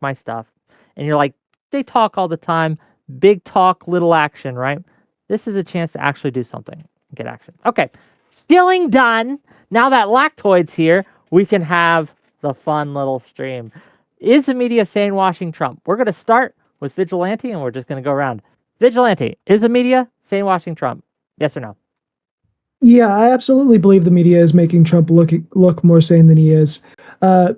my stuff. And you're like, they talk all the time, big talk, little action, right? This is a chance to actually do something and get action. Okay, shilling done. Now that Lactoid's here, we can have the fun little stream. Is the media sanewashing Trump? We're going to start with Vigilante, and we're just going to go around. Vigilante, is the media sanewashing Trump? Yes or no? Yeah, I absolutely believe the media is making Trump look more sane than he is. Uh,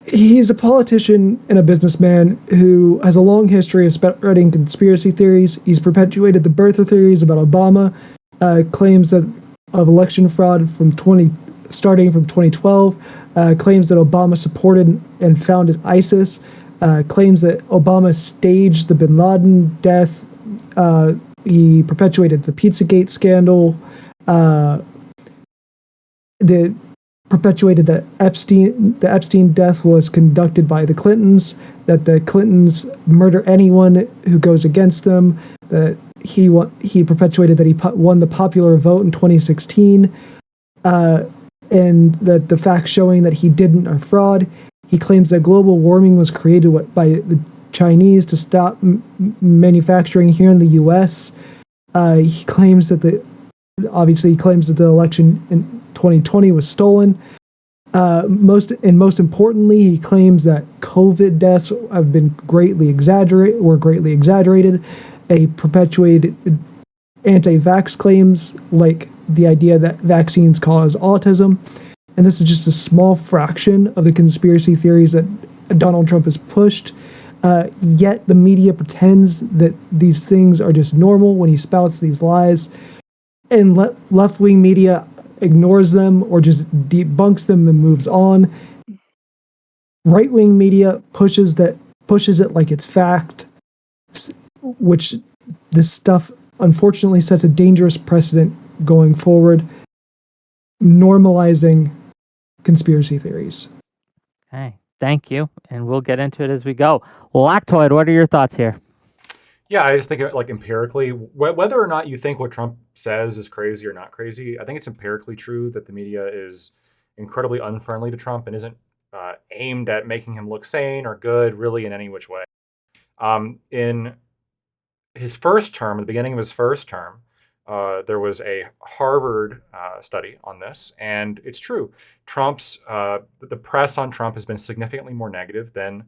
he's a politician and a businessman who has a long history of spreading conspiracy theories. He's perpetuated the birther theories about Obama, claims of election fraud starting from 2012, claims that Obama supported and founded ISIS, claims that Obama staged the Bin Laden death. He perpetuated the Pizzagate scandal. The perpetuated that the Epstein death was conducted by the Clintons, that the Clintons murder anyone who goes against them, that he perpetuated that he won the popular vote in 2016, and that the facts showing that he didn't are fraud. He claims that global warming was created by the Chinese to stop manufacturing here in the U.S. He claims that the election in 2020 was stolen. Most importantly, he claims that COVID deaths have been greatly exaggerated. He perpetuated anti-vax claims, like the idea that vaccines cause autism. And this is just a small fraction of the conspiracy theories that Donald Trump has pushed. Yet the media pretends that these things are just normal when he spouts these lies, and left-wing media ignores them or just debunks them and moves on. Right-wing media pushes it like it's fact, which this stuff unfortunately sets a dangerous precedent going forward, normalizing conspiracy theories. Okay, thank you, and we'll get into it as we go. Lactoid, what are your thoughts here? Yeah, I just think like empirically, whether or not you think what Trump says is crazy or not crazy, I think it's empirically true that the media is incredibly unfriendly to Trump and isn't aimed at making him look sane or good, really, in any which way. In his first term, at the beginning of his first term, there was a Harvard study on this, and it's true. The press on Trump has been significantly more negative than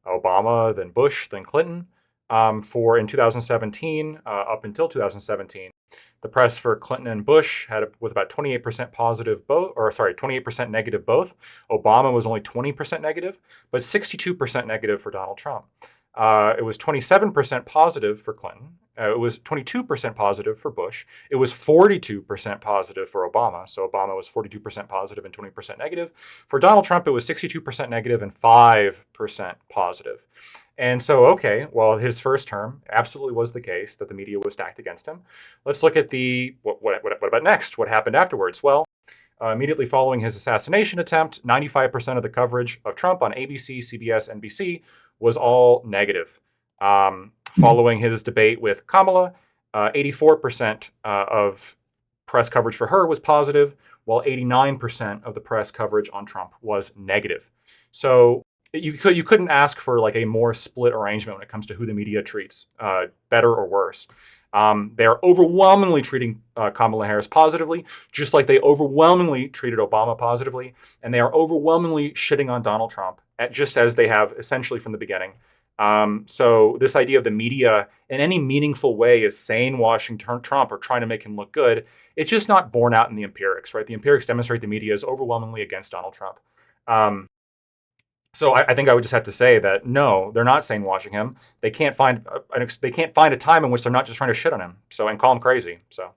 Obama, than Bush, than Clinton. In 2017, up until 2017, the press for Clinton and Bush was about 28% positive both, 28% negative both. Obama was only 20% negative, but 62% negative for Donald Trump. It was 27% positive for Clinton. It was 22% positive for Bush. It was 42% positive for Obama. So Obama was 42% positive and 20% negative. For Donald Trump, it was 62% negative and 5% positive. And so, okay, well, his first term absolutely was the case that the media was stacked against him. Let's look at what about next? What happened afterwards? Well, immediately following his assassination attempt, 95% of the coverage of Trump on ABC, CBS, NBC was all negative. Following his debate with Kamala, 84% of press coverage for her was positive, while 89% of the press coverage on Trump was negative. So you couldn't ask for like a more split arrangement when it comes to who the media treats, better or worse. They are overwhelmingly treating Kamala Harris positively, just like they overwhelmingly treated Obama positively, and they are overwhelmingly shitting on Donald Trump, just as they have essentially from the beginning. So this idea of the media in any meaningful way is sanewashing Trump or trying to make him look good, it's just not borne out in the empirics, right? The empirics demonstrate the media is overwhelmingly against Donald Trump. So I think I would just have to say that no, they're not sanewashing him. They can't find a time in which they're not just trying to shit on him. And call him crazy. So.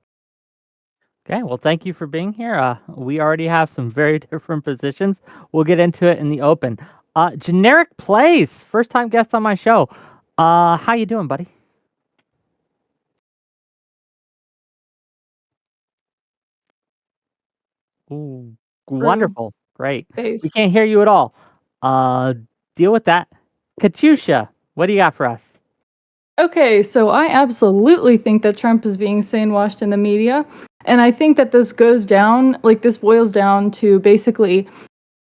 Okay, well, thank you for being here. We already have some very different positions. We'll get into it in the open. Generic Plays, first time guest on my show. How you doing, buddy? Ooh, wonderful. Great. We can't hear you at all. Deal with that. Katusha, what do you got for us? Okay, so I absolutely think that Trump is being sanewashed in the media. And I think that this boils down to basically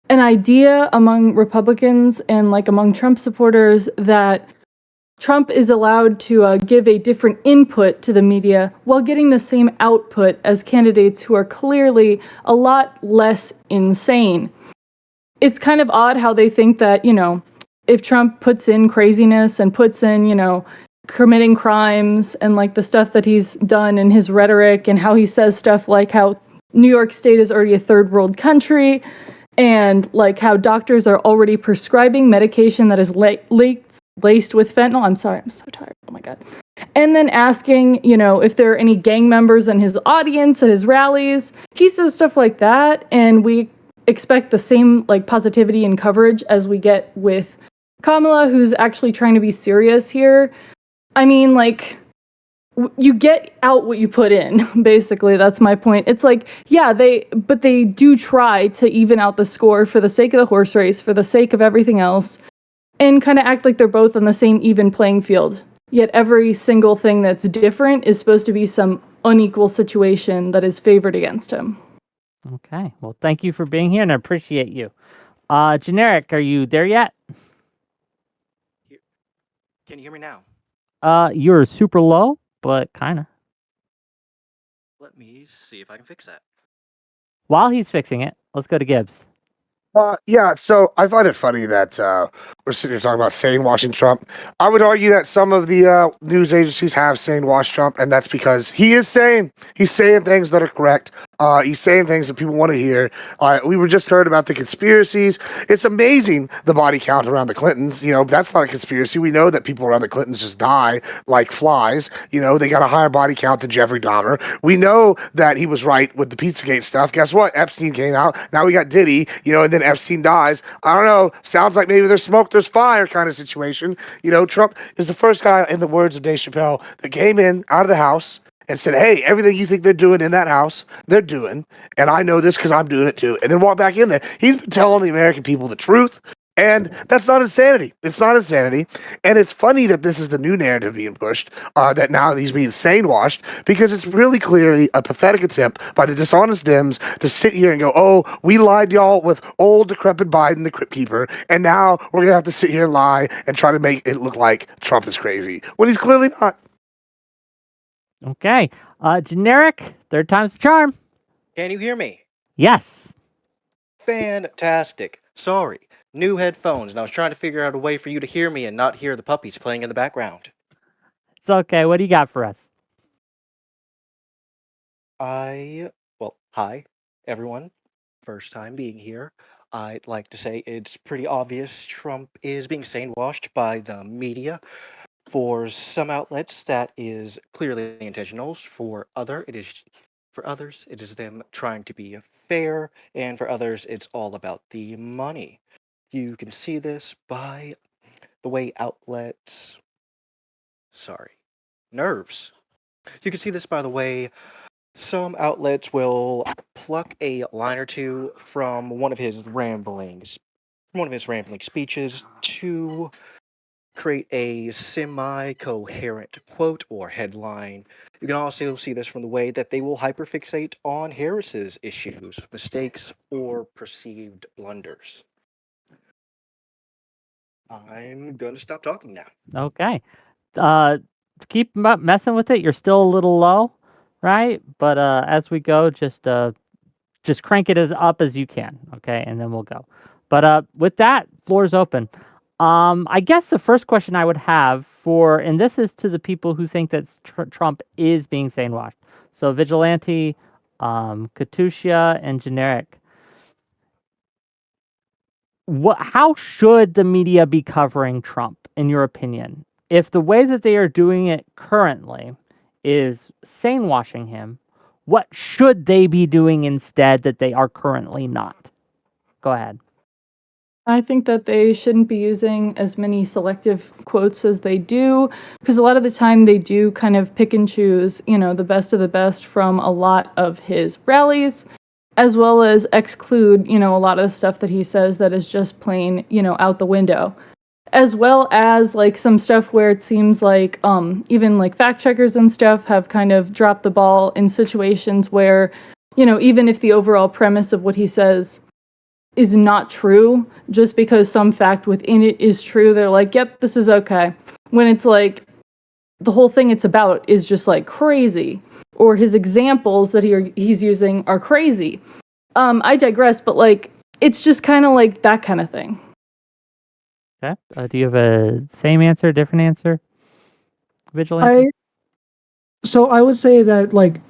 an idea among Republicans and like among Trump supporters that Trump is allowed to give a different input to the media while getting the same output as candidates who are clearly a lot less insane. It's kind of odd how they think that, if Trump puts in craziness and puts in, committing crimes and like the stuff that he's done in his rhetoric and how he says stuff like how New York State is already a third world country and like how doctors are already prescribing medication that is laced with fentanyl. I'm sorry, I'm so tired. Oh my God. And then asking, if there are any gang members in his audience at his rallies. He says stuff like that, and we expect the same like positivity and coverage as we get with Kamala, who's actually trying to be serious here. I mean, like, you get out what you put in, basically. That's my point. It's like, yeah, they do try to even out the score for the sake of the horse race, for the sake of everything else, and kind of act like they're both on the same even playing field. Yet every single thing that's different is supposed to be some unequal situation that is favored against him. Okay. Well, thank you for being here, and I appreciate you. Generic, are you there yet? Can you hear me now? You're super low, but kind of. Let me see if I can fix that. While he's fixing it, let's go to Gibbs. Yeah, so I find it funny that we're sitting here talking about sanewashing Trump. I would argue that some of the news agencies have sanewashed Trump, and that's because he is sane. He's saying things that are correct. He's saying things that people want to hear. We were just heard about the conspiracies. It's amazing the body count around the Clintons. That's not a conspiracy. We know that people around the Clintons just die like flies. They got a higher body count than Jeffrey Dahmer. We know that he was right with the Pizzagate stuff. Guess what? Epstein came out. Now we got Diddy, and then Epstein dies. I don't know. Sounds like maybe there's smoke, there's fire kind of situation. Trump is the first guy, in the words of Dave Chappelle, that came in out of the house and said, hey, everything you think they're doing in that house, they're doing. And I know this because I'm doing it too. And then walk back in there. He's been telling the American people the truth. And that's not insanity. It's not insanity. And it's funny that this is the new narrative being pushed, that now he's being sanewashed, because it's really clearly a pathetic attempt by the dishonest Dems to sit here and go, oh, we lied to y'all with old decrepit Biden, the Crypt Keeper, and now we're going to have to sit here and lie and try to make it look like Trump is crazy, when he's clearly not. Okay. Generic, third time's the charm. Can you hear me? Yes. Fantastic. Sorry. New headphones, and I was trying to figure out a way for you to hear me and not hear the puppies playing in the background. It's okay. What do you got for us? Hi, everyone. First time being here. I'd like to say it's pretty obvious Trump is being sanewashed by the media. For some outlets, that is clearly intentional. For others, it is them trying to be fair, and for others, it's all about the money. You can see this by the way outlets. Nerves. You can see this by the way some outlets will pluck a line or two from one of his rambling speeches to create a semi-coherent quote or headline. You can also see this from the way that they will hyperfixate on Harris's issues, mistakes, or perceived blunders. I'm going to stop talking now. Okay. Keep messing with it. You're still a little low, right? But as we go, just crank it as up as you can, okay? And then we'll go. But with that, floor's open. I guess the first question I would have and this is to the people who think that Trump is being sanewashed. So Vigilante, Katusha, and Generic. How should the media be covering Trump, in your opinion? If the way that they are doing it currently is sanewashing him, what should they be doing instead that they are currently not? Go ahead. I think that they shouldn't be using as many selective quotes as they do, because a lot of the time they do kind of pick and choose, the best of the best from a lot of his rallies, as well as exclude, a lot of the stuff that he says that is just plain, out the window. As well as like some stuff where it seems like even like fact checkers and stuff have kind of dropped the ball in situations where, even if the overall premise of what he says is not true just because some fact within it is true. They're like, yep, this is okay. When it's like the whole thing it's about is just like crazy, or his examples that he's using are crazy. I digress, but like it's just kind of like that kind of thing. Okay. Do you have a same answer, different answer? Vigilante? So I would say that, like,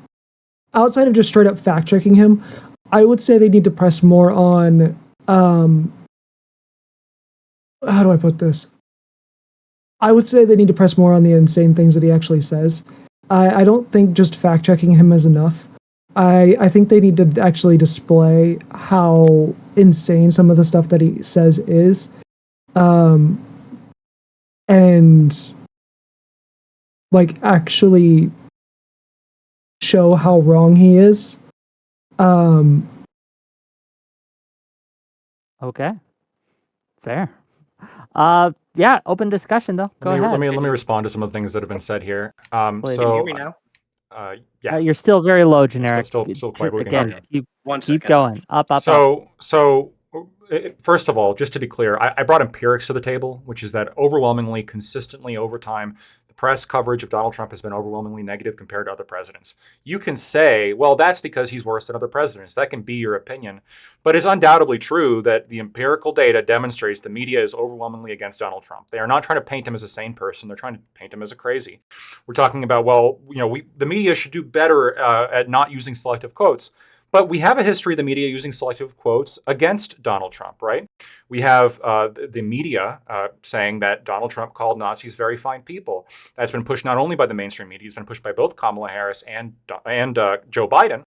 outside of just straight up fact checking him, I would say they need to press more on, how do I put this? I would say they need to press more on the insane things that he actually says. I don't think just fact checking him is enough. I think they need to actually display how insane some of the stuff that he says is. And like actually show how wrong he is. Okay. Fair. Yeah, open discussion though. Go ahead. Let me respond to some of the things that have been said here. Please. Can you hear me now? Yeah. You're still very low, generic. Still quite working. Again, Okay. keep going. Up. First of all, just to be clear, I brought empirics to the table, which is that overwhelmingly, consistently over time, the press coverage of Donald Trump has been overwhelmingly negative compared to other presidents. You can say, well, that's because he's worse than other presidents. That can be your opinion. But it's undoubtedly true that the empirical data demonstrates the media is overwhelmingly against Donald Trump. They are not trying to paint him as a sane person. They're trying to paint him as a crazy. We're talking about, well, the media should do better at not using selective quotes. But we have a history of the media using selective quotes against Donald Trump, right? We have the media saying that Donald Trump called Nazis very fine people. That's been pushed not only by the mainstream media, it's been pushed by both Kamala Harris and Joe Biden.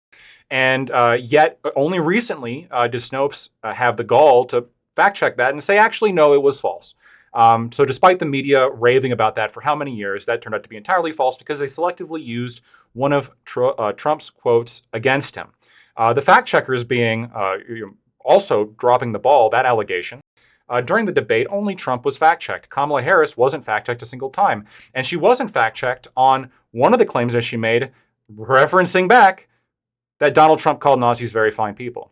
And yet, only recently did Snopes have the gall to fact check that and say, actually, no, it was false. So despite the media raving about that for how many years, that turned out to be entirely false because they selectively used one of Trump's quotes against him. The fact checkers being also dropping the ball, that allegation. During the debate, only Trump was fact-checked. Kamala Harris wasn't fact-checked a single time. And she wasn't fact-checked on one of the claims that she made, referencing back that Donald Trump called Nazis very fine people.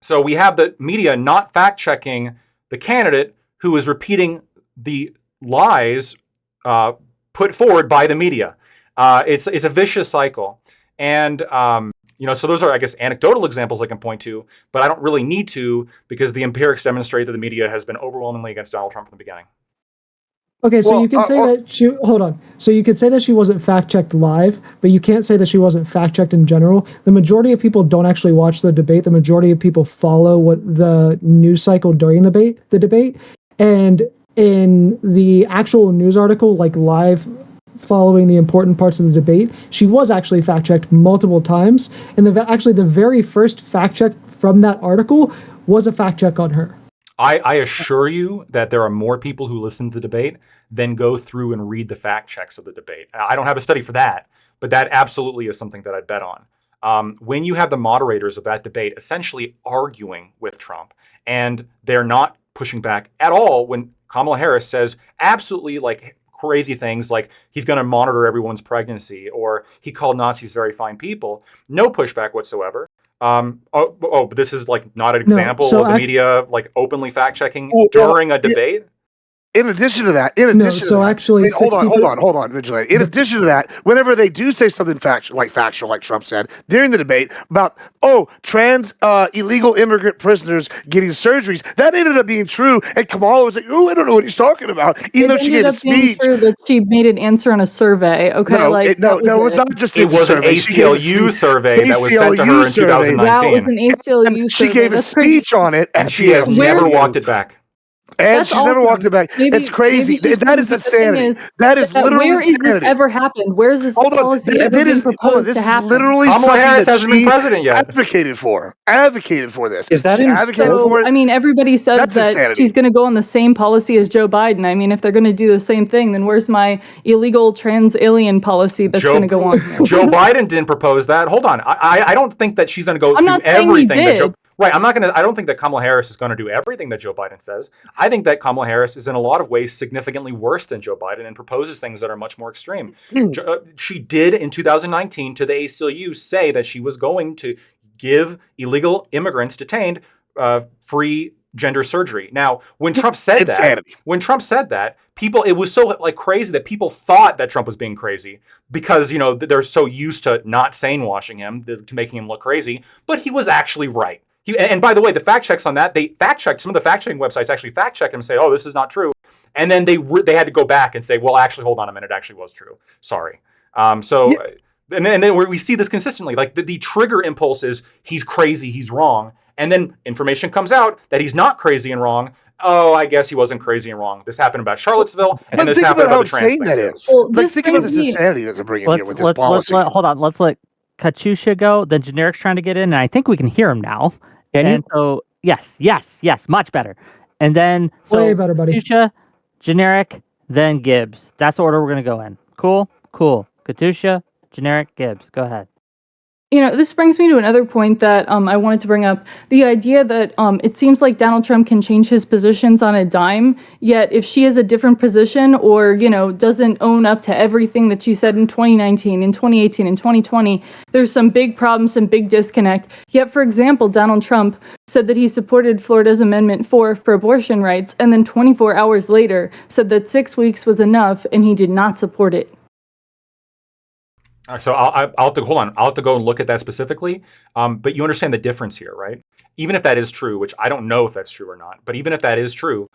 So we have the media not fact-checking the candidate who is repeating the lies put forward by the media. It's a vicious cycle. And so those are, I guess, anecdotal examples I can point to, but I don't really need to because the empirics demonstrate that the media has been overwhelmingly against Donald Trump from the beginning. Okay, so you can say that she, hold on. So you could say that she wasn't fact-checked live, but you can't say that she wasn't fact-checked in general. The majority of people don't actually watch the debate. The majority of people follow what the news cycle during the debate. And in the actual news article, like live following the important parts of the debate, she was actually fact-checked multiple times. And the very first fact-check from that article was a fact-check on her. I assure you that there are more people who listen to the debate than go through and read the fact checks of the debate. I don't have a study for that, but that absolutely is something that I'd bet on. When you have the moderators of that debate essentially arguing with Trump, and they're not pushing back at all when Kamala Harris says absolutely like crazy things like he's going to monitor everyone's pregnancy or he called Nazis very fine people, no pushback whatsoever. But this is like not an example of the media like openly fact checking during a debate. In addition to that, actually, hold on, Vigilante. In addition to that, whenever they do say something factual, like Trump said during the debate about trans illegal immigrant prisoners getting surgeries, that ended up being true. And Kamala was like, "Oh, I don't know what he's talking about," even though she gave a speech. True that she made an answer on a survey. Okay, it was not just it was an ACLU survey that was sent to her in 2019. That was an ACLU survey. She gave a speech on it, and she has never walked it back. And she never walked it back. It's crazy. That is insanity. That is literally where insanity. Where has this ever happened? Where is this policy ever been proposed to happen? Literally Kamala Harris hasn't been president yet. Advocated for this. Is that advocated for it? I mean, everybody says that she's going to go on the same policy as Joe Biden. I mean, if they're going to do the same thing, then where's my illegal trans alien policy that's going to go on? Joe Biden didn't propose that. Hold on. I don't think that she's going to go I'm do not saying everything he that did. Joe. Right, I don't think that Kamala Harris is going to do everything that Joe Biden says. I think that Kamala Harris is in a lot of ways significantly worse than Joe Biden and proposes things that are much more extreme. She did in 2019 to the ACLU say that she was going to give illegal immigrants detained free gender surgery. Now, when Trump said Insanity. that, people, it was so like crazy that people thought that Trump was being crazy because they're so used to not sane washing him, to making him look crazy. But he was actually right. And by the way, the fact checks on that, they fact checked, some of the fact checking websites actually fact check him and say, oh, this is not true. And then they had to go back and say, well, actually, hold on a minute, it actually was true. Sorry. And then we see this consistently. Like the trigger impulse is he's crazy, he's wrong. And then information comes out that he's not crazy and wrong. Oh, I guess he wasn't crazy and wrong. This happened about Charlottesville, and this happened about the trans thing. That is. Well, Think about this insanity that they're bringing here with this policy. Hold on. Let's let Katusha go. Then Generic's trying to get in, and I think we can hear him now. So yes, much better. And then way better, buddy. Katusha, Generic, then Gibbs. That's the order we're gonna go in. Cool. Katusha, Generic, Gibbs. Go ahead. This brings me to another point that I wanted to bring up. The idea that it seems like Donald Trump can change his positions on a dime, yet if she has a different position or, doesn't own up to everything that she said in 2019, in 2018, in 2020, there's some big problems, some big disconnect. Yet, for example, Donald Trump said that he supported Florida's Amendment 4 for abortion rights, and then 24 hours later said that 6 weeks was enough and he did not support it. So I'll have to hold on. I'll have to go and look at that specifically. But you understand the difference here, right? Even if that is true, which I don't know if that's true or not, but even if that is true,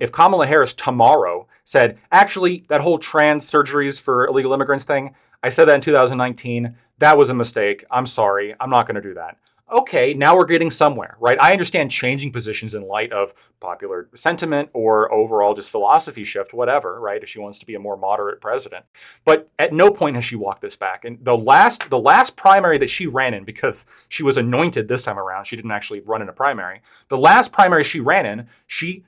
if Kamala Harris tomorrow said, actually, that whole trans surgeries for illegal immigrants thing, I said that in 2019. That was a mistake. I'm sorry. I'm not going to do that. Okay, now we're getting somewhere, right? I understand changing positions in light of popular sentiment or overall just philosophy shift, whatever, right? If she wants to be a more moderate president. But at no point has she walked this back. And the last primary that she ran in, because she was anointed this time around, she didn't actually run in a primary. The last primary she ran in, she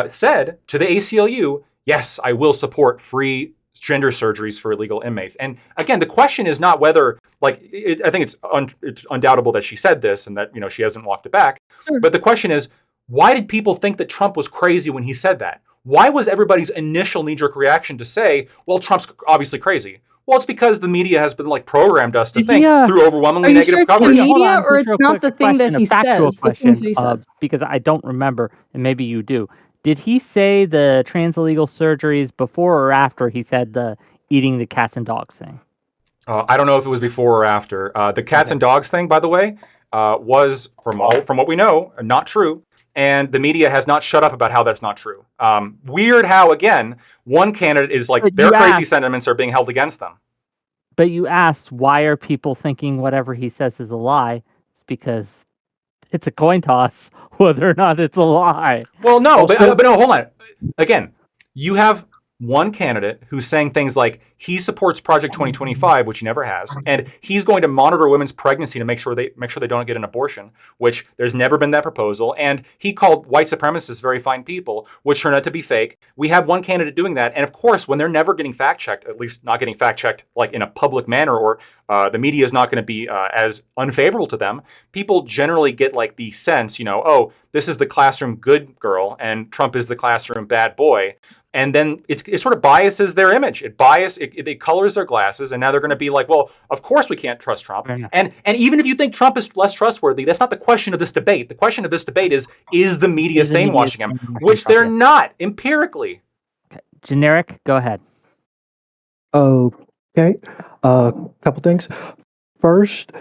said to the ACLU, yes, I will support free gender surgeries for illegal inmates. And again, the question is not whether, I think it's undoubtable that she said this and that, she hasn't walked it back. Sure. But the question is, why did people think that Trump was crazy when he said that? Why was everybody's initial knee-jerk reaction to say, well, Trump's obviously crazy? Well, it's because the media has been programmed us to think through overwhelmingly negative coverage. The media, or it's not the thing that he says, the things that he says? Because I don't remember, and maybe you do. Did he say the trans illegal surgeries before or after he said the eating the cats and dogs thing? I don't know if it was before or after. The cats and dogs thing, by the way, was from what we know, not true. And the media has not shut up about how that's not true. Weird how, again, one candidate is their crazy sentiments are being held against them. But you asked, why are people thinking whatever he says is a lie? It's because it's a coin toss whether or not it's a lie. Well, no, but no, hold on. Again, you have one candidate who's saying things like he supports Project 2025, which he never has, and he's going to monitor women's pregnancy to make sure they don't get an abortion, which there's never been that proposal. And he called white supremacists very fine people, which turned out to be fake. We have one candidate doing that, and of course, when they're never getting fact checked, at least not getting fact checked in a public manner, or the media is not going to be as unfavorable to them, people generally get the sense, oh, this is the classroom good girl, and Trump is the classroom bad boy. And then it sort of biases their image. It colors their glasses, and now they're going to be like, well, of course we can't trust Trump. And even if you think Trump is less trustworthy, that's not the question of this debate. The question of this debate is the media sane washing him, which they're not empirically. Okay. Generic, go ahead. Okay, couple things. First,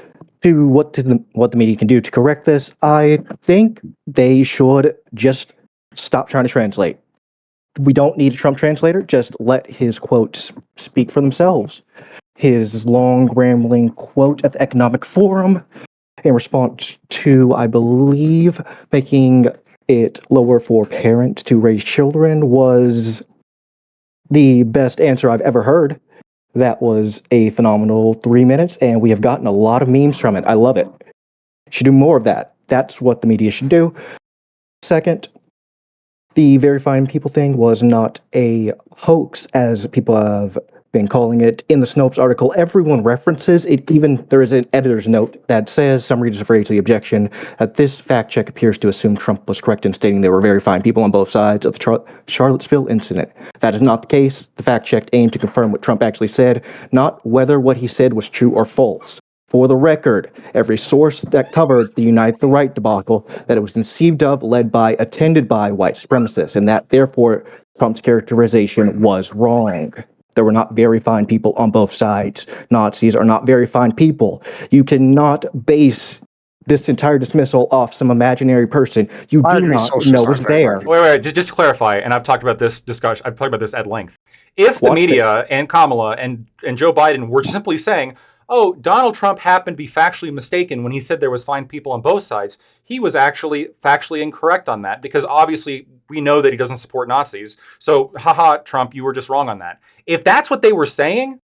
to what the media can do to correct this, I think they should just stop trying to translate. We don't need a Trump translator. Just let his quotes speak for themselves. His long, rambling quote at the Economic Forum in response to, I believe, making it lower for parents to raise children was the best answer I've ever heard. That was a phenomenal 3 minutes, and we have gotten a lot of memes from it. I love it. Should do more of that. That's what the media should do. Second, the verifying people thing was not a hoax, as people have been calling it. In the Snopes article, everyone references it. Even there is an editor's note that says, some readers have raised the objection that this fact check appears to assume Trump was correct in stating there were verifying people on both sides of the Charlottesville incident. That is not the case. The fact check aimed to confirm what Trump actually said, not whether what he said was true or false. For the record, every source that covered the Unite the Right debacle, that it was conceived of, led by, attended by white supremacists, and that therefore Trump's characterization was wrong. There were not very fine people on both sides. Nazis are not very fine people. You cannot base this entire dismissal off some imaginary person you I do agree, not socialists know aren't is very there. fine. Wait, just to clarify, and I've talked about this discussion. I've talked about this at length. If the Watch it. media and Kamala and Joe Biden were simply saying, "Oh, Donald Trump happened to be factually mistaken when he said there was fine people on both sides," he was actually factually incorrect on that, because obviously we know that he doesn't support Nazis. So, haha, Trump, you were just wrong on that. If that's what they were saying,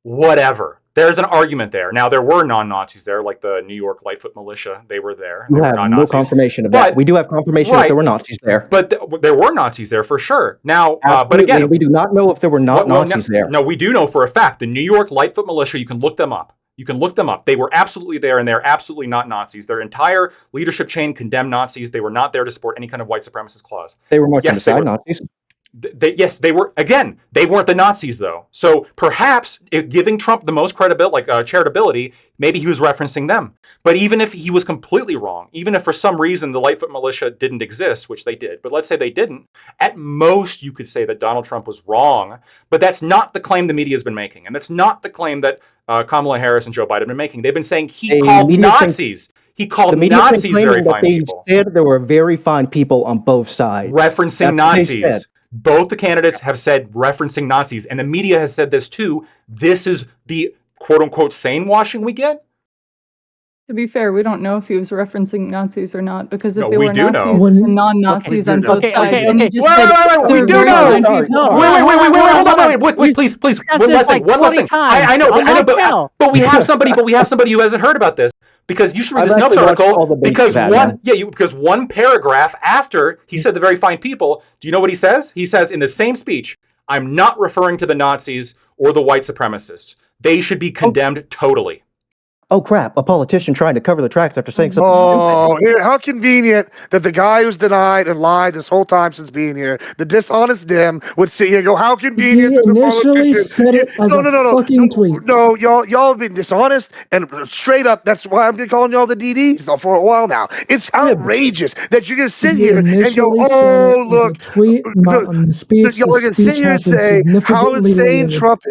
whatever. There's an argument there. Now, there were non-Nazis there, like the New York Lightfoot Militia. They were there. You They were have not no Nazis. confirmation of But- that. We do have confirmation that there were Nazis there. But there were Nazis there for sure. Now, but Absolutely, again, we do not know if there were not well, Nazis there. No, we do know for a fact. The New York Lightfoot Militia, you can look them up. You can look them up. They were absolutely there, and they're absolutely not Nazis. Their entire leadership chain condemned Nazis. They were not there to support any kind of white supremacist cause. They were marching Yes, they beside were. Nazis. Yes, they were. Again, they weren't the Nazis, though. So perhaps giving Trump the most credibility, charitability, maybe he was referencing them. But even if he was completely wrong, even if for some reason the Lightfoot Militia didn't exist, which they did, but let's say they didn't, at most you could say that Donald Trump was wrong. But that's not the claim the media has been making, and that's not the claim that Kamala Harris and Joe Biden have been making. They've been saying he called Nazis. He called Nazis very fine people. They said there were very fine people on both sides. Referencing Nazis. Both the candidates have said referencing Nazis, and the media has said this too. This is the quote-unquote sane washing we get. To be fair, we don't know if he was referencing Nazis or not, because if No, they we were do Nazis know. and non-Nazis on both sides, and he just Wait, said wait, they we were do very know. fine Wait, people. hold on, wait, please, discussed one this last thing, like one last 20 thing. times I know, on my channel. but we have somebody who hasn't heard about this, because you should read I've this Snopes actually watched all article, the debates because you've had, man. because one paragraph after he said the very fine people, do you know what he says? He says in the same speech, "I'm not referring to the Nazis or the white supremacists. They should be condemned totally." Oh crap, a politician trying to cover the tracks after saying something Oh, stupid. here, how convenient that the guy who's denied and lied this whole time since being here, the dishonest Dim, would sit here and go, how convenient He that the initially politician... said it as a fucking tweet. No, y'all have been dishonest, and straight up, that's why I've been calling y'all the DDs for a while now. It's outrageous that you're going to sit He here and go, initially said oh, it as a look, tweet, not on the speech. y'all are going to sit here and say how insane Trump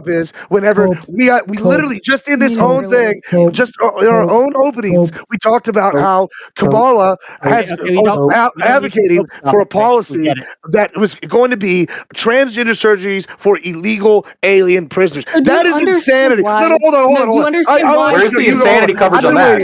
is, whenever we literally just in this own thing, just in our own openings, we talked about how Kamala has was advocating for a policy that was going to be transgender surgeries for illegal alien prisoners. So do That you is insanity. understand No, hold on. do you understand why? Where's the insanity coverage on that?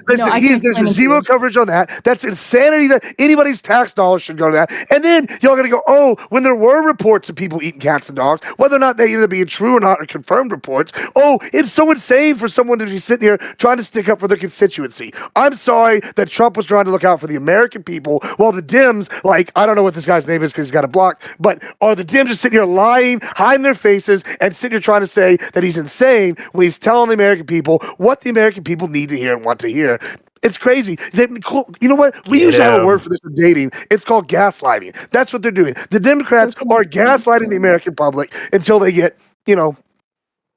Listen, I can there's explain it to zero you. coverage on that. That's insanity that anybody's tax dollars should go to that. And then y'all going to go, oh, when there were reports of people eating cats and dogs, whether or not they either being true or not or confirmed reports, oh, it's so insane for someone to be sitting here trying to stick up for their constituency. I'm sorry that Trump was trying to look out for the American people while the Dems, like, I don't know what this guy's name is because he's got it blocked, but are the Dems just sitting here lying, hiding their faces, and sitting here trying to say that he's insane when he's telling the American people what the American people need to hear and want to hear. It's crazy. You know what? We usually have a word for this in dating. It's called gaslighting. That's what they're doing. The Democrats are gaslighting the American public until they get,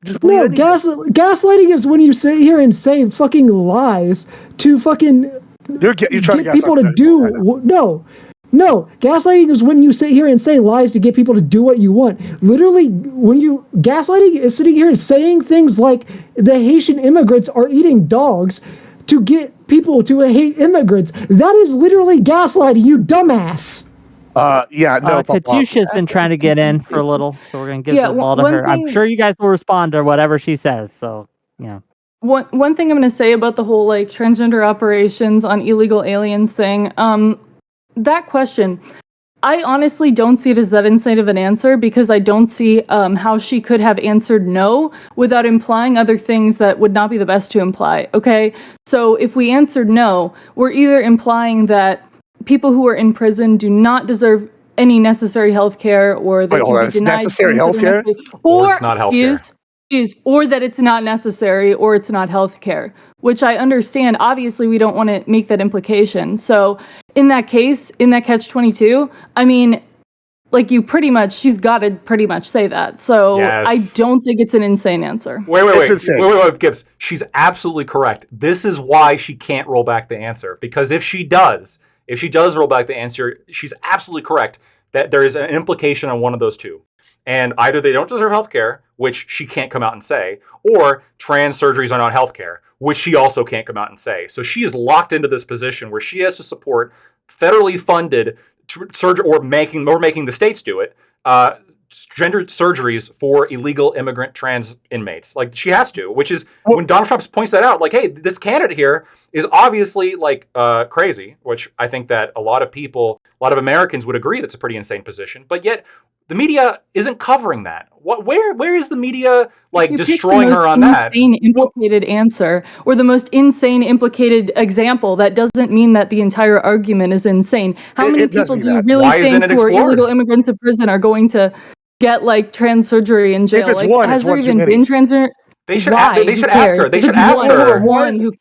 just believe anything. Gaslighting is when you sit here and say fucking lies to fucking you're trying get people to do. No, gaslighting is when you sit here and say lies to get people to do what you want. Literally, gaslighting is sitting here and saying things like the Haitian immigrants are eating dogs to get people to hate immigrants. That is literally gaslighting, you dumbass. Katusha's been trying to get in for a little, so we're going to give the ball to her. I'm sure you guys will respond to whatever she says, so, yeah. One thing I'm going to say about the whole, transgender operations on illegal aliens thing, that question, I honestly don't see it as that insane of an answer, because I don't see how she could have answered no without implying other things that would not be the best to imply, okay? So if we answered no, we're either implying that people who are in prison do not deserve any necessary health care, or they can be denied necessary health care, or it's not health care. Or that it's not necessary, or it's not health care, which I understand. Obviously, we don't want to make that implication. So in that case, in that catch-22, I mean, like she's got to pretty much say that. So I Yes. don't think it's an insane answer. Wait, It's insane. wait, Gibbs. She's absolutely correct. This is why she can't roll back the answer. Because if she does roll back the answer, she's absolutely correct that there is an implication on one of those two. And either they don't deserve healthcare, which she can't come out and say, or trans surgeries are not healthcare, which she also can't come out and say. So she is locked into this position where she has to support federally funded surgery or making the states do it. Gender surgeries for illegal immigrant trans inmates. Like she has to, which is when Donald Trump points that out, like, hey, this candidate here is obviously like crazy, which I think that a lot of Americans would agree that's a pretty insane position, but yet the media isn't covering that. Where is the media like destroying her on that? Insane implicated answer or the most insane implicated example. That doesn't mean that the entire argument is insane. How many people do you really think who are illegal immigrants in prison are going to get like trans surgery in jail? If it's one, has it's there one too even many. been trans? They should ask her. They should ask her.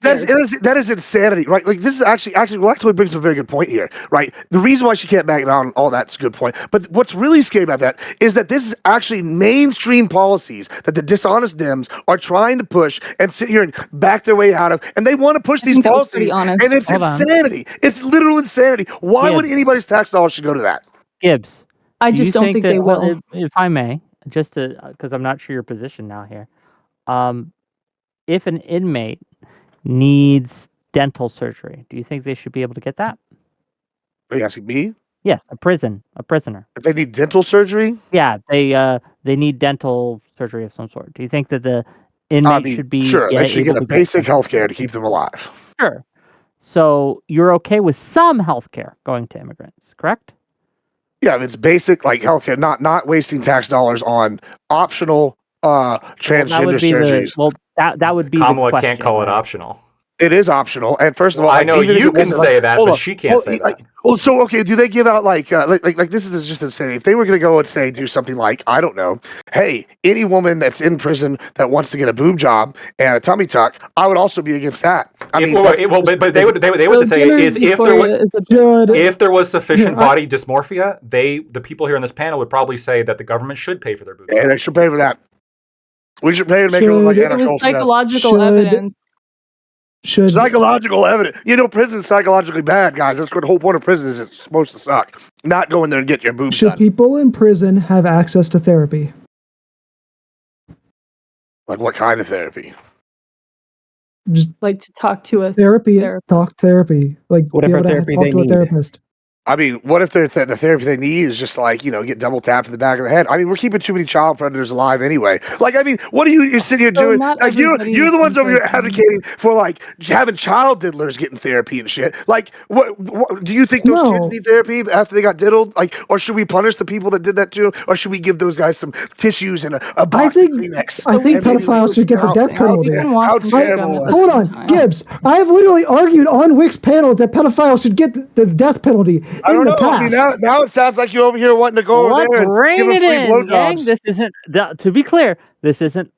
That is insanity, right? Like this is actually Lactoid brings a very good point here, right? The reason why she can't back down, all that's a good point. But what's really scary about that is that this is actually mainstream policies that the dishonest Dems are trying to push and sit here and back their way out of, and they want to push these policies, and it's insanity. It's literal insanity. Why would anybody's tax dollars should go to that? Gibbs, I just don't think they will. If I may, just to because I'm not sure your position now here. If an inmate needs dental surgery, do you think they should be able to get that? Are you asking me? Yes, a prisoner. If they need dental surgery? Yeah, they need dental surgery of some sort. Do you think that the inmate should be they should get a basic health care to keep them alive. Sure. So you're okay with some health care going to immigrants, correct? Yeah, it's basic like healthcare, not wasting tax dollars on optional transgender surgeries. That would be Kamala the question, can't call it optional. It is optional, and first of all, I know you can say that, but she can't say that. Well, so okay, do they give out like this is just insane? If they were going to go and say do something like, I don't know, hey, any woman that's in prison that wants to get a boob job and a tummy tuck, I would also be against that. But they would say is if there was sufficient body dysmorphia, the people here in this panel would probably say that the government should pay for their boob. Yeah, they should pay for that. We should pay to make it look like anarcho. Psychological evidence. Psychological evidence. Prison's psychologically bad, guys. That's what the whole point of prison is. It's supposed to suck. Not go in there and get your boobs Should done. people in prison have access to therapy? Like what kind of therapy? Just like to talk to a therapy. Like whatever therapy they need. Therapist. I mean, what if the therapy they need is just like, get double tapped in the back of the head? I mean, we're keeping too many child predators alive anyway. Like, I mean, what are you're sitting here doing? Like, you're the ones over here advocating for like having child diddlers getting therapy and shit. Like, what do you think those kids need therapy after they got diddled? Like, or should we punish the people that did that too? Or should we give those guys some tissues and a box of Kleenex? I think pedophiles should get the death penalty. How terrible. Hold on, Gibbs. I have literally argued on Wick's panel that pedophiles should get the death penalty. I don't know. I mean, now it sounds like you're over here wanting to go over there and give them free blowjobs. This isn't, to be clear, this isn't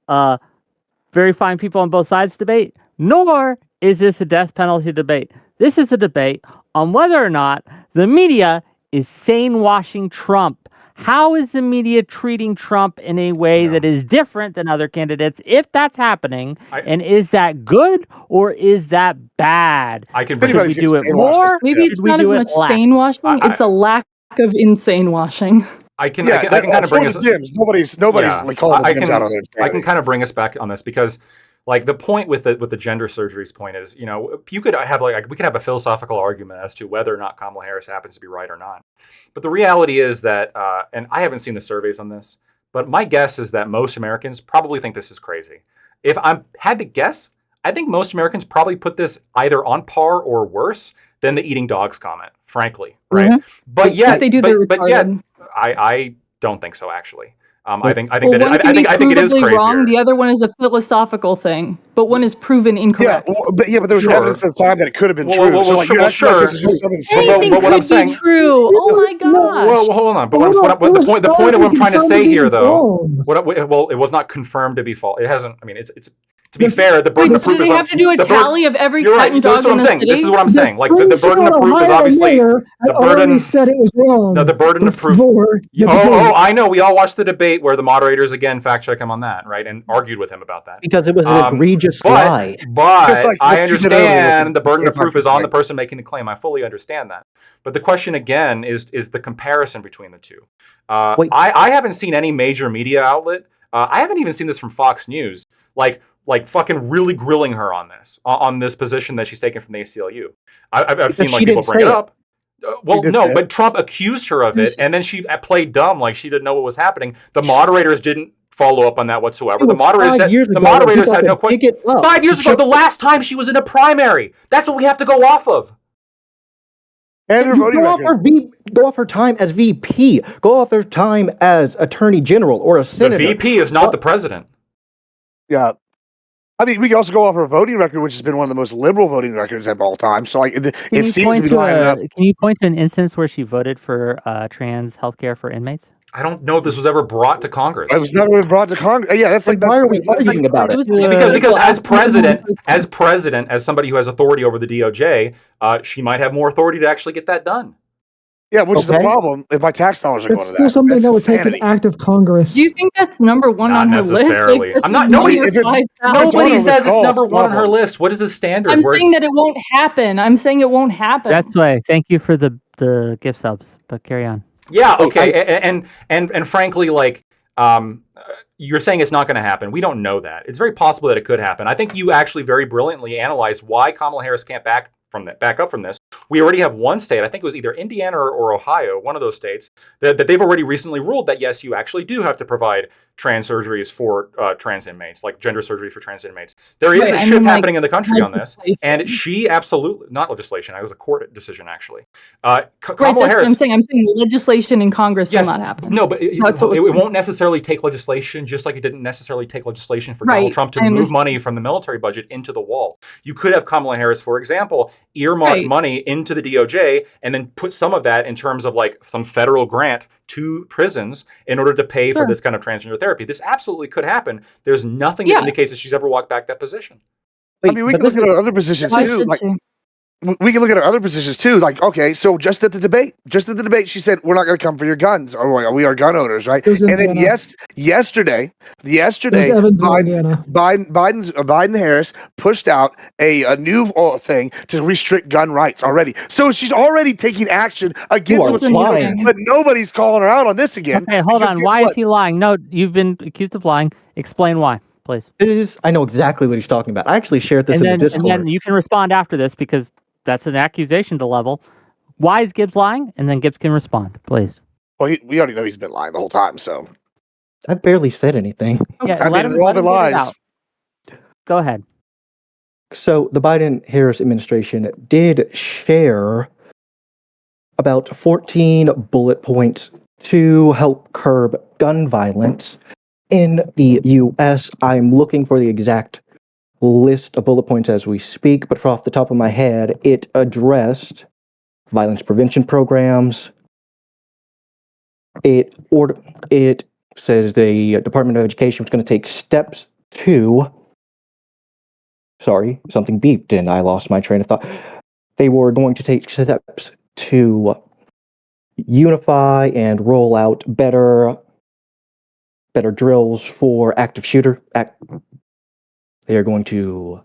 very fine people on both sides debate, nor is this a death penalty debate. This is a debate on whether or not the media is sane-washing Trump. How is the media treating Trump in a way that is different than other candidates, if that's happening? And is that good or is that bad? Should we do it more? Maybe it's not as much sane washing. It's a lack of insane washing. I can kind of bring us. Nobody's like calling the Dims out on their. I can kind of bring us back on this because, like, the point with the gender surgeries point is, you could have we could have a philosophical argument as to whether or not Kamala Harris happens to be right or not. But the reality is that, and I haven't seen the surveys on this, but my guess is that most Americans probably think this is crazy. If I had to guess, I think most Americans probably put this either on par or worse than the eating dogs comment, frankly, right? Mm-hmm. But yet, I don't think so, actually. I think it is crazier. Wrong. The other one is a philosophical thing, but one is proven incorrect. But there was evidence at the time that it could have been true. Sure. But what I'm saying, true. Oh my gosh. Well, hold on. But the point of what I'm trying to say here, though, it was not confirmed to be false. It hasn't. I mean, it's To be fair, the burden Wait, of so proof do is they on have to do a the tally of every You're cat right. and This is dog what in I'm the saying. This city? is what I'm The saying. Like the burden of Springfield, proof is Ohio obviously mayor had the already burden. said it was wrong. No, the burden of proof. before the Oh, debate. I know. We all watched the debate where the moderators again fact check him on that, right, and argued with him about that. Because it was an egregious lie. Just like I what you did earlier with understand the burden of if I proof could is on the say. person making the claim. I fully understand that. But the question again is the comparison between the two. Wait. I haven't seen any major media outlet. I haven't even seen this from Fox News. Like fucking really grilling her on this position that she's taken from the ACLU. I've seen like she people didn't bring say it it. up. Well, did no, say it. but Trump accused her of it, and then she played dumb, like she didn't know what was happening. The moderators didn't follow up on that whatsoever. It The was moderators 5 years the ago when moderators people had had no to question. dig it up 5 years to ago, check the last time she was in a primary. That's what we have to go off of. And her You voting record. go off her time as VP. Go off her time as Attorney General or a The senator. VP is not the president. Yeah. I mean, we can also go off her voting record, which has been one of the most liberal voting records of all time. So, like, it seems to be lining up. Can you point to an instance where she voted for trans healthcare for inmates? I don't know if this was ever brought to Congress. It was never brought to Congress. Yeah, that's like Then why are we that's like- arguing about it? Because as Well, president, as somebody who has authority over the DOJ, she might have more authority to actually get that done. Yeah, which is the Okay. problem if my tax dollars are That's going to still that. something That's that would take an insanity. act of Congress. Do you think that's number one Not on her list? necessarily. Like, I'm not- nobody- if it's- $5,000. Nobody on her says list, it's call, number one on her problem. list. What is the standard? I'm where saying it's- that it won't happen. I'm saying it won't happen. That's why. Thank you for the gift subs, but carry on. Yeah, Wait, okay, and frankly, like, you're saying it's not going to happen. We don't know that. It's very possible that it could happen. I think you actually very brilliantly analyzed why Kamala Harris can't back up from this. We already have one state, I think it was either Indiana or Ohio, one of those states, that they've already recently ruled that yes, you actually do have to provide trans surgeries for trans inmates, like gender surgery for trans inmates. There is Right, a I shift mean, like, happening in the country on this, legislation. and she absolutely, not legislation, it was a court decision actually. Right, Kamala that's what Harris. I'm saying. I'm saying legislation in Congress Yes, will not happen. no, but it That's what was- won't necessarily take legislation, just like it didn't necessarily take legislation for Donald Right, Trump to I move understand. money from the military budget into the wall. You could have Kamala Harris, for example, earmark Right. money into the DOJ and then put some of that in terms of like some federal grant to prisons in order to pay for Sure. this kind of transgender therapy. This absolutely could happen. There's nothing that Yeah. indicates that she's ever walked back that position. I mean, we can look at other positions Why too. should Like, she? we can look at our other positions too. Like, okay, so just at the debate, she said, we're not going to come for your guns, or we are gun owners, right? It was And then Indiana. yesterday, It was Evansville, Indiana. Biden Harris pushed out a new thing to restrict gun rights already. So she's already taking action against are what she's lying. doing, but nobody's calling her out on this again. Okay, hold because on. guess Why what? is he lying? No, you've been accused of lying. Explain why, please. I know exactly what he's talking about. I actually shared this And in then, the and Discord. then you can respond after this because that's an accusation to level. Why is Gibbs lying? And then Gibbs can respond, please. Well, we already know he's been lying the whole time. So I barely said anything. Yeah, I let mean, him, they're all let him been get it lies. out. Go ahead. So the Biden-Harris administration did share about 14 bullet points to help curb gun violence in the U.S. I'm looking for the exact list of bullet points as we speak, but off the top of my head, it addressed violence prevention programs. It says the Department of Education was going to take steps to. Sorry, something beeped and I lost my train of thought. They were going to take steps to unify and roll out better drills for active shooter. They are going to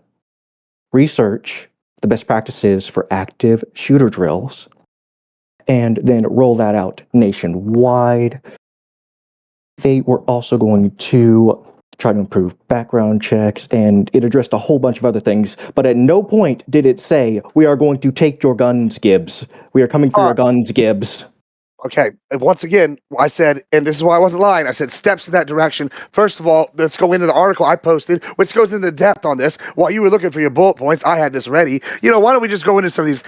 research the best practices for active shooter drills and then roll that out nationwide. They were also going to try to improve background checks, and it addressed a whole bunch of other things, but at no point did it say, we are going to take your guns, Gibbs. We are coming for your guns, Gibbs. Okay, and once again, I said, and this is why I wasn't lying, I said steps in that direction. First of all, let's go into the article I posted, which goes into depth on this. While you were looking for your bullet points, I had this ready. You know, why don't we just go into some of these?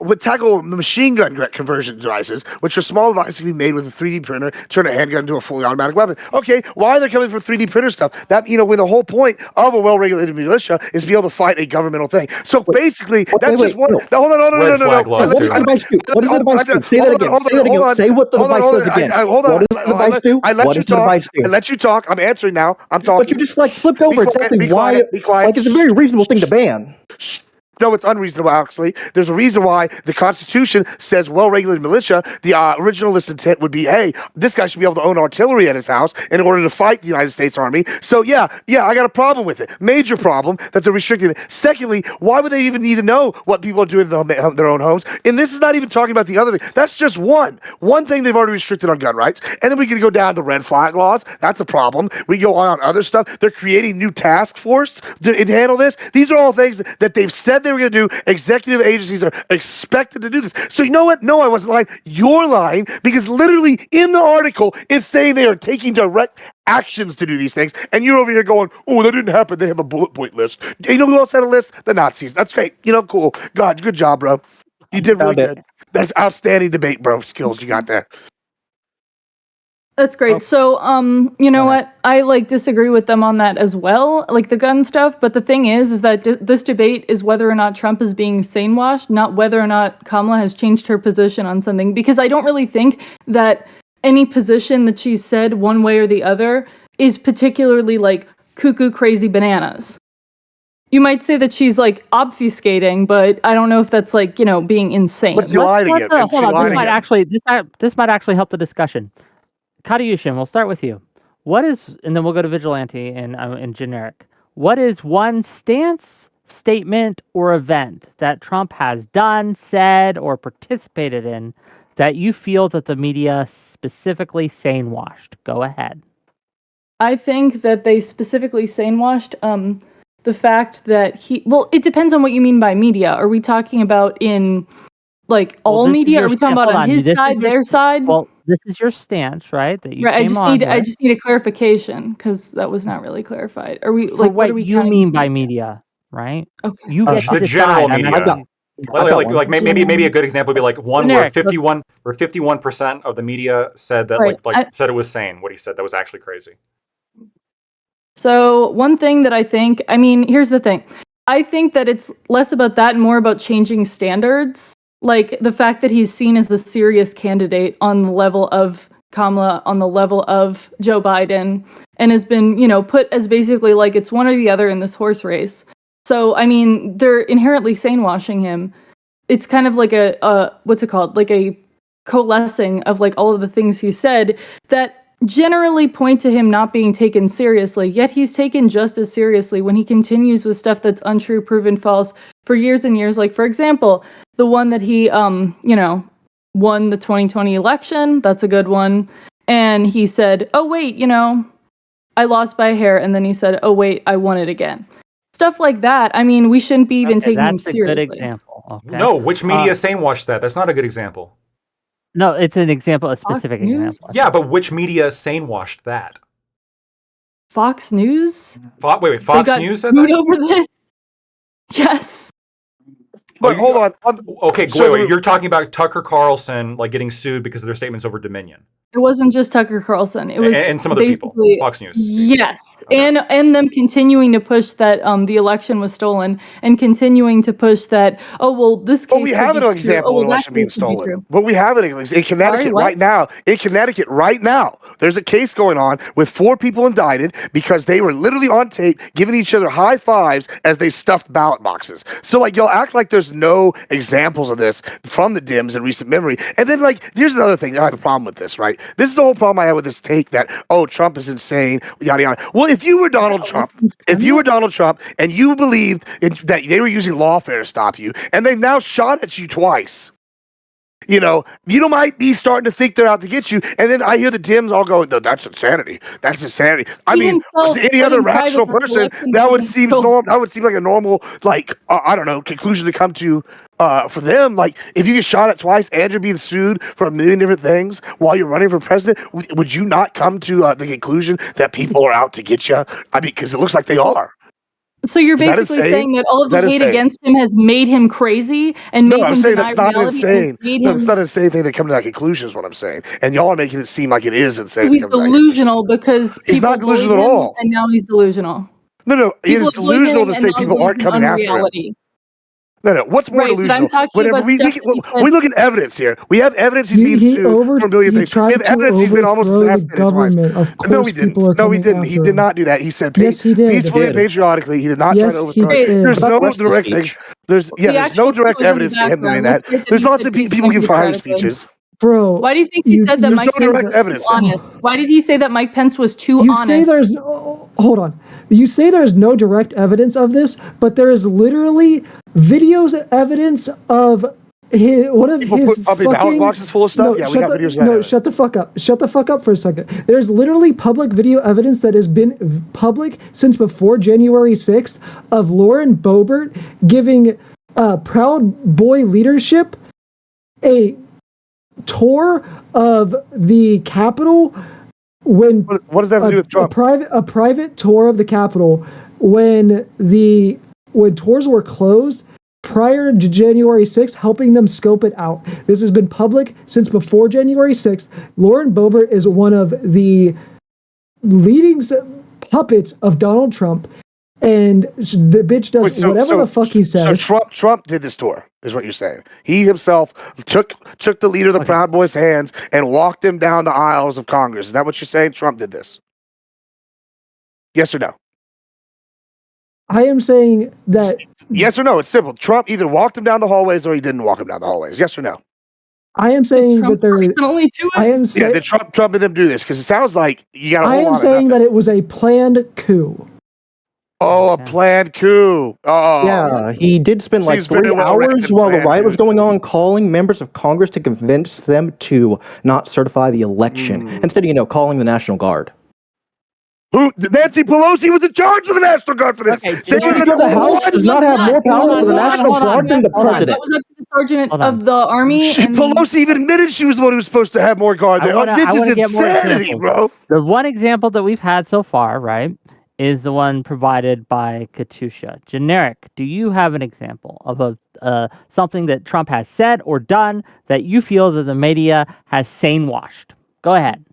We tackle machine gun conversion devices, which are small devices to be made with a 3D printer, turn a handgun into a fully automatic weapon. Okay, why are they coming for 3D printer stuff? That, you know, when the whole point of a well-regulated militia is to be able to fight a governmental thing. So basically, that's just one. No. Hold on, Red flag laws, What too. does the device do? What does the device do? Say that again. Say that Daniel, say what the device does again. Hold on. What does the device do? I let What you does the talk. device do? I let you talk. I'm answering now. I'm talking. But you just like flipped over Be quiet, exactly be why. quiet, be quiet. Like it's a very reasonable thing to ban. Shh. No, it's unreasonable, actually. There's a reason why the Constitution says well-regulated militia. The originalist intent would be, hey, this guy should be able to own artillery at his house in order to fight the United States Army. So, yeah, I got a problem with it. Major problem that they're restricting it. Secondly, why would they even need to know what people are doing in their own homes? And this is not even talking about the other thing. That's just one thing they've already restricted on gun rights. And then we can go down to red flag laws. That's a problem. We go on other stuff. They're creating new task force to handle this. These are all things that they've said they were going to do. Executive agencies are expected to do this. So you know what? No, I wasn't lying. You're lying because literally in the article, it's saying they are taking direct actions to do these things. And you're over here going, oh, that didn't happen. They have a bullet point list. You know who else had a list? The Nazis. That's great. Cool. God, good job, bro. You did really good. That's outstanding debate, bro, skills you got there. That's great. So, you know what? I disagree with them on that as well, like the gun stuff. But the thing is that this debate is whether or not Trump is being sanewashed, not whether or not Kamala has changed her position on something. Because I don't really think that any position that she's said one way or the other is particularly cuckoo crazy bananas. You might say that she's obfuscating, but I don't know if that's being insane. But you lied again. Hold on, this might actually help the discussion. Kariushin, we'll start with you. What is, and then we'll go to Vigilante and generic. What is one stance, statement, or event that Trump has done, said, or participated in that you feel that the media specifically sanewashed? Go ahead. I think that they specifically sanewashed the fact that it depends on what you mean by media. Are we talking about in all media? Are we talking about on his side, their side? Well, this is your stance, right? That you right. came I just need a clarification because that was not really clarified. Are we for what are we you mean by media, right? Okay. You get the to general decide. media. Like maybe a good example would be one Generic, where 51% of the media said that said it was sane. What he said that was actually crazy. So one thing that here's the thing. I think that it's less about that and more about changing standards. Like the fact that he's seen as the serious candidate on the level of Kamala, on the level of Joe Biden, and has been, put as basically it's one or the other in this horse race. So, they're inherently sanewashing him. It's kind of like what's it called? Like a coalescing of all of the things he said that generally point to him not being taken seriously, yet he's taken just as seriously when he continues with stuff that's untrue, proven false for years and years. Like, for example, the one that he, won the 2020 election. That's a good one. And he said, oh, wait, I lost by a hair. And then he said, oh, wait, I won it again. Stuff like that. We shouldn't be even taking him seriously. That's a good example. Okay. No, which media sanewashed that? That's not a good example. No, it's an example, a specific example. Yeah, but which media sanewashed that? Fox News? Fox News said that? Over this? Yes. But hold on. Okay, wait. You're talking about Tucker Carlson getting sued because of their statements over Dominion. It wasn't just Tucker Carlson. It was and some other people. Fox News. Yes, okay. and them continuing to push that the election was stolen, and continuing to push that. Oh well, this case. But we have an example of election being stolen. But we have it in Connecticut right now. In Connecticut right now, there's a case going on with 4 people indicted because they were literally on tape giving each other high fives as they stuffed ballot boxes. So y'all act like there's no examples of this from the Dems in recent memory. And then here's another thing. I have a problem with this, right? This is the whole problem I have with this take that, oh, Trump is insane, yada, yada. Well, if you were Donald Trump and you believed that they were using lawfare to stop you, and they've now shot at you twice, you might be starting to think they're out to get you. And then I hear the Dems all going, no, that's insanity. That's insanity. Any other rational person, that would seem normal. That would seem like a normal, I don't know, conclusion to come to for them. If you get shot at twice and you're being sued for a million different things while you're running for president, would you not come to the conclusion that people are out to get you? Because it looks like they are. So you're basically saying that all of the hate against him has made him crazy and made him deny reality? No, I'm saying that's not insane. No, it's not an insane thing to come to that conclusion is what I'm saying. And y'all are making it seem like it is insane. He's delusional because he's not delusional at all. And now he's delusional. No, it is delusional to say people aren't coming after him. No. What's more Right, but I'm delusional? talking Whenever about stuff that he said. we look at evidence here. We have evidence he's being He sued for a million he things. We have tried to evidence he's been almost overthrow the assassinated twice. government. Of No, course, he didn't. people are No, he coming didn't. He after did him. not do that. He said Yes, he did. peacefully and Did. patriotically. He did not try Yes, to he overthrow it. did. There's About the no rest of the direct speech. there's The no actual direct quote was in the evidence to him doing background. that. Let's write that There's he lots said of people peacefully who and give fiery patriotically. speeches. Bro, Why do you think he said that there's Mike no Pence direct was evidence, too though. honest? Why did he say that Mike Pence was too you say honest? there's hold on. You say there's no direct evidence of this, but there is literally videos evidence of one of People his put up in ballot fucking boxes full of stuff. Yeah, we got videos of that. no, evidence. shut the fuck up. Shut the fuck up for a second. There's literally public video evidence that has been public since before January 6th of Lauren Boebert giving Proud Boy leadership a tour of the Capitol when What does that have to do with Trump? a private tour of the Capitol when tours were closed prior to January 6th, helping them scope it out. This has been public since before January 6th. Lauren Boebert is one of the leading puppets of Donald Trump, and the bitch does whatever the fuck he says. So Trump did this tour, is what you're saying. He himself took the leader of the Proud Boys' hands and walked him down the aisles of Congress. Is that what you're saying? Trump did this? Yes or no? I am saying that. Yes or no? It's simple. Trump either walked him down the hallways or he didn't walk him down the hallways. Yes or no? I am saying that there. Personally to it? I am saying. Did Trump and them do this? Because it sounds like you got a whole I lot am of saying nothing. that it was a planned coup. Oh, a planned coup. Oh, Yeah, he did spend like Seems very 3 well written hours and while the planned, riot was dude. going on, calling members of Congress to convince them to not certify the election. Instead of, calling the National Guard. Who? Nancy Pelosi was in charge of the National Guard for this. Okay, They Jared- were Speaker of the House what? does not have more power Hold over the on, National hold on, Guard than the hold on. president. That was up to the sergeant Hold on. of the army. And Pelosi even admitted she was the one who was supposed to have more guard there. I This is wanna get more insanity, examples. bro. The one example that we've had so far, right, is the one provided by Katusha. Generic, do you have an example of something that Trump has said or done that you feel that the media has sane washed? Go ahead.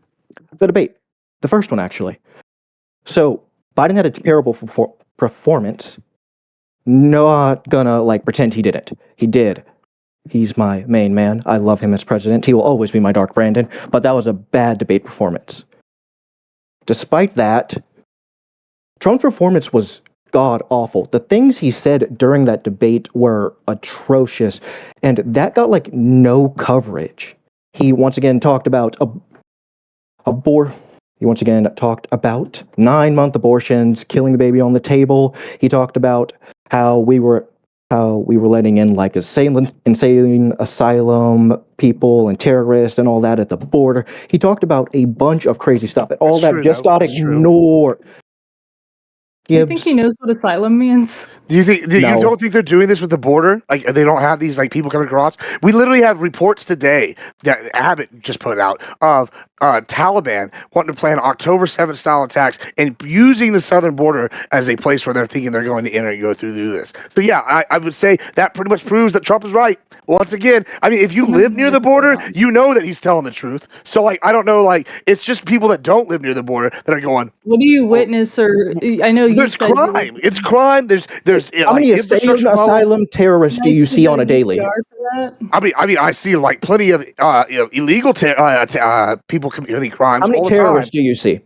The debate. The first one, actually. So, Biden had a terrible performance. Not gonna, pretend he didn't. He did. He's my main man. I love him as president. He will always be my Dark Brandon. But that was a bad debate performance. Despite that, Trump's performance was god awful. The things he said during that debate were atrocious, and that got no coverage. He once again talked about He once again talked about 9-month abortions, killing the baby on the table. He talked about how we were letting in insane asylum people and terrorists and all that at the border. He talked about a bunch of crazy stuff, and all That's that true, just though. got That's true. ignored. do you think he knows what asylum means? Do you think you No. don't think they're doing this with the border? Like they don't have these people coming across? We literally have reports today that Abbott just put out of Taliban wanting to plan October 7th style attacks and using the southern border as a place where they're thinking they're going to enter and go through this. So yeah, I would say that pretty much proves that Trump is right. Once again, I mean, if you live near the border, you know that he's telling the truth. So I don't know, it's just people that don't live near the border that are going. What do you witness, or I know you There's said crime. It's crime. There's How many infrastructure problems. asylum terrorists do you see on a daily? I mean, I see plenty of illegal people committing crimes How many all the time. terrorists do you see?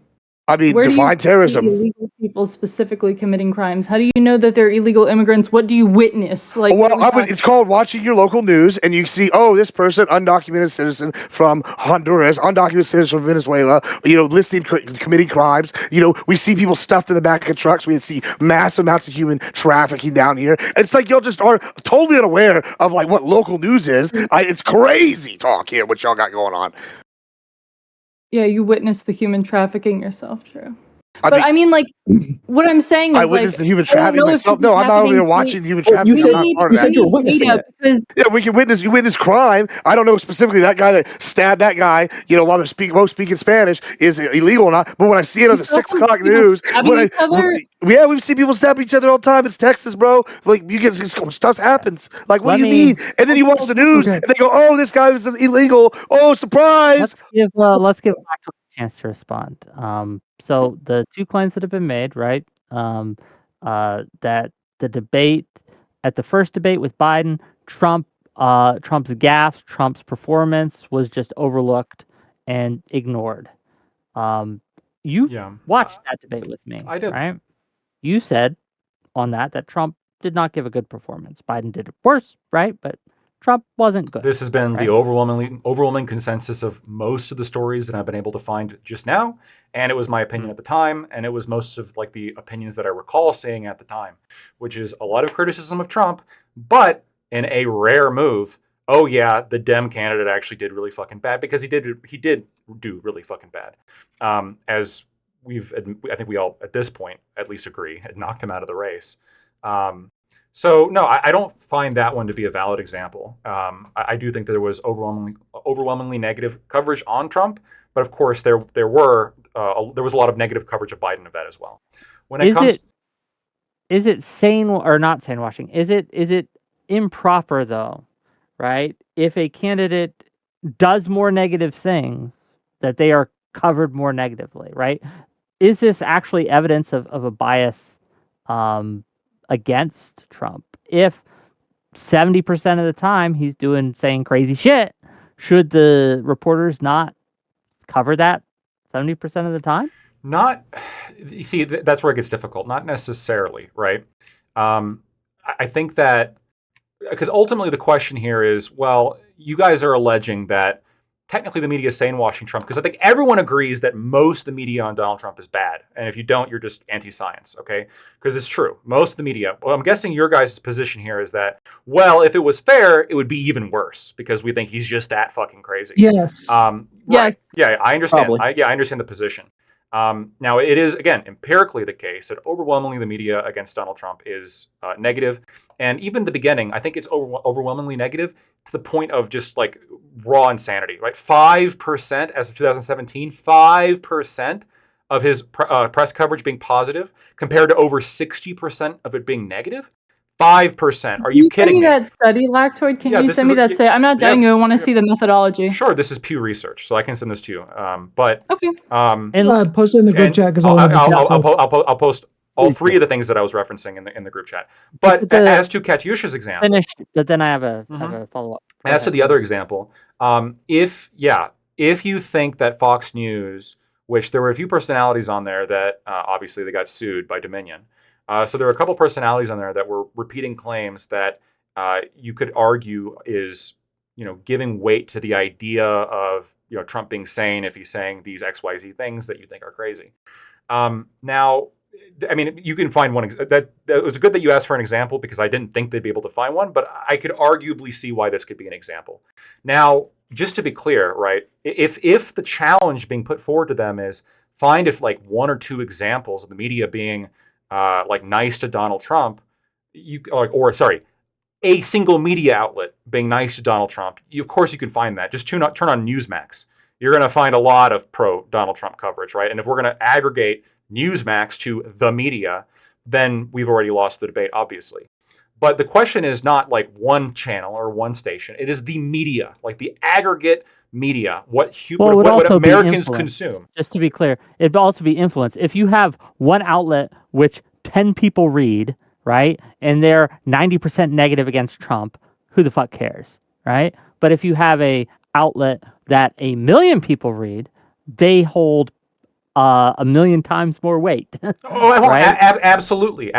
I mean, Where do you define see terrorism. illegal people specifically committing crimes? How do you know that they're illegal immigrants? What do you witness? It's called watching your local news, and you see, this person, undocumented citizen from Honduras, undocumented citizen from Venezuela, listed committing crimes. We see people stuffed in the back of trucks. We see massive amounts of human trafficking down here. It's like y'all just are totally unaware of what local news is. It's crazy talk here, what y'all got going on. Yeah, you witnessed the human trafficking yourself, true. I What I'm saying is, I witnessed the human trafficking myself. No, I'm not over there watching the human trafficking. You I'm not part of that. said you were witnessing it. Because Yeah, we can witness. You witness crime. I don't know specifically that guy that stabbed that guy. While they're both speaking Spanish is illegal or not. But when I see it on the 6 o'clock news, we've seen people stab each other all the time. It's Texas, bro. Stuff happens. What do you mean? And then you watch the news and they go, "Oh, this guy was illegal. Oh, surprise!" Let's give Maxwell a chance to respond. So the two claims that have been made, right? That the debate at the first debate with Biden, Trump's gaffes, Trump's performance was just overlooked and ignored. You Yeah. watched that debate with me, I did. right? You said on that Trump did not give a good performance. Biden did it worse, right? But Trump wasn't good. This has been the right? overwhelming consensus of most of the stories that I've been able to find just now, and it was my opinion at the time, and it was most of like the opinions that I recall saying at the time, which is a lot of criticism of Trump, but in a rare move. Oh yeah, the Dem candidate actually did really fucking bad because he did do really fucking bad. As I think we all at this point at least agree, it knocked him out of the race. So no, I don't find that one to be a valid example. I do think that there was overwhelmingly negative coverage on Trump, but of course there was a lot of negative coverage of Biden of that as well. When it comes, is it sane or not sane washing? Is it improper though, right? If a candidate does more negative things, that they are covered more negatively, right? Is this actually evidence of a bias against Trump? If 70% of the time he's saying crazy shit, should the reporters not cover that 70% of the time? Not, you see, that's where it gets difficult. Not necessarily, right? I think that because ultimately the question here is, well, you guys are alleging that technically the media is sanewashing Trump, because I think everyone agrees that most of the media on Donald Trump is bad. And if you don't, you're just anti-science, okay? Because it's true. Most of the media, well, I'm guessing your guys' position here is that, well, if it was fair, it would be even worse because we think he's just that fucking crazy. Yes. Right. Yes. Yeah, I understand. Probably. I understand the position. Now, it is, again, empirically the case that overwhelmingly the media against Donald Trump is negative. And even the beginning, I think it's overwhelmingly negative to the point of just like raw insanity, right? 5% as of 2017, 5% of his press coverage being positive compared to over 60% of it being negative. 5%. Are you kidding me? Send me that study, Lactoid. Can you send me that study? I'm not doubting you. I want to see the methodology. Sure, this is Pew Research, so I can send this to you. But okay. Post it in the group chat because I'll post all three of the things that I was referencing in the group chat. But as to Katyusha's example, but then I have a follow up. As to the other example, if you think that Fox News, which there were a few personalities on there that obviously they got sued by Dominion. So there were a couple personalities on there that were repeating claims that you could argue is, giving weight to the idea of, Trump being sane if he's saying these XYZ things that you think are crazy. Now, I mean, you can find one that it was good that you asked for an example because I didn't think they'd be able to find one, but I could arguably see why this could be an example. Now, just to be clear, right? If the challenge being put forward to them is find if like one or two examples of the media being like nice to Donald Trump, a single media outlet being nice to Donald Trump, of course you can find that. Just turn on Newsmax. You're going to find a lot of pro Donald Trump coverage, right? And if we're going to aggregate Newsmax to the media, then we've already lost the debate, obviously. But the question is not like one channel or one station. It is the media, like the aggregate media, what Americans consume. Just to be clear, it'd also be influence. If you have one outlet which 10 people read, right, and they're 90% negative against Trump, who the fuck cares, right? But if you have a outlet that 1 million people read, they hold 1 million times more weight. Right? Absolutely,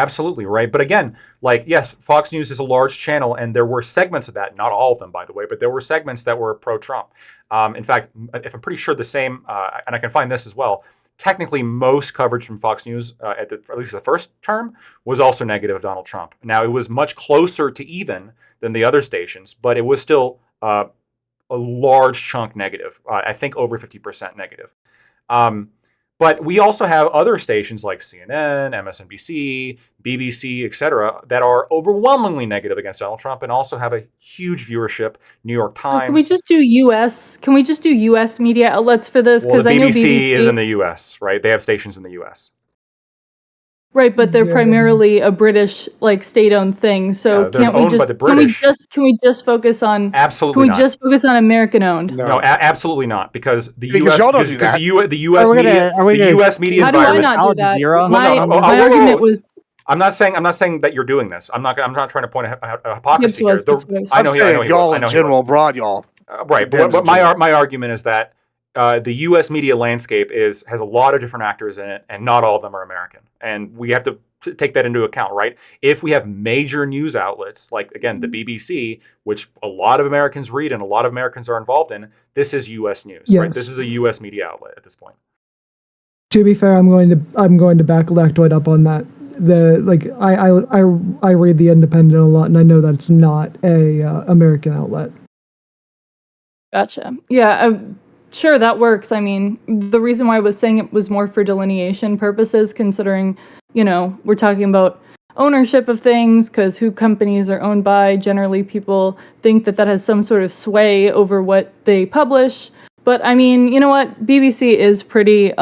right. But again, like, yes, Fox News is a large channel, and there were segments of that, not all of them, by the way, but there were segments that were pro-Trump. In fact, if I'm pretty sure the same, and I can find this as well, technically most coverage from Fox News, at least the first term, was also negative of Donald Trump. Now, it was much closer to even than the other stations, but it was still a large chunk negative. I think over 50% negative. But we also have other stations like CNN, MSNBC, BBC, etc., that are overwhelmingly negative against Donald Trump and also have a huge viewership. New York Times. Can we just do U.S.? Can we just do U.S. media outlets for this? Because I know BBC is in the U.S., right? They have stations in the U.S. Right, but they're primarily a British, like, state-owned thing. So can't we just can we just focus on absolutely? Can we just focus on American-owned? No, absolutely not, because the because U.S. because the U.S. media How do I not do that? My argument was I'm not saying that you're doing this. I'm not trying to point a hypocrisy here. That's what I was I know I'm he was. saying y'all I in know he was. general, broad y'all. Right, The but Dems in general. my argument is that the U.S. media landscape has a lot of different actors in it, and not all of them are American, and we have to take that into account, right? If we have major news outlets like again the BBC, which a lot of Americans read and a lot of Americans are involved in, this is U.S. news, right? Yes. This is a U.S. media outlet at this point. To be fair, I'm going to back Lactoid up on that. I read The Independent a lot, and I know that it's not a American outlet. Gotcha. Yeah, sure, that works. I mean, the reason why I was saying it was more for delineation purposes, considering, we're talking about ownership of things, because who companies are owned by, generally people think that has some sort of sway over what they publish. But I mean, you know what? BBC is pretty,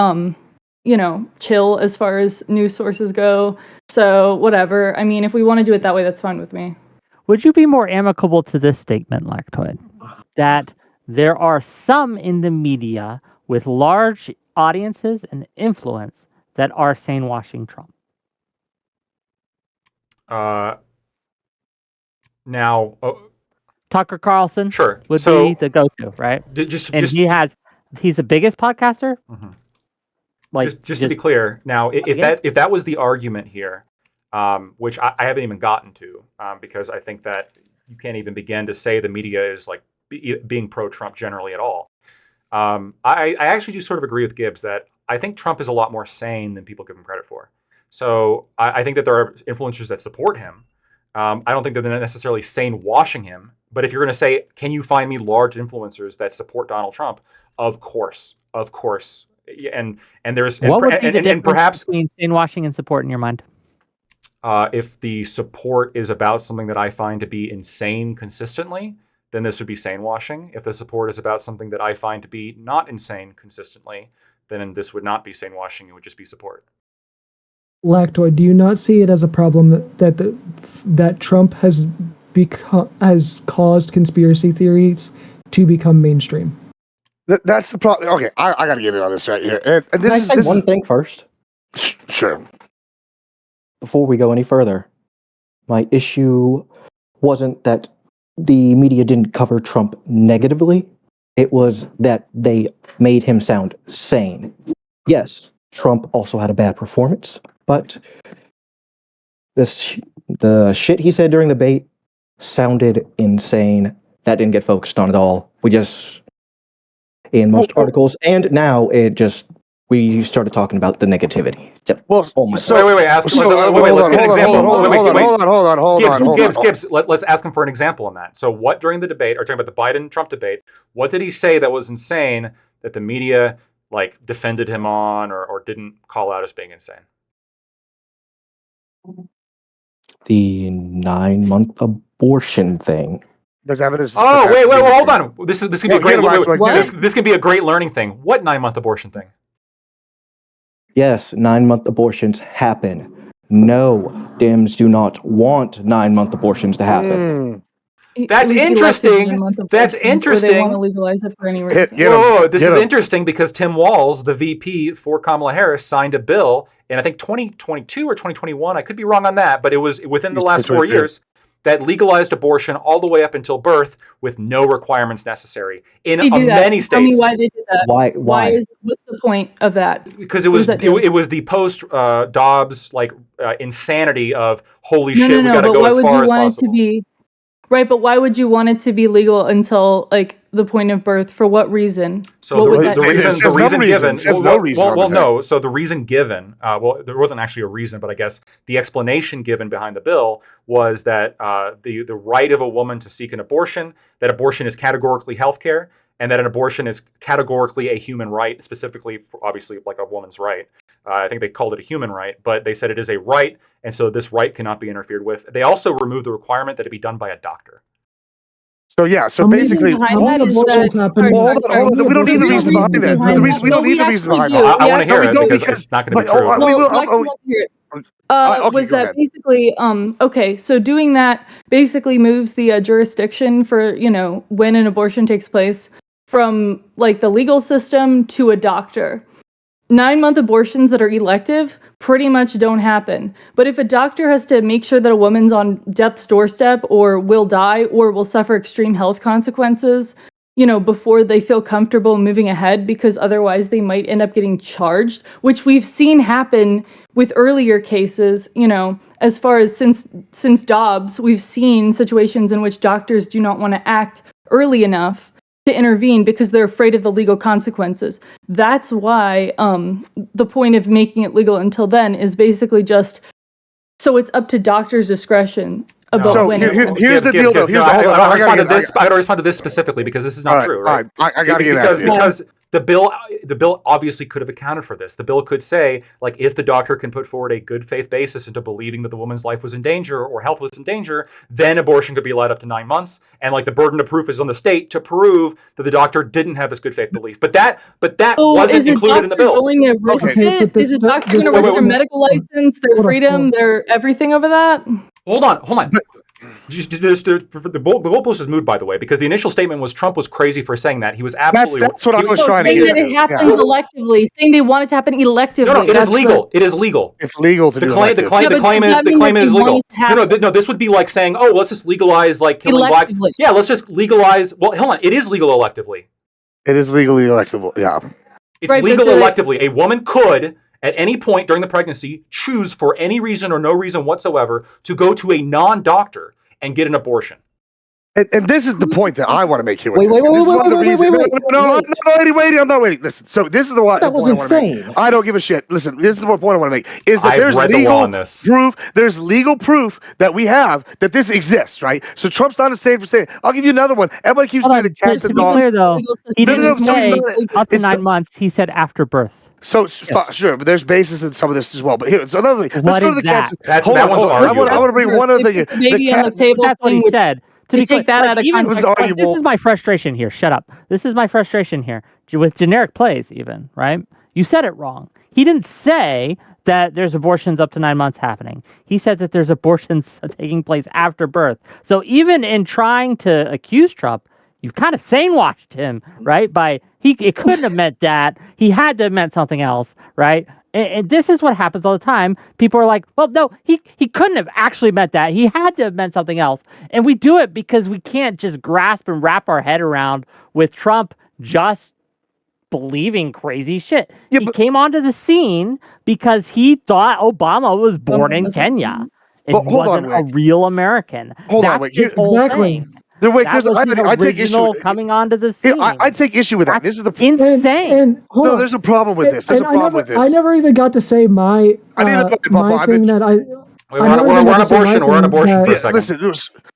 chill as far as news sources go. So whatever. I mean, if we want to do it that way, that's fine with me. Would you be more amicable to this statement, Lactoid? That there are some in the media with large audiences and influence that are sanewashing Trump. Now, Tucker Carlson sure. would So be the go-to, right? he's the biggest podcaster. Mm-hmm. Like just to be clear, now if that was the argument here, which I haven't even gotten to, because I think that you can't even begin to say the media is like being pro-Trump generally at all. I actually do sort of agree with Gibbs that I think Trump is a lot more sane than people give him credit for. So I think that there are influencers that support him. I don't think they're necessarily sane washing him. But if you're going to say, can you find me large influencers that support Donald Trump? Of course. And there's what would be the difference perhaps between sanewashing and support in your mind? If the support is about something that I find to be insane consistently, then this would be sanewashing. If the support is about something that I find to be not insane consistently, then this would not be sanewashing. It would just be support. Lactoid, do you not see it as a problem that Trump has caused conspiracy theories to become mainstream? That's the problem. Okay, I got to get in on this right here. And Can I say one thing first? Sure. Before we go any further, my issue wasn't that the media didn't cover Trump negatively. It was that they made him sound sane. Yes, Trump also had a bad performance, but the shit he said during the debate sounded insane. That didn't get focused on at all. We just, in most articles, and now we started talking about the negativity. Well, wait. Let's get an example. Gibbs. Let's ask him for an example on that. So, what during the debate, or talking about the Biden-Trump debate, what did he say that was insane that the media defended him on, or didn't call out as being insane? The 9-month abortion thing. There's evidence. Oh, wait, hold on. This can be a great. This can be a great learning thing. What 9-month abortion thing? Yes, 9-month abortions happen. No, Dems do not want 9-month abortions to happen. That's interesting. That's interesting. Or they want to legalize it for any reason. This is interesting because Tim Walz, the VP for Kamala Harris, signed a bill in I think 2022 or 2021. I could be wrong on that, but it was within the last 4 years that legalized abortion all the way up until birth with no requirements necessary in many states. Tell me why they did that. Why? What's the point of that? Because it was the post Dobbs insanity of holy shit, we got to go as far as possible. Right, but why would you want it to be legal until the point of birth? For what reason? So the reason given. So the reason given. There wasn't actually a reason, but I guess the explanation given behind the bill was that the right of a woman to seek an abortion, that abortion is categorically healthcare, and that an abortion is categorically a human right, specifically, obviously, like a woman's right. I think they called it a human right, but they said it is a right, and so this right cannot be interfered with. They also removed the requirement that it be done by a doctor. So basically, hold on. We don't need the reason behind that. We don't need the reason behind that. I want to hear it because it's not going to be true. Was that basically okay, so doing that basically moves the jurisdiction for when an abortion takes place from the legal system to a doctor. 9-month abortions that are elective pretty much don't happen. But if a doctor has to make sure that a woman's on death's doorstep or will die or will suffer extreme health consequences, before they feel comfortable moving ahead, because otherwise they might end up getting charged, which we've seen happen with earlier cases, as far as since Dobbs, we've seen situations in which doctors do not want to act early enough to intervene because they're afraid of the legal consequences. That's why the point of making it legal until then is basically just so it's up to doctors' discretion about So when here's the deal, though. I gotta respond to this specifically because this is not true, right? I gotta get because at you. because the bill obviously could have accounted for this. The bill could say, like, if the doctor can put forward a good faith basis into believing that the woman's life was in danger or health was in danger, then abortion could be allowed up to 9 months. And like the burden of proof is on the state to prove that the doctor didn't have this good faith belief. But that wasn't included in the bill. Going to risk it? Is a doctor going to risk their medical license, their freedom, their everything over that? Hold on. The goalpost is moved, by the way, because the initial statement was Trump was crazy for saying that. He was absolutely. That's what I was trying to saying get that it happens electively, saying they want it to happen electively. No, it is legal. It is legal. It's legal to do the claim is legal. No, this would be like saying, oh, let's just legalize like killing black. Yeah, let's just legalize. Well, hold on. It is legal electively. It is legally electable. Yeah. It's legal electively. A woman could, at any point during the pregnancy, choose for any reason or no reason whatsoever to go to a non-doctor and get an abortion. And this is the point that I want to make here. Wait. No, I'm not waiting. Listen, so this is the one. That was insane. I don't give a shit. Listen, this is the point I want to make. Is that there's legal proof? There's legal proof that we have that this exists, right? So Trump's not insane for saying. I'll give you another one. Everybody keeps saying the cats and dogs. To be clear, though, he didn't say up to 9 months. He said after birth. So sure, but there's basis in some of this as well. But here, so another thing. Let's go to the cats. That one's arguable. I want to bring one other thing here. Baby on the table. That's what he said. To be take that out of context. This is my frustration here. Shut up. This is my frustration here with generic plays, even, right? You said it wrong. He didn't say that there's abortions up to 9 months happening. He said that there's abortions taking place after birth. So even in trying to accuse Trump, you've kind of sanewashed him, right? It couldn't have meant that. He had to have meant something else, right? And this is what happens all the time. People are like, well, no, he couldn't have actually meant that. He had to have meant something else. And we do it because we can't just grasp and wrap our head around with Trump just believing crazy shit. Yeah, he came onto the scene because he thought Obama was born in Kenya. It wasn't a real American. That's his whole thing. I take issue coming onto the scene. I take issue with that. This is the insane. And hold on. There's a problem with this. I never even got to say my thing that I. We're on abortion. We're on abortion for a second. Listen,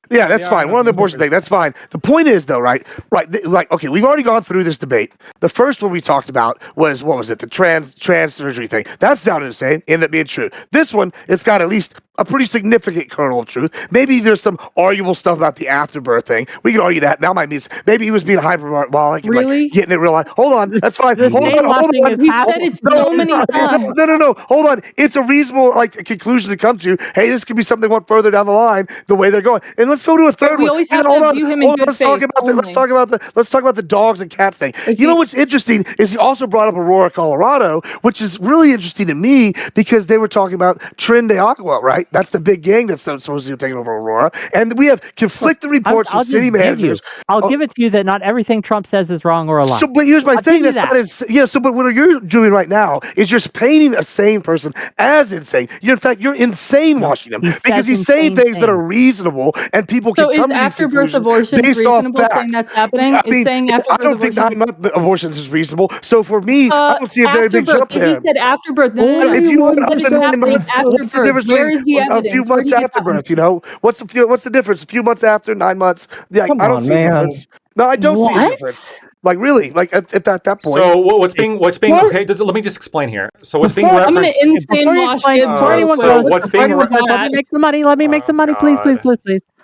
yeah, that's fine. We're on the abortion thing. That's fine. The point is, though, right? Like, okay, we've already gone through this debate. The first one we talked about was, what was it? The trans surgery thing. That sounded insane. Ended up being true. This one, it's got at least a pretty significant kernel of truth. Maybe there's some arguable stuff about the afterbirth thing. We can argue that. Now might mean maybe he was being hyperbolic and like getting it real life. Hold on, that's fine. Hold on. We said it so many times. No. Hold on. It's a reasonable conclusion to come to. Hey, this could be something one further down the line. The way they're going, and let's go to a third one. We always have to view him in good faith. Let's talk about the dogs and cats thing. You know what's interesting is he also brought up Aurora, Colorado, which is really interesting to me because they were talking about Tren de Agua, right? That's the big gang that's supposed to be taking over Aurora, and we have conflicting reports from city managers. I'll give it to you that not everything Trump says is wrong or a lie. So, but here's my thing. But what you're doing right now is just painting a sane person as insane. In fact, you're insane washing him because he's saying things that are reasonable and people can come to these afterbirth abortion based reasonable off facts. saying that's happening? I don't think 9 month abortions is reasonable. So for me, I don't see a very big jump there. He said afterbirth. If you want what's the difference where is the evidence? A few months after birth, what's the difference? A few months after, 9 months. Yeah, I don't see a difference. No, I don't see a difference. Like really, like at that point. So what's being okay? Let me just explain here. So what's being referenced? I'm gonna insane wash it. What's being referenced? Let me make some money. Let me make some money, please.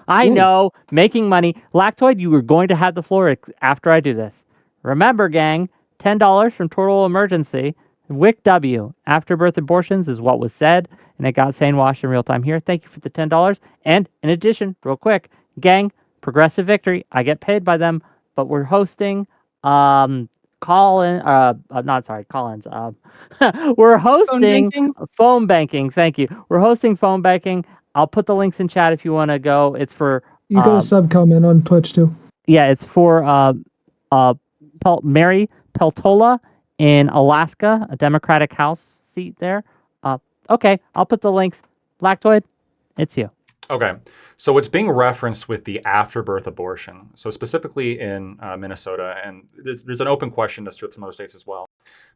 I know, making money. Lactoid, you are going to have the floor after I do this. Remember, gang, $10 from Total Emergency. WIC W, afterbirth abortions is what was said, and it got sane washed in real time here. Thank you for the $10. And in addition, real quick, gang, Progressive Victory, I get paid by them, but we're hosting Collins. We're hosting banking? phone banking. Thank you. We're hosting phone banking. I'll put the links in chat if you want to go. It's for You got a sub comment on Twitch too. yeah, it's for Mary Peltola in Alaska, a Democratic House seat there. Okay, I'll put the links. Lactoid, it's you. Okay, so it's being referenced with the afterbirth abortion. So specifically in Minnesota, and there's an open question that's true with some other states as well.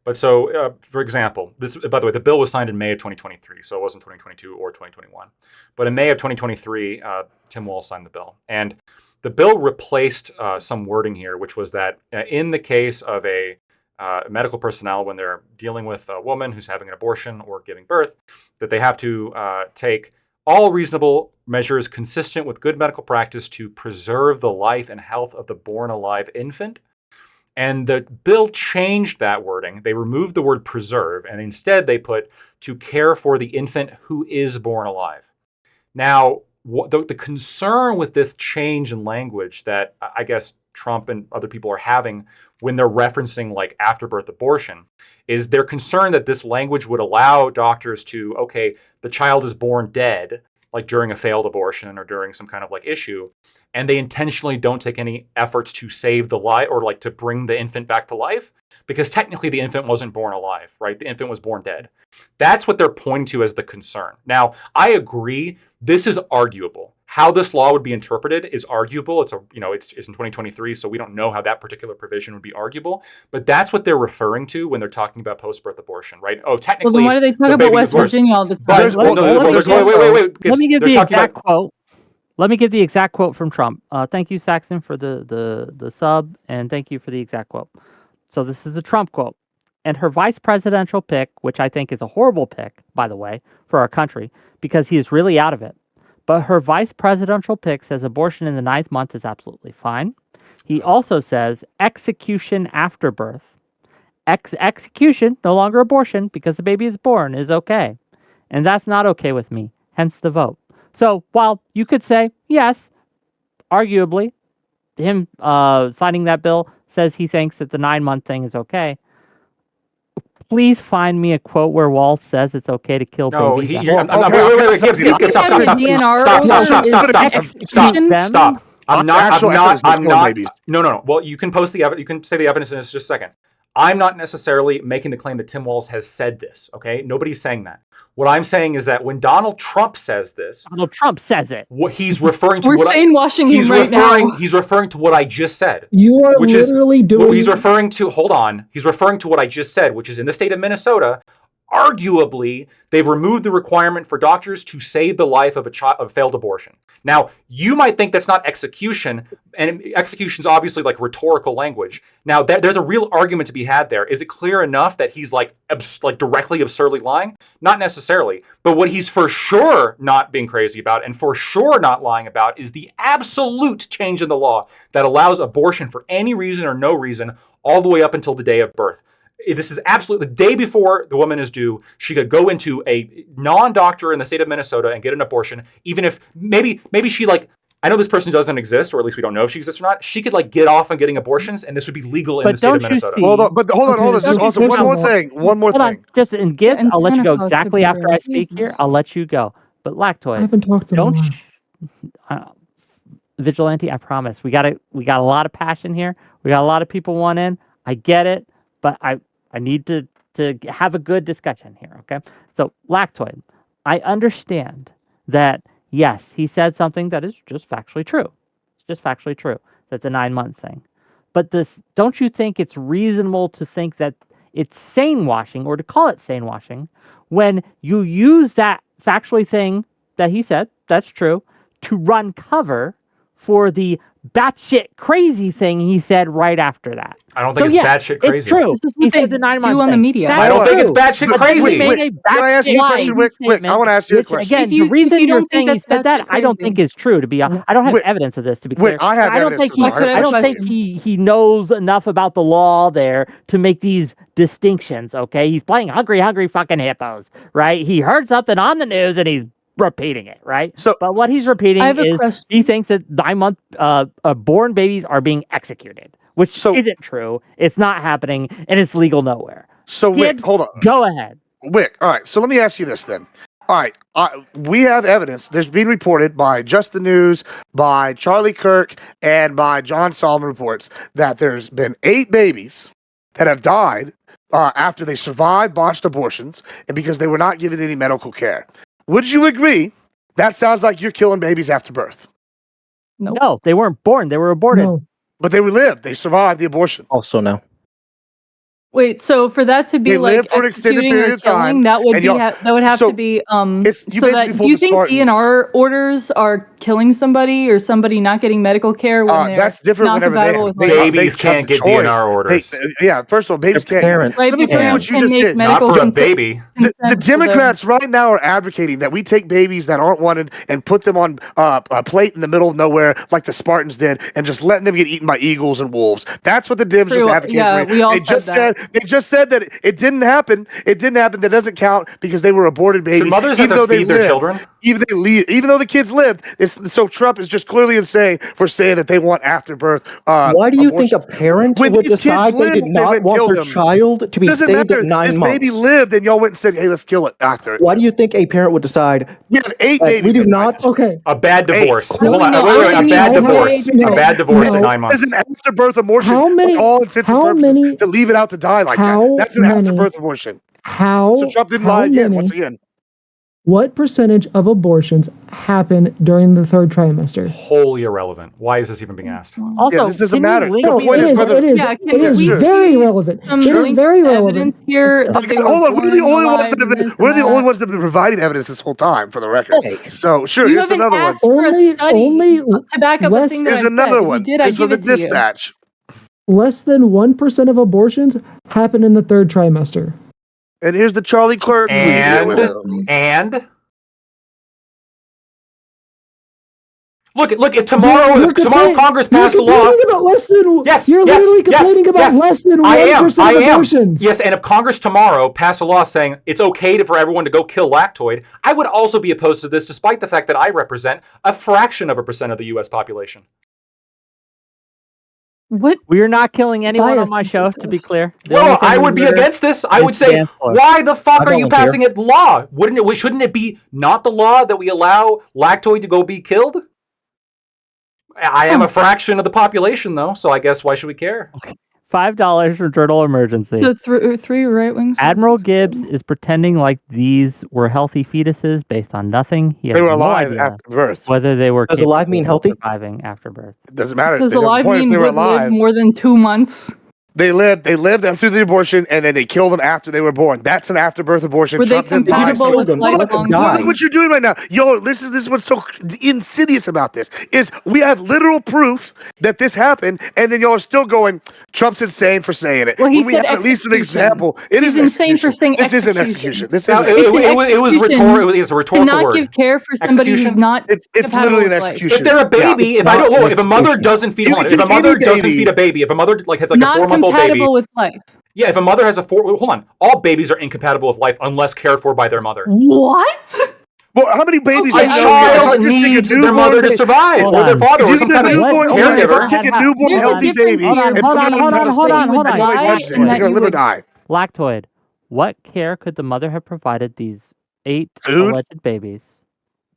But so, for example, this, by the way, the bill was signed in May of 2023, so it wasn't 2022 or 2021. But in May of 2023, Tim Walz signed the bill. And the bill replaced some wording here, which was that in the case of a medical personnel, when they're dealing with a woman who's having an abortion or giving birth, that they have to take all reasonable measures consistent with good medical practice to preserve the life and health of the born alive infant. And the bill changed that wording. They removed the word preserve, and instead they put to care for the infant who is born alive. Now, the concern with this change in language that I guess Trump and other people are having when they're referencing like afterbirth abortion is they're concerned that this language would allow doctors to, okay, the child is born dead, like during a failed abortion or during some kind of like issue, and they intentionally don't take any efforts to save the life or like to bring the infant back to life, because technically the infant wasn't born alive, right? The infant was born dead. That's what they're pointing to as the concern. Now, I agree, this is arguable. How this law would be interpreted is arguable. It's in 2023, so we don't know how that particular provision would be arguable. But that's what they're referring to when they're talking about post-birth abortion, right? Oh, technically, Well, then why do they talk about West Virginia all the time? Let me give the exact quote. Let me give the exact quote from Trump. Thank you, Saxon, for the sub, and thank you for the exact quote. So this is a Trump quote. And her vice presidential pick, which I think is a horrible pick, by the way, for our country, because he is really out of it. But her vice presidential pick says abortion in the 9th month is absolutely fine. He also says execution after birth. Execution, no longer abortion, because the baby is born, is okay. And that's not okay with me, hence the vote. So while you could say, yes, arguably, him signing that bill says he thinks that the 9-month thing is okay. Please find me a quote where Walz says it's okay to kill babies. Wait, Gibbs, stop. I'm not. No. Well, you can post the evidence. You can say the evidence in just a second. I'm not necessarily making the claim that Tim Walz has said this. Okay, nobody's saying that. What I'm saying is that when Donald Trump says this, Donald Trump says it. What he's referring to, we're sanewashing him right now. He's referring to what I just said. You are literally doing. He's referring to. Hold on. He's referring to what I just said, which is in the state of Minnesota. Arguably, they've removed the requirement for doctors to save the life of a failed abortion. Now, you might think that's not execution, and execution is obviously like rhetorical language. Now, there's a real argument to be had there. Is it clear enough that he's like directly absurdly lying? Not necessarily. But what he's for sure not being crazy about, and for sure not lying about, is the absolute change in the law that allows abortion for any reason or no reason all the way up until the day of birth. This is absolutely the day before the woman is due. She could go into a non-doctor in the state of Minnesota and get an abortion, even if maybe she like. I know this person doesn't exist, or at least we don't know if she exists or not. She could like get off on getting abortions, and this would be legal in the state of Minnesota. Hold on. One more thing. Just in Gibbs, I'll let you go exactly after I speak here. I'll let you go. But Lactoid, I haven't talked to don't. Vigilante, I promise. We got a lot of passion here. We got a lot of people want in. I get it, but I need to have a good discussion here. Okay, so Lactoid, I understand that. Yes, he said something that is just factually true. It's just factually true, that the 9-month thing. But don't you think it's reasonable to think that it's sanewashing, or to call it sanewashing, when you use that factually thing that he said, that's true, to run cover for the batshit crazy thing he said right after that? I don't think it's batshit crazy. It's true. He said the 9-month on the media. I don't think it's batshit crazy. Can I ask you a question? Wick, I want to ask you a question. Again, the reason you're saying he said that, I don't think is true. To be honest, I don't have evidence of this. To be clear, I don't think he knows enough about the law there to make these distinctions. Okay, he's playing hungry fucking hippos, right? He heard something on the news and he's repeating it, right? But what he's repeating is he thinks that 9-month born babies are being executed, which So- isn't true. It's not happening, and it's legal nowhere. So Wick, Gibbs, hold on. go ahead. Wick, all right. So let me ask you this then. All right, we have evidence. There's been reported by Just the News, by Charlie Kirk, and by John Solomon reports that there's been 8 babies that have died after they survived botched abortions and because they were not given any medical care. Would you agree? That sounds like you're killing babies after birth. Nope. No, they weren't born. They were aborted. No. But they lived. They survived the abortion. Also, no. Wait, so for that to be They like lived for an extended executing period or of time, killing, that would and be y'all- that would have so to be it's- you so basically that pulled do you the think Spartans. DNR orders are killing somebody or somebody not getting medical care when they're That's different not whenever compatible with life? Babies have can't the get choice. DNR orders. Yeah, first of all, babies Their can't. parents Right, Let me but tell you can. what you can just make did. Not medical for a consent- baby. The consent for Democrats right now are advocating that we take babies that aren't wanted and put them on a plate in the middle of nowhere like the Spartans did and just letting them get eaten by eagles and wolves. That's what the Dems True, just advocated. yeah, for. we all they said just that. they just said that it didn't happen. It didn't happen. That doesn't count because they were aborted babies. Should mothers have even to though they feed their lived. children? Even though the kids lived, so Trump is just clearly insane for saying that they want afterbirth. Why do you abortions. think a parent When would these kids decide they lived, did they not went and want killed their them. child to be Doesn't saved matter. at 9 This months? baby lived, and y'all went and said, "Hey, let's kill it after." Why do you think a parent would decide We have 8 that babies. we do that not? died. Okay. A bad divorce. Eight. Hold on. No, Wait, I a mean, bad I divorce. would- A bad divorce no. at 9 That's months. an afterbirth abortion. How many- With all intents and how purposes, many- to leave it out to die like how that. That's an many- afterbirth abortion. How? So Trump didn't how lie again. many- Once again, What percentage of abortions happen during the 3rd trimester? Wholly irrelevant. Why is this even being asked? Also, Yeah, this doesn't can you matter. link The No, me point it to is is. whether- It is. Yeah, can It is we very see relevant. some It is links very to relevant. evidence here that they were hold on. We're the born only ones alive that have and been. this We're and the only that. ones that have been providing evidence this whole time, for the record. Hey. So sure, You here's haven't another one. asked for a study Only to back up a less- thing that Here's I said. another If you one. did, I Here's from give the it to you. dispatch. Less than 1% of abortions happen in the 3rd trimester. And here's the Charlie Clerk tweet here with him. And look, if tomorrow, You're tomorrow Congress passed a you're law. complaining about less than. Yes, You're yes, literally yes, complaining about yes. less than I am. 1% of abortions. Yes, and if Congress tomorrow passed a law saying it's okay for everyone to go kill lactoid, I would also be opposed to this, despite the fact that I represent a fraction of a percent of the U.S. population. What? We're not killing anyone on Bias my show, to be clear. The No, only thing I we would be murder against this. I would is say, manslaughter. why the fuck I are you volunteer. passing a law? Shouldn't it be not the law that we allow lactoid to go be killed? I am a fraction of the population, though, so I guess why should we care? $5 for Journal Emergency. So three right wings. Admiral Gibbs is pretending like these were healthy fetuses based on nothing. He has They were no alive idea after birth. whether they were Does alive mean capable of healthy? surviving after birth. It doesn't matter. Does The alive point is mean they were would live alive. more than 2 months? They lived through the abortion, and then they killed them after they were born. That's an afterbirth abortion. Were they Trump didn't lie. compatible Kill with them. Let them lifelong die. Look what you're doing right now. Yo, listen, this is what's so insidious about this, is we have literal proof that this happened, and then y'all are still going, Trump's insane for saying it. Well, he When we said have at least an execution. example. It He's is an insane for execution. saying This isn't execution. execution. This Now, is It's an it was execution rhetorical. It's a To rhetorical not word. give care for somebody who's Execution? not It's compatible literally an with life. execution. If they're a baby, Yeah. if I don't Not know, an if a mother execution. doesn't feed, You hold on, can if a mother any doesn't baby- feed a baby, if a mother has like a Not 4-month-old baby, compatible with life. yeah, if a mother has hold on, all babies are incompatible with life unless cared for by their mother. What? Well, how many babies A do you know? If child I just take a needs their newborn mother to baby- survive, Hold or their on. father, If or you some get a kind of newborn, What- if I caregiver. take a newborn There's a healthy difference baby, Hold on, and here hold on, put it hold on on, a hold state, on, hold on. wait, Die watch this. and He's that gonna you live or would- die. Lactoid. What care could the mother have provided these 8 Food? alleged babies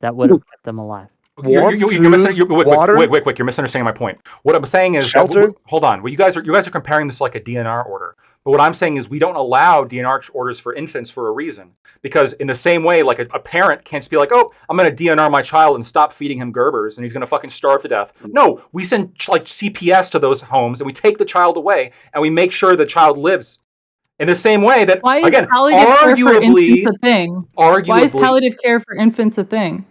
that would have kept them alive? Warmth, You're food, water, wait, you're misunderstanding my point. What I'm saying is, Shelter? hold on. Well, you guys are comparing this to like a DNR order. But what I'm saying is we don't allow DNR orders for infants for a reason. Because in the same way, like a parent can't just be like, oh, I'm going to DNR my child and stop feeding him Gerbers and he's going to fucking starve to death. No, we send like CPS to those homes and we take the child away and we make sure the child lives. In the same way that, Why is again, palliative care for arguably, infants a thing? Why is arguably, palliative care for infants a thing?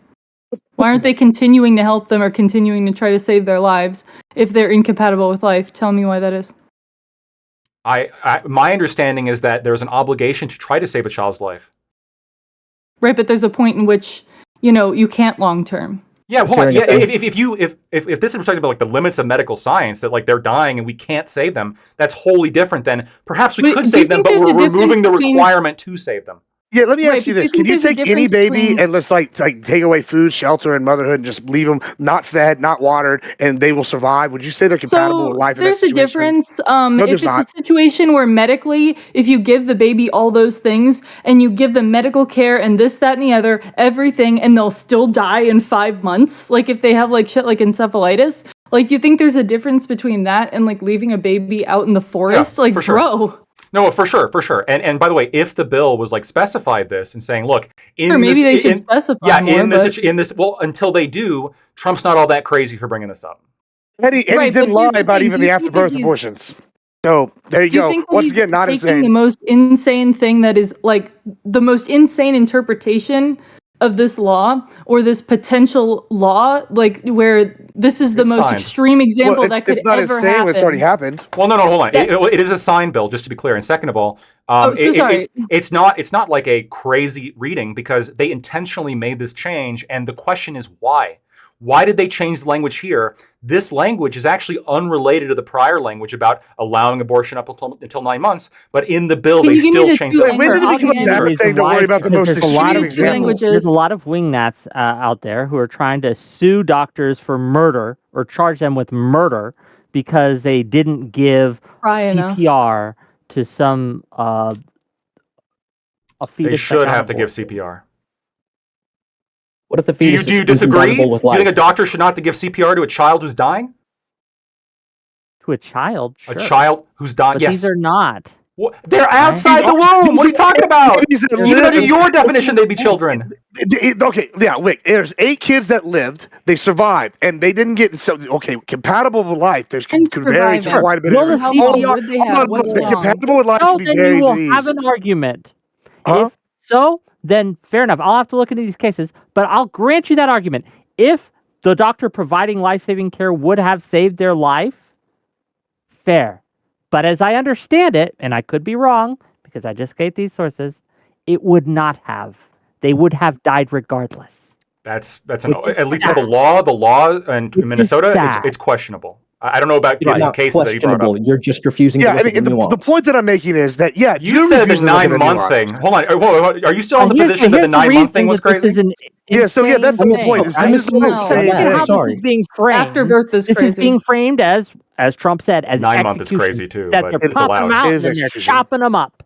Why aren't they continuing to help them or continuing to try to save their lives if they're incompatible with life? Tell me why that is. my understanding is that there's an obligation to try to save a child's life. Right, but there's a point in which, you can't long term. Yeah, hold on. Sharing a Yeah, thing. if this is talking about like the limits of medical science, that like they're dying and we can't save them, that's wholly different than perhaps we But could do you save them, think but there's we're a difference removing the between- requirement to save them. Yeah, let me Right, ask you but do you this: Can think you there's a take any difference baby between- and let's like take away food, shelter, and motherhood, and just leave them not fed, not watered, and they will survive? Would you say they're compatible with So life in that there's a situation? difference. No, If there's it's a not. situation where medically, if you give the baby all those things and you give them medical care and this, that, and the other, everything, and they'll still die in 5 months, like if they have like shit like encephalitis, like do you think there's a difference between that and like leaving a baby out in the forest? Like, for sure. bro. No, for sure. And by the way, if the bill was like specified this and saying, look, in Or maybe this, they should specify yeah, more, in this, well, until they do, Trump's not all that crazy for bringing this up. And he Right, but didn't lie here's the about thing, even do the you think that afterbirth he's- abortions. So there you Do you go. think that Once he's again, not taking insane. the most insane thing that is like the most insane interpretation of this law or this potential law, like where this is the It's most signed. extreme example Well, that could it's not ever insane when it's already happen? happened. Well, no, hold on. Yeah. It is a signed bill, just to be clear. And second of all, Sorry. it's not like a crazy reading because they intentionally made this change, and the question is why. Why did they change the language here? This language is actually unrelated to the prior language about allowing abortion up until 9 months. But in the bill, Can they you give me still the changed two the Wait, when language. did it become a again? bad reason thing to why worry is about the because most there's a lot extreme of example? languages. there's a lot of wingnats out there who are trying to sue doctors for murder or charge them with murder because they didn't give Try enough. CPR to some a fetus. They should that got have to give aborted. CPR. What if the Do you fetus is disagree? incompatible with You think a life? doctor should not have to give CPR to a child who's dying? To a child, A sure. child who's dying? But Yes. these are not. What? They're outside the womb. What are you talking about? Babies that Even live under in- your definition, they'd be children. Okay, yeah, wait. There's 8 kids that lived. They survived, and they didn't get compatible with life. There's And could vary surviving. quite a bit. Will of the How CPR long would they Hold have? on, What's look, long? compatible with life So can be then very you will disease. have an argument. Huh? If so, then fair enough. I'll have to look into these cases, but I'll grant you that argument. If the doctor providing life-saving care would have saved their life, fair. But as I understand it, and I could be wrong because I just gave these sources, it would not have. They would have died regardless. That's Which is at least sad. the law in Which is Minnesota. sad. It's questionable. I don't know about It's these not cases that you brought up. questionable. You're just refusing to Yeah, look I at the mean, the nuance. point that I'm making is that You said the 9-month thing. Hold on. Are you still on the Here's position that the here's 9-month thing reason was that this crazy? is an Yeah, so yeah, that's the insane point. thing, Is right? this is No. the Look same Look at how thing. Sorry. this is being framed. Afterbirth is This is crazy. being framed as Trump said, as 9 month is execution. crazy too, That but they're it's popping them allowed. out It and is then they're execution. chopping them up.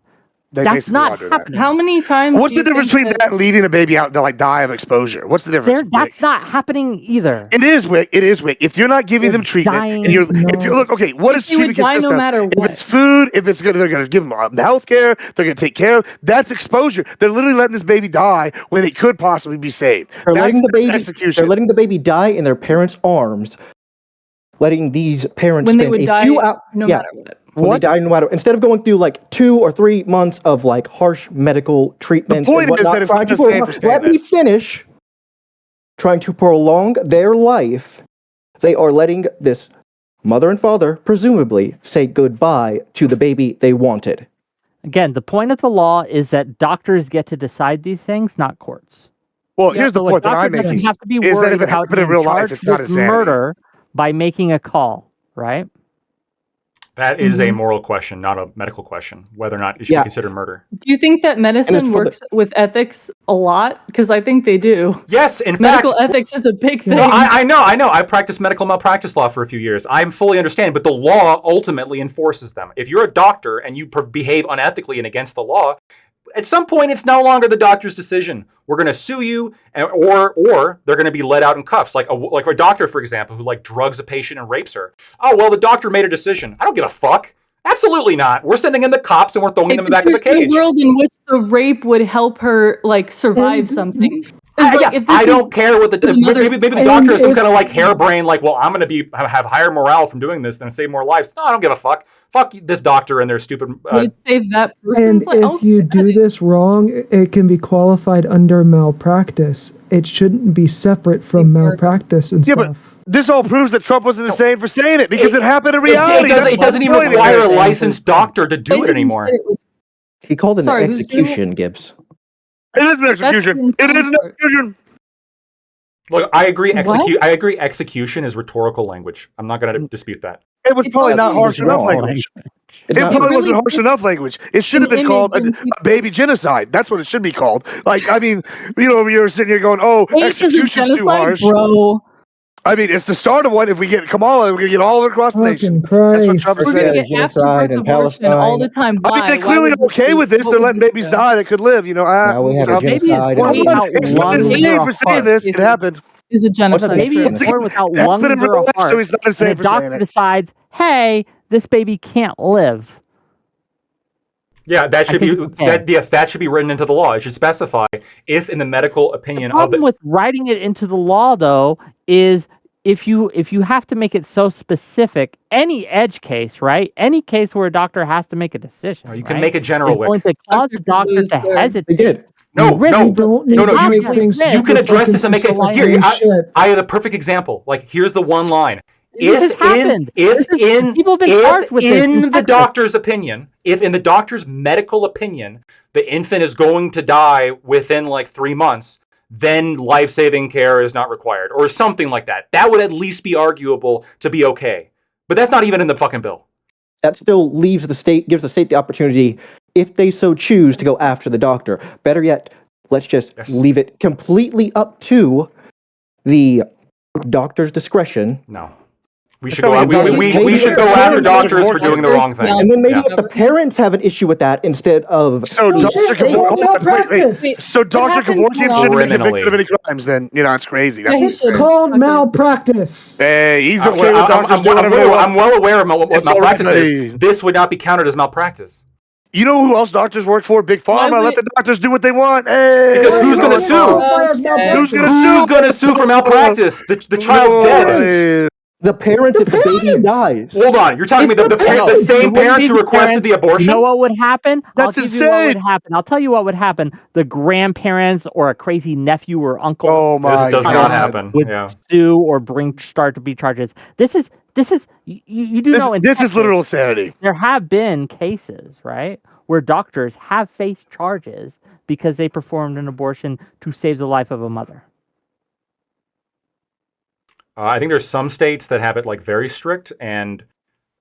They That's basically not are doing that. happening. How many times What's do the you difference think between that and leaving a baby out to like die of exposure? What's the difference? That's not happening either. It is, Wick. It is, Wick. If you're not giving They're them treatment, dying. and you're, No. if you look, okay, what If does you would treatment die consist no of? matter If what. it's food, if it's good, they're gonna give them health care. They're gonna take care of. That's exposure. They're literally letting this baby die when it could possibly be saved. They're That's letting the baby. execution. They're letting the baby die in their parents' arms, letting these parents when they spend would a die few hours. no Yeah, matter what? when they die, no matter instead of going through like 2 or 3 months of like harsh medical treatments point and is whatnot, that it's trying not to the same prolong, for saying let me this. finish. Trying to prolong their life, they are letting this mother and father presumably say goodbye to the baby they wanted. Again, the point of the law is that doctors get to decide these things, not courts. Well, Yeah. here's the So a point that doctor I'm making doesn't have to be is that worried if it about happened in being real life, charged it's not with insanity. murder by making a call, right? That is a moral question, not a medical question. Whether or not it should Yeah. be considered murder. Do you think that medicine for the- works with ethics a lot? Because I think they do. Yes, in Medical fact. ethics is a big thing. No, I know. I practiced medical malpractice law for a few years. I fully understand, but the law ultimately enforces them. If you're a doctor and you behave unethically and against the law, at some point it's no longer the doctor's decision. We're going to sue you, or they're going to be let out in cuffs, like a doctor, for example, who like drugs a patient and rapes her. Oh well, the doctor made a decision. I don't give a fuck. Absolutely not. We're sending in the cops and we're throwing them back in the There's cage. a world in which the rape would help her like survive something. It's like, if this I is don't care what the another- maybe the and doctor has some if- kind of like harebrained like, well, I'm going to have higher morale from doing this than save more lives. No, I don't give a fuck. Fuck this doctor and their stupid. would it save that And person's life? if you do this wrong, it can be qualified under malpractice. It shouldn't be separate from malpractice and Yeah, but stuff. this all proves that Trump wasn't insane for saying it because it happened in reality. It doesn't even That's the point require a here. licensed doctor to I do it didn't anymore. say it was- He called it an Sorry, who's doing it? execution, Gibbs. It is an That's execution. the It is an insane part. execution. Look, I agree. What? I agree. Execution is rhetorical language. I'm not going to dispute that. It was It's probably also not harsh enough wrong. language. language. It's It not probably really wasn't harsh puts enough language. It should have an been called image in a baby genocide. That's what it should be called. Like, I mean, you're sitting here going, "Oh, Hate is a execution's too genocide, harsh." bro. I mean, it's the start of one. If we get Kamala, we're gonna get all of it across the nation. Fucking That's what Christ. Trump is We're gonna saying. get genocide afterbirth in abortion all the Palestine. time. I Why? mean, they Why clearly would are okay be- with this. what They're would letting you babies do? die that could live. Now we have a Baby is genocide. born Hold Hate- on. without It's hate- lungs insane or a for saying heart. this. It happened. Is a If a genocide. baby True. is born without It happened lungs in or real a life, so heart, he's not and insane a for saying doctor it. decides, hey, this baby can't live. Yeah, that should be think it's okay. yes, that should be written into the law. It should specify if, in the medical The opinion of problem the with writing it into the law, though, is if you have to make it so specific, any edge case, right? Any case where a doctor has to make a decision, you can right, make it general, is going Wick. to cause the Doctor could doctor lose to their- hesitate. They did. No, risk- no, You don't need no, to no. make you- things You can super address this and fucking make it. simple. Here, Shit. I have a perfect example. Like, here's the one line. This has happened. People have been charged with this in the Texas. doctor's opinion, if in the doctor's medical opinion, the infant is going to die within like 3 months, then life-saving care is not required, or something like that. That would at least be arguable to be okay. But that's not even in the fucking bill. That still gives the state the opportunity, if they so choose, to go after the doctor. Better yet, let's just Yes. leave it completely up to the doctor's discretion. No. We should not go. what We it is. should go Maybe after they're- doctors for doing the wrong thing. Yeah. And then maybe Yeah. if the parents have an issue with that instead of So No Dr. shit, it's Kevorkian, called malpractice. So Dr. happens Kevorkian when shouldn't be Criminally. convicted of any crimes. Then it's crazy. That's Yeah, what he it's It's should. called Okay. malpractice. Hey, he's I'm, okay with doctors doing whatever they want. well aware of what It's malpractice already- is. This would not be counted as malpractice. You know who else doctors work for? Big Why Pharma. would- Let the doctors do what they want. Hey, Because who's gonna it's sue? all- Qualify as Okay. malpractice. Who's gonna Who's going to sue for malpractice? The child's dead. Nobody. the parents if the baby parents! dies. Hold on, you're talking about the parents. same It wouldn't parents be who the requested parents. the abortion? You know what would happen? That's I'll give you what insane. would happen. I'll tell you what would happen. The grandparents or a crazy nephew or uncle Oh my This does God. not happen. would Yeah. sue or start to be charges. This is you do know in This is Texas, literal insanity. there have been cases, right, where doctors have faced charges because they performed an abortion to save the life of a mother. I think there's some states that have it like very strict, and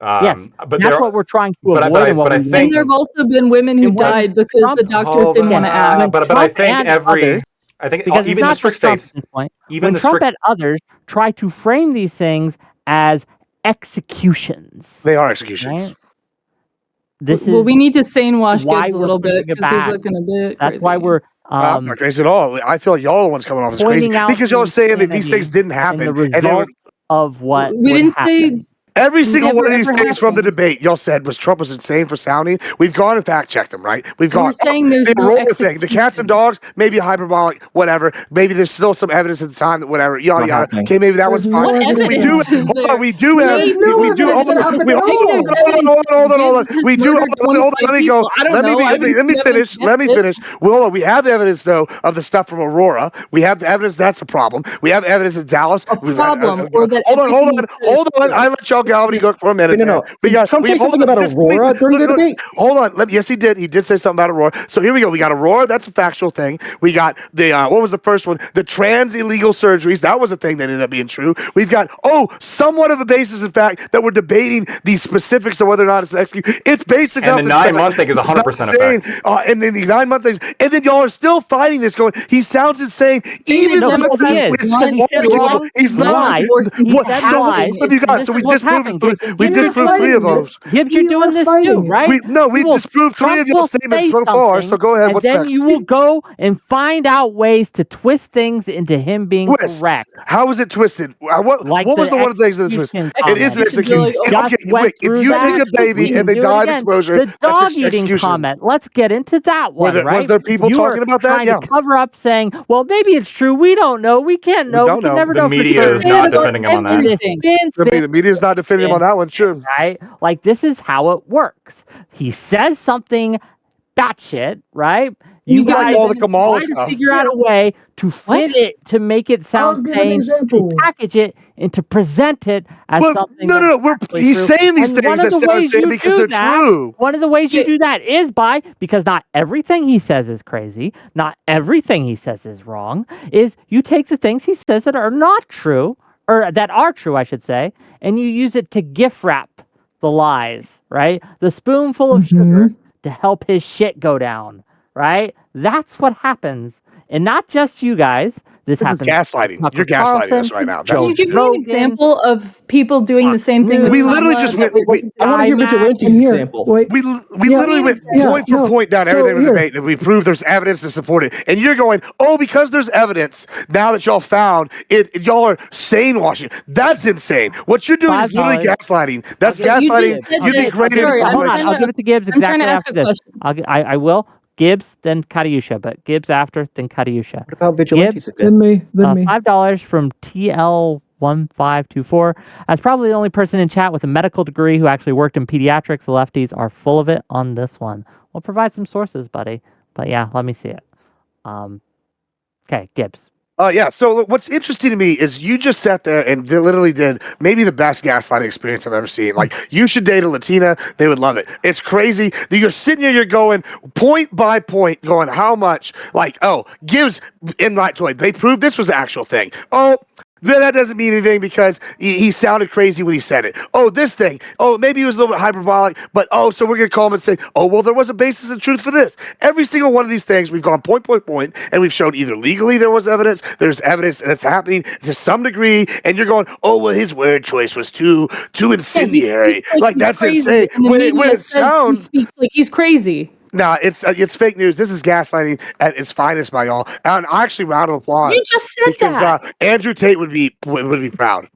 Yes, but that's there what we're trying to but I- avoid. but I- and what but I we think- want. And there have also been women who And when died because Trump- the doctors didn't want to act. When But I Trump think and every others- I think because it's even the not strict just Trump states, at this point. even When the Trump strict and others try to frame these things as executions, They are executions. right? This Well, is we need to sane wash why Gibbs a we're little bit pushing it because he's back. looking a bit that's crazy. why we're I'm not crazy at all. I feel like y'all are the ones coming off as crazy pointing out because y'all are the saying that these insanity things didn't and happen. the And they result were, of what We would didn't say- happen. every single Never, one of these ever things from the happened. debate y'all said was Trump was insane for sounding. We've gone and fact checked them, right? We've We're gone. saying there's the no Aurora thing, the cats and execution. dogs, maybe hyperbolic, whatever. Maybe there's still some evidence at the time that whatever, yada Not yada. happening. Okay, maybe that There's was no fine. evidence We do. is Hold there. on, we do have. There's no we do. evidence Hold that on, happened we- at hold all. on, hold on. Gibbs has We do. murdered Hold on. Let me go. 25 I don't Let me know. let me I've never finish. Let me guessed it. finish. Well, hold on. We have evidence though of the stuff from Aurora. We have the evidence that's a problem. We have evidence in Dallas. A We've had- problem, or that hold on. everything you said Hold is on. true. I let y'all gobbledygook for a minute. No, no, there. no. We got. Trump we say hold something on, about just- Aurora during the debate? Hold on. Yes, he did. He did say something about Aurora. So here we go. We got Aurora. That's a factual thing. We got the what was the first one? The trans illegal surgeries. That was a thing that ended up being true. We've got somewhat of a basis in fact that we're debating the specifics of whether or not it's an execution. It's basic And enough. the to say, 9-month thing is it's 100% not insane. effect. And then the 9-month things, and then y'all are still fighting this. Going, he sounds insane. Even the though Democrats he is, it's because he said arguable. wrong, He's lied, not. he What said so lies, what have you and got? this So is we what's disproved. happening. We You're disproved 3 of fighting it. those. Gibbs, you're We doing are this fighting too, it. right? We will- disproved 3 of your will statements say so far. something, So go ahead. and What's then next? you will go and find out ways to twist things into him being Twist. correct. How is it twisted? What Like was the the one of the things that it twisted? execution It is an comment. execution. Just Just Okay, went wait. If through you that. take a baby We and they can do it die of again. exposure, The that's dog an eating execution. comment. Let's get into that one, Was right? there people You talking were about that? trying Yeah. to cover up saying, well, maybe it's true. We don't know. We can't know. don't We can know. never The know for media sure. is not defending him on that. And this The media's not defending him on that one. Sure. right? Like this is how it works. He says something batshit, right? You Like guys all the Kamala try to stuff. figure out a way to fit it, to make it I'll sound give an sane, example. to package it, and to present it as Well, something. no. that's actually He's true. saying these And things one of that the sound ways insane you because do they're that- true. One of the ways you do that is because not everything he says is crazy, not everything he says is wrong, is you take the things he says that are not true, or that are true, I should say, and you use it to gift wrap the lies, right? The spoonful of sugar to help his shit go down, right? That's what happens. And not just you guys. This This is happens. gaslighting. Tucker You're gaslighting Carlson, us right now. Can Joe you give me an Rogan, example of people doing the Fox same thing with We News, literally Kamala? just went. I want to hear Vigilante's I'm here. example. Wait. We Yeah. literally went Yeah, point for no. point down So everything with the here. debate, and we proved there's evidence to support it. And you're going, oh, because there's evidence now that y'all found it, y'all are sane washing. That's insane. What you're doing is literally $5. gaslighting. That's I'll give gaslighting. You just said You that- degraded sorry, the I'm Hold on, population. I'll give it to Gibbs I'm trying exactly to ask after a this. question. I will. Gibbs, then Katiusha, but Gibbs after, then Katiusha. What about Vigilante's Gibbs, example? Then me. $5 from TL1524. As probably the only person in chat with a medical degree who actually worked in pediatrics, the lefties are full of it on this one. We'll provide some sources, buddy. But yeah, let me see it. Okay, Gibbs. Yeah. So look, what's interesting to me is you just sat there and literally did maybe the best gaslighting experience I've ever seen. Like, you should date a Latina; they would love it. It's crazy that you're sitting here, you're going point by point, going how much. Like, oh, Gibbs in Lactoid, they proved this was the actual thing. Oh. But that doesn't mean anything because he sounded crazy when he said it. Oh, this thing. Oh, maybe he was a little bit hyperbolic, but so we're going to call him and say, oh, well, there was a basis in truth for this. Every single one of these things, we've gone point, and we've shown either legally there was evidence, there's evidence that's happening to some degree, and you're going, oh, well, his word choice was too incendiary. Like he's that's crazy, insane. and the When media it says sounds... he speaks like he's crazy. No, it's fake news. This is gaslighting at its finest by y'all. And actually, round of applause. You just said because that. Andrew Tate would be proud.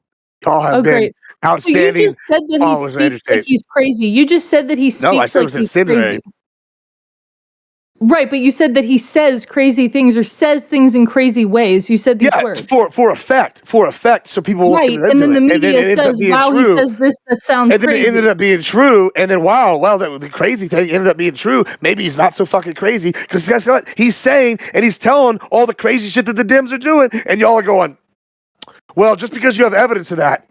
Y'all have Oh, been great. So you outstanding just said that he followers of Andrew speaks like Tate. he's crazy. You just said that he No, I speaks said it like was he's incendiary. crazy. Right, but you said that he says crazy things or says things in crazy ways. You said these Yeah, words. for effect, so people will Right, look and into then the it, and then media it ends up says, being "Wow, true. he says this that sounds And then it ended crazy." up being true, and then the crazy thing ended up being true. Maybe he's not so fucking crazy because guess what? He's saying and he's telling all the crazy shit that the Dems are doing, and y'all are going, well, just because you have evidence of that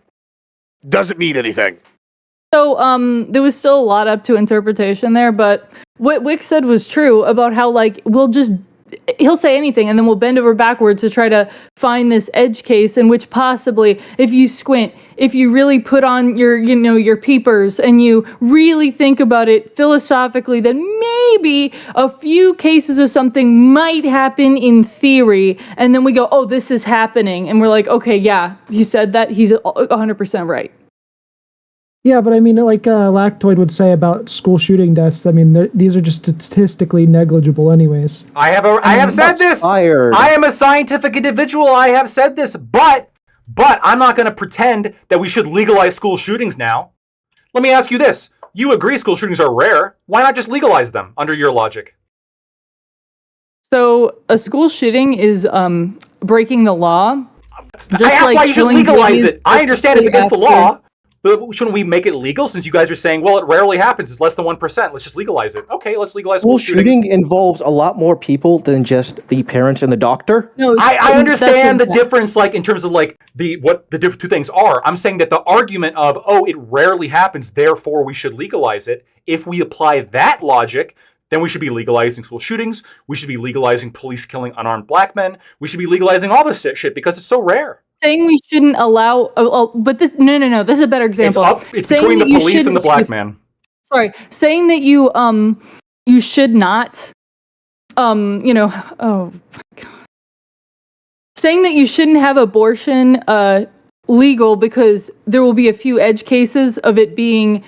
doesn't mean anything. So, there was still a lot up to interpretation there, but what Wick said was true about how, like, he'll say anything and then we'll bend over backwards to try to find this edge case in which possibly, if you squint, if you really put on your peepers and you really think about it philosophically, then maybe a few cases of something might happen in theory. And then we go, oh, this is happening. And we're like, okay, yeah, he said that. He's 100% right. Yeah, but I mean, like Lactoid would say about school shooting deaths, I mean, these are just statistically negligible anyways. I have said this. Fired. I am a scientific individual. I have said this, but I'm not going to pretend that we should legalize school shootings now. Let me ask you this. You agree school shootings are rare. Why not just legalize them under your logic? So a school shooting is breaking the law. I asked why you should killing legalize babies it. I understand it's against the after- law. But shouldn't we make it legal since you guys are saying, well, it rarely happens. It's less than 1%. Let's just legalize it. Okay, let's legalize School school shootings. shooting involves a lot more people than just the parents and the doctor. No, I understand the that's difference, like in terms of like what the different two things are. I'm saying that the argument of, oh, it rarely happens, therefore we should legalize it. If we apply that logic, then we should be legalizing school shootings. We should be legalizing police killing unarmed black men. We should be legalizing all this shit because it's so rare. saying we shouldn't allow. But this no. This is a better example. It's Saying between the that you police and the black excuse- man. Sorry, saying that you should not oh my God. Saying that you shouldn't have abortion legal because there will be a few edge cases of it being,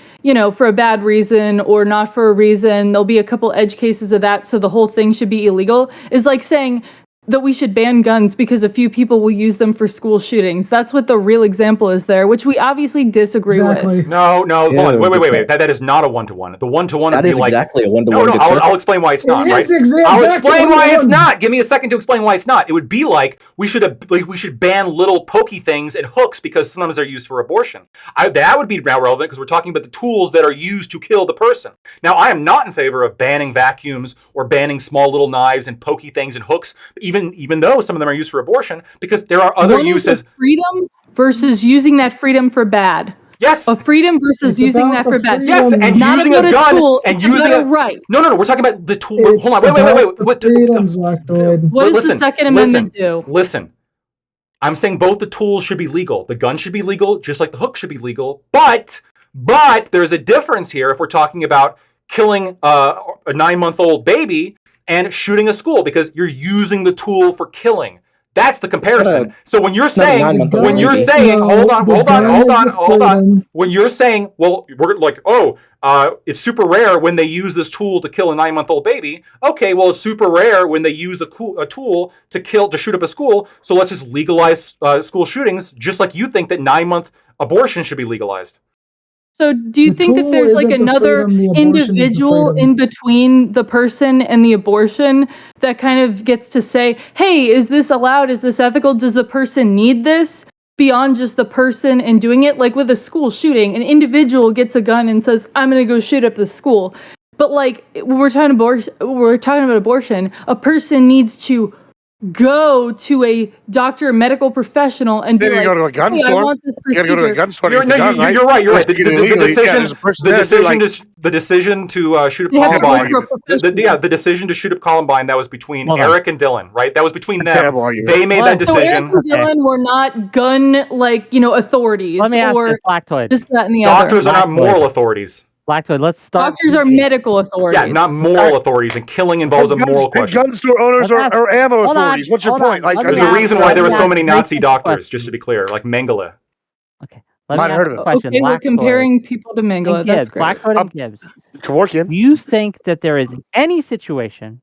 for a bad reason or not for a reason. There'll be a couple edge cases of that, so the whole thing should be illegal. Is like saying that we should ban guns because a few people will use them for school shootings. That's what the real example is there, which we obviously disagree Exactly. with. No, hold Yeah, on. Wait. good That is not a one-to-one. The one-to-one would That be is like... exactly a one-to-one. No, good I'll sir. explain why it's not, It right? is exactly I'll explain why it's one-to-one. not. Give me a second to explain why it's not. It would be like we should ban little pokey things and hooks because sometimes they're used for abortion. That would be now relevant because we're talking about the tools that are used to kill the person. Now, I am not in favor of banning vacuums or banning small little knives and pokey things and hooks, even though some of them are used for abortion, because there are other One is uses. a freedom versus using that freedom for bad. Yes. A freedom versus It's using about that the for bad. freedom. Yes, and Not using about a gun tool, and it's using about a right. No, we're talking about the tool. It's Hold on, wait. about the freedoms, Lactoid. What does the Second Amendment do? Listen. I'm saying both the tools should be legal. The gun should be legal, just like the hook should be legal. But But there's a difference here if we're talking about killing a 9-month-old baby and shooting a school, because you're using the tool for killing. That's the comparison. So when you're saying, hold on. When you're saying, well, we're like, it's super rare when they use this tool to kill a 9-month-old baby. Okay, well, it's super rare when they use a tool to shoot up a school. So let's just legalize school shootings, just like you think that 9-month abortion should be legalized. So do you think that there's like another individual in between the person and the abortion that kind of gets to say, hey, is this allowed? Is this ethical? Does the person need this beyond just the person and doing it? Like with a school shooting, an individual gets a gun and says, I'm going to go shoot up the school. But like when we're talking about abortion, a person needs to go to a doctor, a medical professional, and be like, go to a gun hey, store. I want this procedure. You gotta go to a gun store. You're right. The decision to shoot up Columbine. The decision to shoot up Columbine, that was between Eric and Dylan, right? That was between them. They made that decision. So Eric and Dylan were not gun authorities. Let me ask this, Blacktoid. This, that, and the Doctors other. are not moral authorities. Blacktoid, let's start. Doctors are medical authorities. Yeah, not moral authorities, and killing involves a moral question. Gun store owners are ammo authorities. What's your point? Like, there's a reason why there were so many Nazi doctors, just to be clear, like Mengele. Okay. Might have heard of it. Question. Okay, we're comparing people to Mengele. That's great. Blacktoid and Gibbs. Kevorkian. Do you think that there is any situation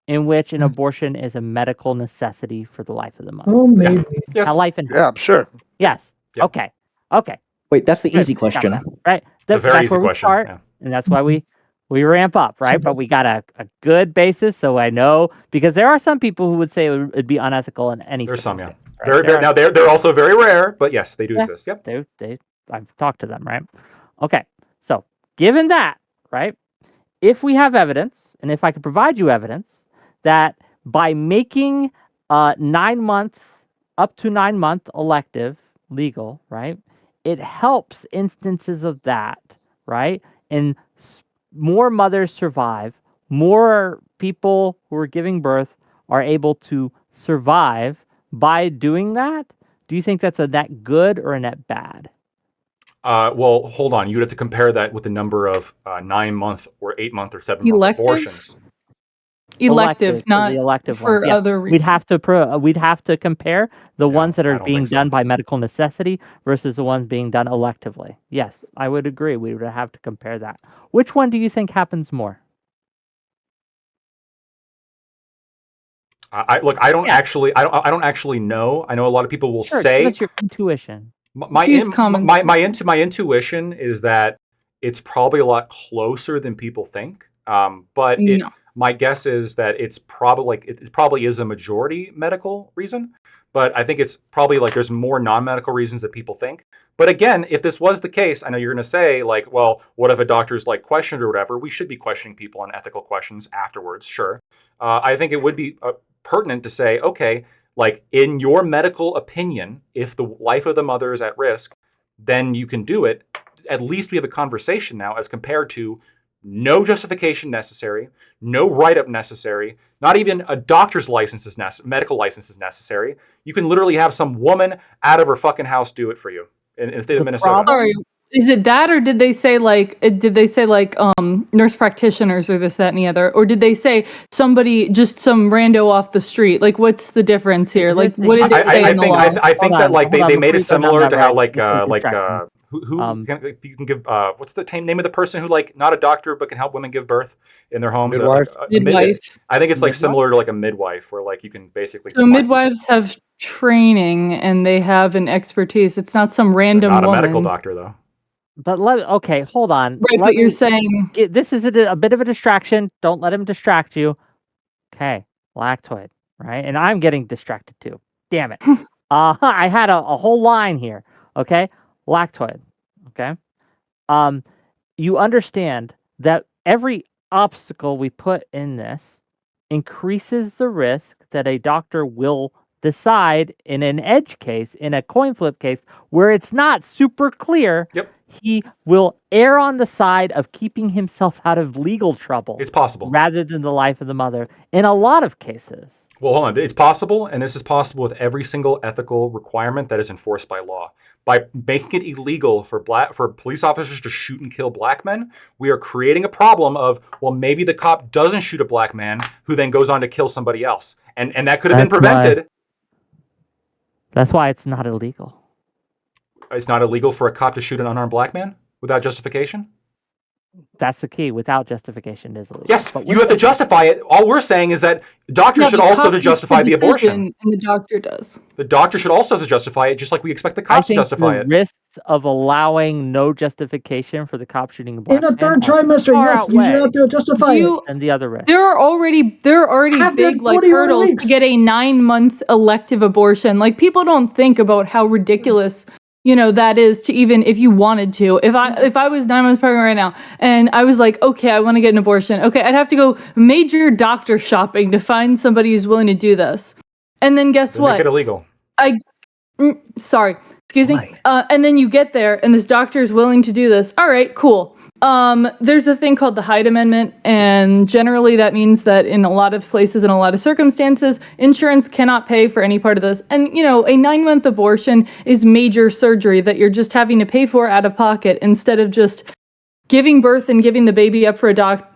in which an abortion is a medical necessity for the life of the mother? Oh, maybe. Yes. A life and health. Yeah, I'm sure. Yes. Yep. Okay. Wait, that's the easy question. Right. It's a very easy question. And that's why we ramp up, right? But we got a good basis, so I know, because there are some people who would say it would be unethical in any. There's some, yeah. Right? Now they're also very rare, but yes, they do exist. Yep. I've talked to them, right? Okay. So given that, right, if we have evidence, and if I could provide you evidence that by making up to 9-month elective legal, right, it helps instances of that, right? And more mothers survive, more people who are giving birth are able to survive by doing that. Do you think that's a net good or a net bad? Well, hold on. You'd have to compare that with the number of 9-month or 8-month or 7-month abortions. Elective, not the elective for ones. Yeah. other reasons. We'd have to compare the ones that are being done by medical necessity versus the ones being done electively. Yes, I would agree. We would have to compare that. Which one do you think happens more? I don't actually know. I know a lot of people will say. What's your intuition? My intuition is that it's probably a lot closer than people think. But my guess is that it probably is a majority medical reason, but I think it's probably like there's more non-medical reasons that people think. But again, if this was the case, I know you're going to say like, well, what if a doctor's like questioned or whatever? We should be questioning people on ethical questions afterwards. Sure. I think it would be pertinent to say, okay, like in your medical opinion, if the life of the mother is at risk, then you can do it. At least we have a conversation now as compared to no justification necessary, no write-up necessary, not even a doctor's license is medical license is necessary. You can literally have some woman out of her fucking house do it for you in the state of Minnesota. Sorry, is it that, or did they say nurse practitioners or this, that, and the other, or did they say somebody, just some rando off the street? Like, what's the difference here? Like, what did it say in the law? I think that like they made it similar to how who you can give what's the name of the person who like not a doctor but can help women give birth in their homes? Midwife. I think it's like similar to like a midwife where like you can basically. So midwives have training and they have an expertise. It's not some random woman. Not a medical doctor though. But okay, hold on. Right, but you're saying this is a bit of a distraction. Don't let him distract you. Okay, Lactoid, right? And I'm getting distracted too. Damn it. I had a whole line here. Okay. Lactoid, okay? You understand that every obstacle we put in this increases the risk that a doctor will decide in an edge case, in a coin flip case, where it's not super clear. Yep. He will err on the side of keeping himself out of legal trouble. It's possible. Rather than the life of the mother in a lot of cases. Well, hold on. It's possible, and this is possible with every single ethical requirement that is enforced by law. By making it illegal for police officers to shoot and kill black men, we are creating a problem of, well, maybe the cop doesn't shoot a black man who then goes on to kill somebody else. And that could have been prevented. That's why it's not illegal. It's not illegal for a cop to shoot an unarmed black man without justification? That's the key. Without justification is illegal. Yes, But you have to justify it. All we're saying is that doctors should also have to justify the abortion. And the doctor does. The doctor should also have to justify it, just like we expect the I cops to think justify the it. risks of allowing no justification for the cop shooting a black In a man third are trimester, far yes, you should outweigh have to justify it. and the other risk. There are already After big like 41 hurdles weeks. to get a 9-month elective abortion. Like people don't think about how ridiculous that is to even if you wanted to. If I was 9 months pregnant right now and I was like, okay, I want to get an abortion. Okay, I'd have to go major doctor shopping to find somebody who's willing to do this. And then guess Then what? make it illegal. Sorry, excuse me. Why? And then you get there and this doctor is willing to do this. All right, cool. There's a thing called the Hyde Amendment, and generally that means that in a lot of places, in a lot of circumstances, insurance cannot pay for any part of this. And, a 9-month abortion is major surgery that you're just having to pay for out of pocket instead of just giving birth and giving the baby up for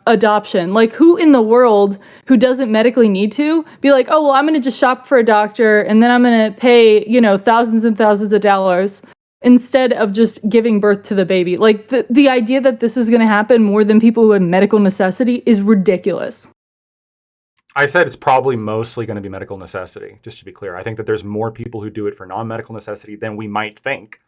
adoption. Like, who in the world who doesn't medically need to be like, oh, well, I'm going to just shop for a doctor and then I'm going to pay, thousands and thousands of dollars instead of just giving birth to the baby. Like the idea that this is going to happen more than people who have medical necessity is ridiculous. I said it's probably mostly going to be medical necessity, just to be clear. I think that there's more people who do it for non-medical necessity than we might think.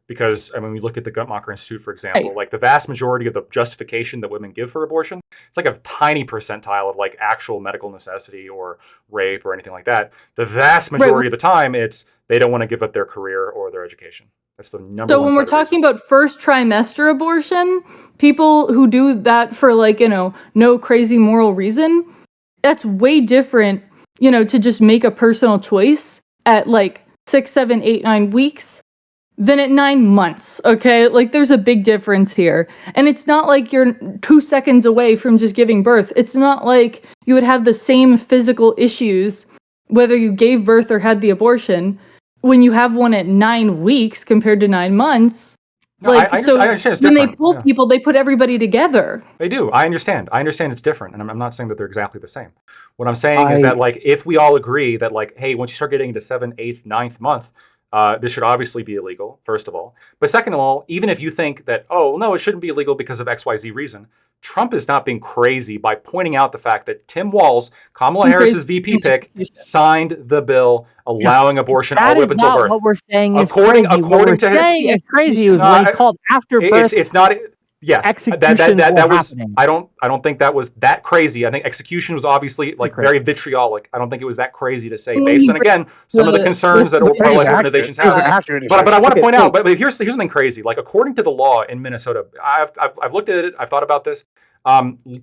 Because, we look at the Guttmacher Institute, for example, Right. like the vast majority of the justification that women give for abortion, it's like a tiny percentile of like actual medical necessity or rape or anything like that. The vast majority of the time, it's they don't want to give up their career or their education. That's the number So one. when we're talking about first trimester abortion, people who do that for no crazy moral reason, that's way different, to just make a personal choice at 6, 7, 8, 9 weeks than at 9 months. Okay, there's a big difference here, and it's not like you're 2 seconds away from just giving birth. It's not like you would have the same physical issues whether you gave birth or had the abortion when you have one at 9 weeks compared to 9 months. No, I understand it's when different. they pull people, they put everybody together. They do. I understand. It's different, and I'm not saying that they're exactly the same. What I'm saying is that if we all agree that hey, once you start getting into 7th, 8th, 9th month, this should obviously be illegal, first of all. But second of all, even if you think that, oh, no, it shouldn't be illegal because of XYZ reason, Trump is not being crazy by pointing out the fact that Tim Walz, Kamala Harris's VP pick, signed the bill allowing abortion all the way up until birth. That is not what we're saying is According crazy. to What we're his- saying is crazy is what he called after birth. It's not. Yes, Executions that were was. happening. I don't think that was that crazy. I think execution was obviously very vitriolic. I don't think it was that crazy to say, based on again some of the concerns that pro-life organizations have. But I want to point out. But here's something crazy. Like according to the law in Minnesota, I've looked at it. I've thought about this.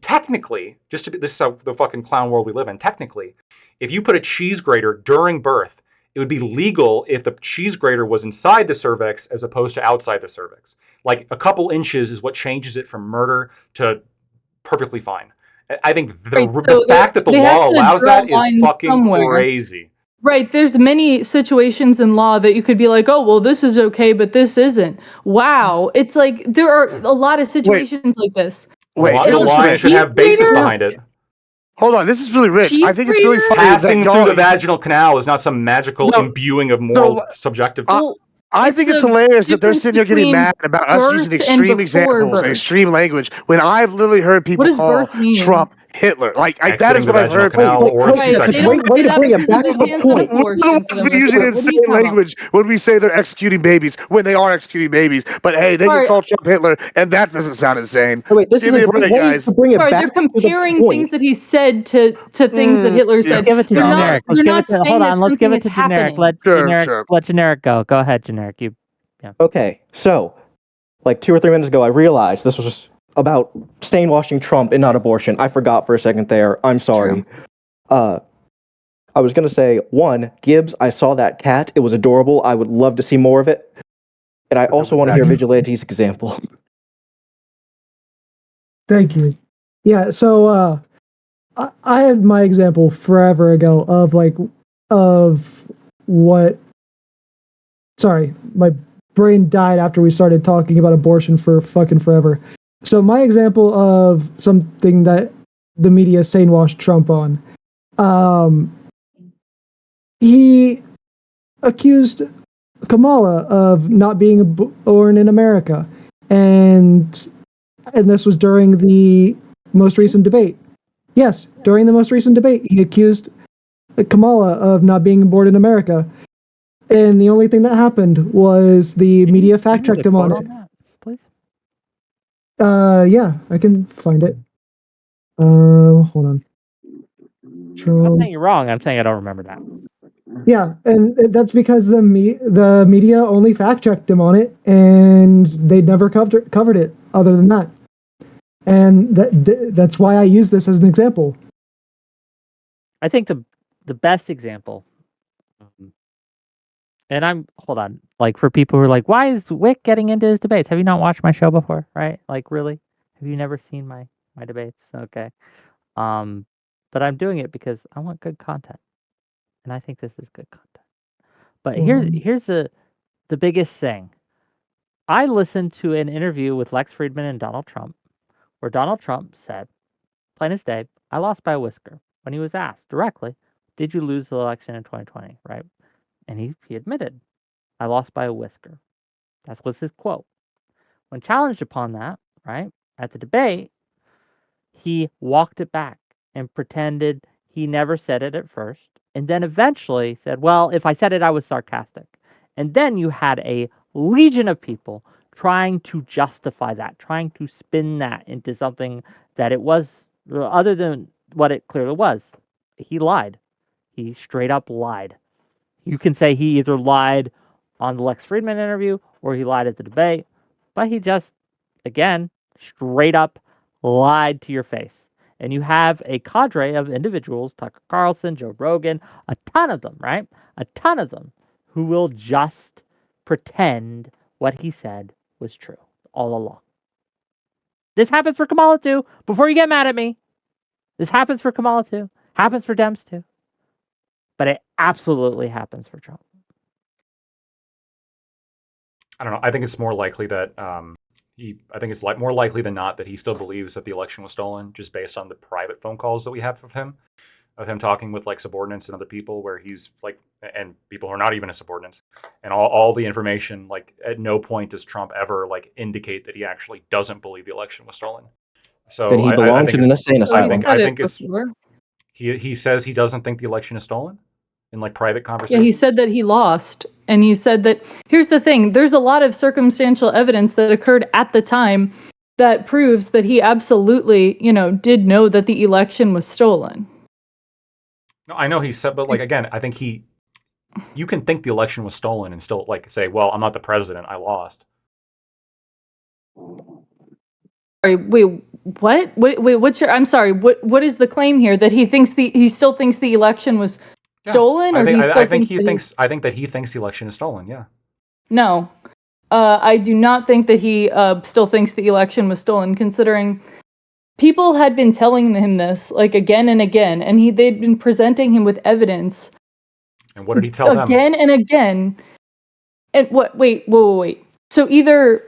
Technically, this is how the fucking clown world we live in. Technically, if you put a cheese grater during birth, it would be legal if the cheese grater was inside the cervix as opposed to outside the cervix. Like a couple inches is what changes it from murder to perfectly fine. I think the fact that the law allows that is fucking crazy. Right. There's many situations in law that you could be like, oh, well, this is okay, but this isn't. Wow. It's like there are a lot of situations like this. Wait, the law should have basis behind it. Hold on, this is really rich. I think it's really funny. Passing through the vaginal canal is not some magical imbuing of moral subjective. I think it's hilarious that they're sitting there getting mad about us using extreme examples, extreme language, when I've literally heard people call Trump Hitler. Like that is what I've heard. Way to bring it back to the point. We're be using insane language when we say they're executing babies, when they are executing babies. But hey, they can call Trump Hitler, and that doesn't sound insane. Wait, this is a great way to bring it back they're comparing things that he said to things that Hitler said. Let's give it to generic. Hold on, let's give it to generic. Let generic go. Go ahead, generic. Okay, so like 2 or 3 minutes ago, I realized this was about stain-washing Trump and not abortion. I forgot for a second there. I'm sorry. I was going to say, 1, Gibbs, I saw that cat. It was adorable. I would love to see more of it. And I also want to hear Vigilante's example. Thank you. Yeah, so I had my example forever ago of what. Sorry, my brain died after we started talking about abortion for fucking forever. So my example of something that the media sanewashed Trump on, he accused Kamala of not being born in America, and this was during the most recent debate. Yes, during the most recent debate, he accused Kamala of not being born in America. And the only thing that happened was the media fact checked him on it. That, please. Yeah, I can find it. Hold on. I'm not saying you're wrong. I'm saying I don't remember that. Yeah, and that's because the media only fact checked him on it, and they never covered it. Other than that, and that's why I use this as an example. I think the best example, and hold on, like for people who are like, why is Wick getting into his debates? Have you not watched my show before? Right? Like, really? Have you never seen my debates? Okay. But I'm doing it because I want good content, and I think this is good content. But here's the biggest thing. I listened to an interview with Lex Friedman and Donald Trump, where Donald Trump said, plain as day, I lost by a whisker. When he was asked directly, did you lose the election in 2020, right? And he admitted, I lost by a whisker. That was his quote. When challenged upon that, right, at the debate, he walked it back and pretended he never said it at first, and then eventually said, well, if I said it, I was sarcastic. And then you had a legion of people trying to justify that, trying to spin that into something that it was other than what it clearly was. He lied. He straight up lied. You can say he either lied on the Lex Friedman interview or he lied at the debate, but he just, again, straight up lied to your face. And you have a cadre of individuals, Tucker Carlson, Joe Rogan, a ton of them, right? A ton of them who will just pretend what he said was true all along. This happens for Kamala too. Before you get mad at me, this happens for Kamala too. Happens for Dems too. But it absolutely happens for Trump. I don't know. I think it's more likely that I think it's more likely than not that he still believes that the election was stolen, just based on the private phone calls that we have of him talking with like subordinates and other people, where he's like, and people who are not even his subordinates, and all the information. Like, at no point does Trump ever like indicate that he actually doesn't believe the election was stolen. So That he belongs in an insane asylum. I think it's he says he doesn't think the election is stolen in like private conversations. Yeah, he said that he lost. And he said that, here's the thing, there's a lot of circumstantial evidence that occurred at the time that proves that he absolutely, did know that the election was stolen. No, I know he said, but like, again, I think you can think the election was stolen and still like say, well, I'm not the president, I lost. Sorry, wait, what? Wait, I'm sorry, what is the claim here? That he still thinks the election was stolen, or I think he thinks the election is stolen. Yeah. No, I do not think that he still thinks the election was stolen, considering people had been telling him this like again and again, and they'd been presenting him with evidence. And what did he tell them? Again and again. And what? Wait. So either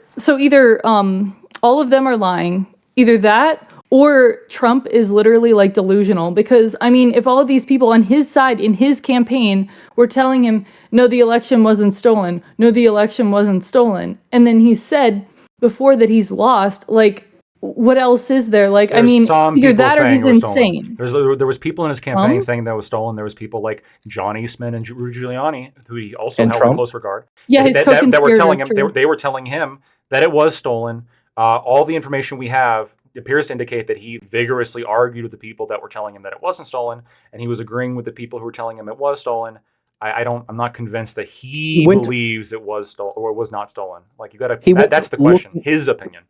all of them are lying. Either that, or Trump is literally like delusional, because I mean, if all of these people on his side in his campaign were telling him, no, the election wasn't stolen, no, the election wasn't stolen, and then he said before that he's lost, like, what else is there? Like, There's I mean, either that or he's insane. There was people in his campaign saying that it was stolen. There was people like John Eastman and Rudy Giuliani, who he also held in close regard. Yeah, his co-conspirators. That were telling him they were telling him that it was stolen. All the information we have appears to indicate that he vigorously argued with the people that were telling him that it wasn't stolen, and he was agreeing with the people who were telling him it was stolen. I'm not convinced that he believes it was stolen or it was not stolen. Like, you got to. That's the question. His opinion.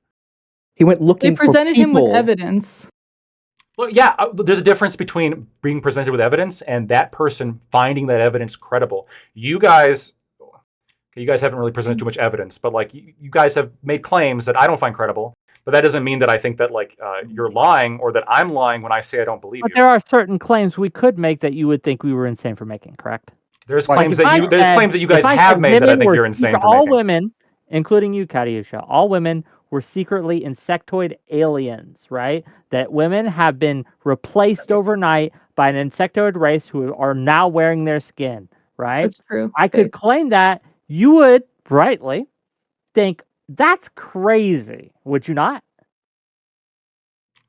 He went looking for people. They presented him with evidence. Well, yeah, there's a difference between being presented with evidence and that person finding that evidence credible. You guys haven't really presented too much evidence, but like you guys have made claims that I don't find credible. But that doesn't mean that I think that like you're lying or that I'm lying when I say I don't believe But you. there are certain claims we could make that you would think we were insane for making, correct? There's Like, claims If I there's said- claims that you if guys I have said made that I women think were you're insane for all making. women, including you, Katiusha, all women were secretly insectoid aliens, right? That women have been replaced overnight by an insectoid race who are now wearing their skin, right? That's true. I could claim that. You would rightly think that's crazy, would you not?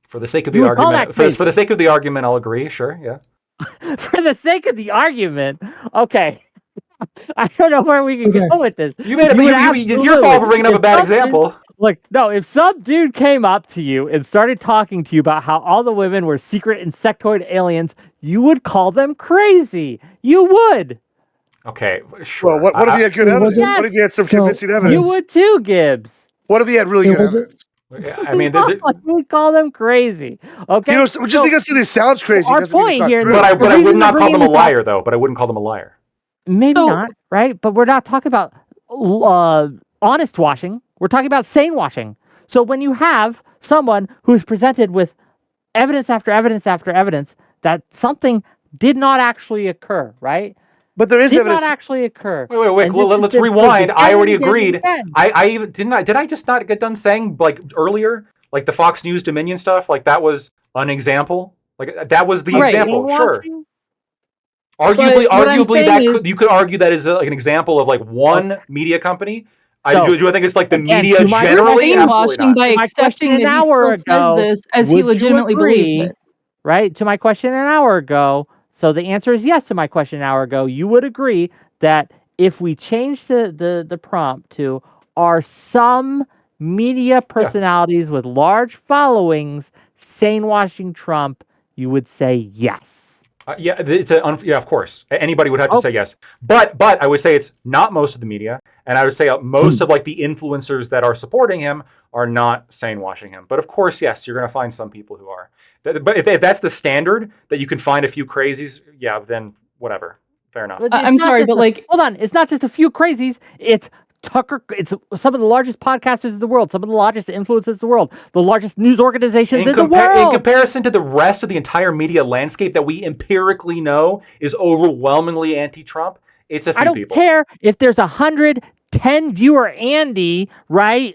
For the sake of You the would call argument, that for the sake of the argument, I'll agree. Sure, yeah. For the sake of the argument, okay. I don't know where we can Okay. go with this. You made it, would but it's your fault for bringing up a if bad some dude- example. Look, no, if some dude came up to you and started talking to you about how all the women were secret insectoid aliens, you would call them crazy. You would. Okay, sure. Well, what if he had good It evidence? wasn't- What if he had some No, convincing you You evidence? would too, Gibbs. What if he had really It good wasn't- evidence? I mean, No, you would call them crazy. Okay. You know, just So, because something sounds crazy our doesn't mean it's point not here- true. but I the would reason not we're call them a bringing this up- liar, though. But I wouldn't call them a liar. maybe So- not, right? But we're not talking about honest washing. We're talking about sane washing. So when you have someone who's presented with evidence after evidence after evidence that something did not actually occur, right? But there is Did evidence. not actually occur. Wait. And this has Let's been rewind. proven I already again and agreed. again. I even did I just not get done saying like earlier, like the Fox News Dominion stuff, like that was an example. Like that was the Right. example. Sane Sure. washing? Arguably, what I'm arguably, saying is- you could argue that is like an example of like one media company. So, Do I think it's like the again, media to my- You're generally? You're Absolutely sane-washing not. by To my accepting question that an he hour still ago, says this as he would you legitimately believes agree, it. right? To my question an hour ago. So the answer is yes to my question an hour ago. You would agree that if we change the prompt to are some media personalities with large followings sane washing Trump, you would say yes. Yeah, yeah, of course. Anybody would have to Oh. say yes. But I would say it's not most of the media, and I would say most of like the influencers that are supporting him are not sane washing him. But of course, yes, you're going to find some people who are. But if that's the standard that you can find a few crazies, yeah, then whatever. Fair enough. But I'm it's not sorry, just but, like- hold on. It's not just a few crazies. It's Tucker. It's some of the largest podcasters in the world, some of the largest influencers in the world, the largest news organizations in the In world. comparison to the rest of the entire media landscape that we empirically know is overwhelmingly anti-Trump, it's a few I don't people. care if there's 110 viewer Andy, right?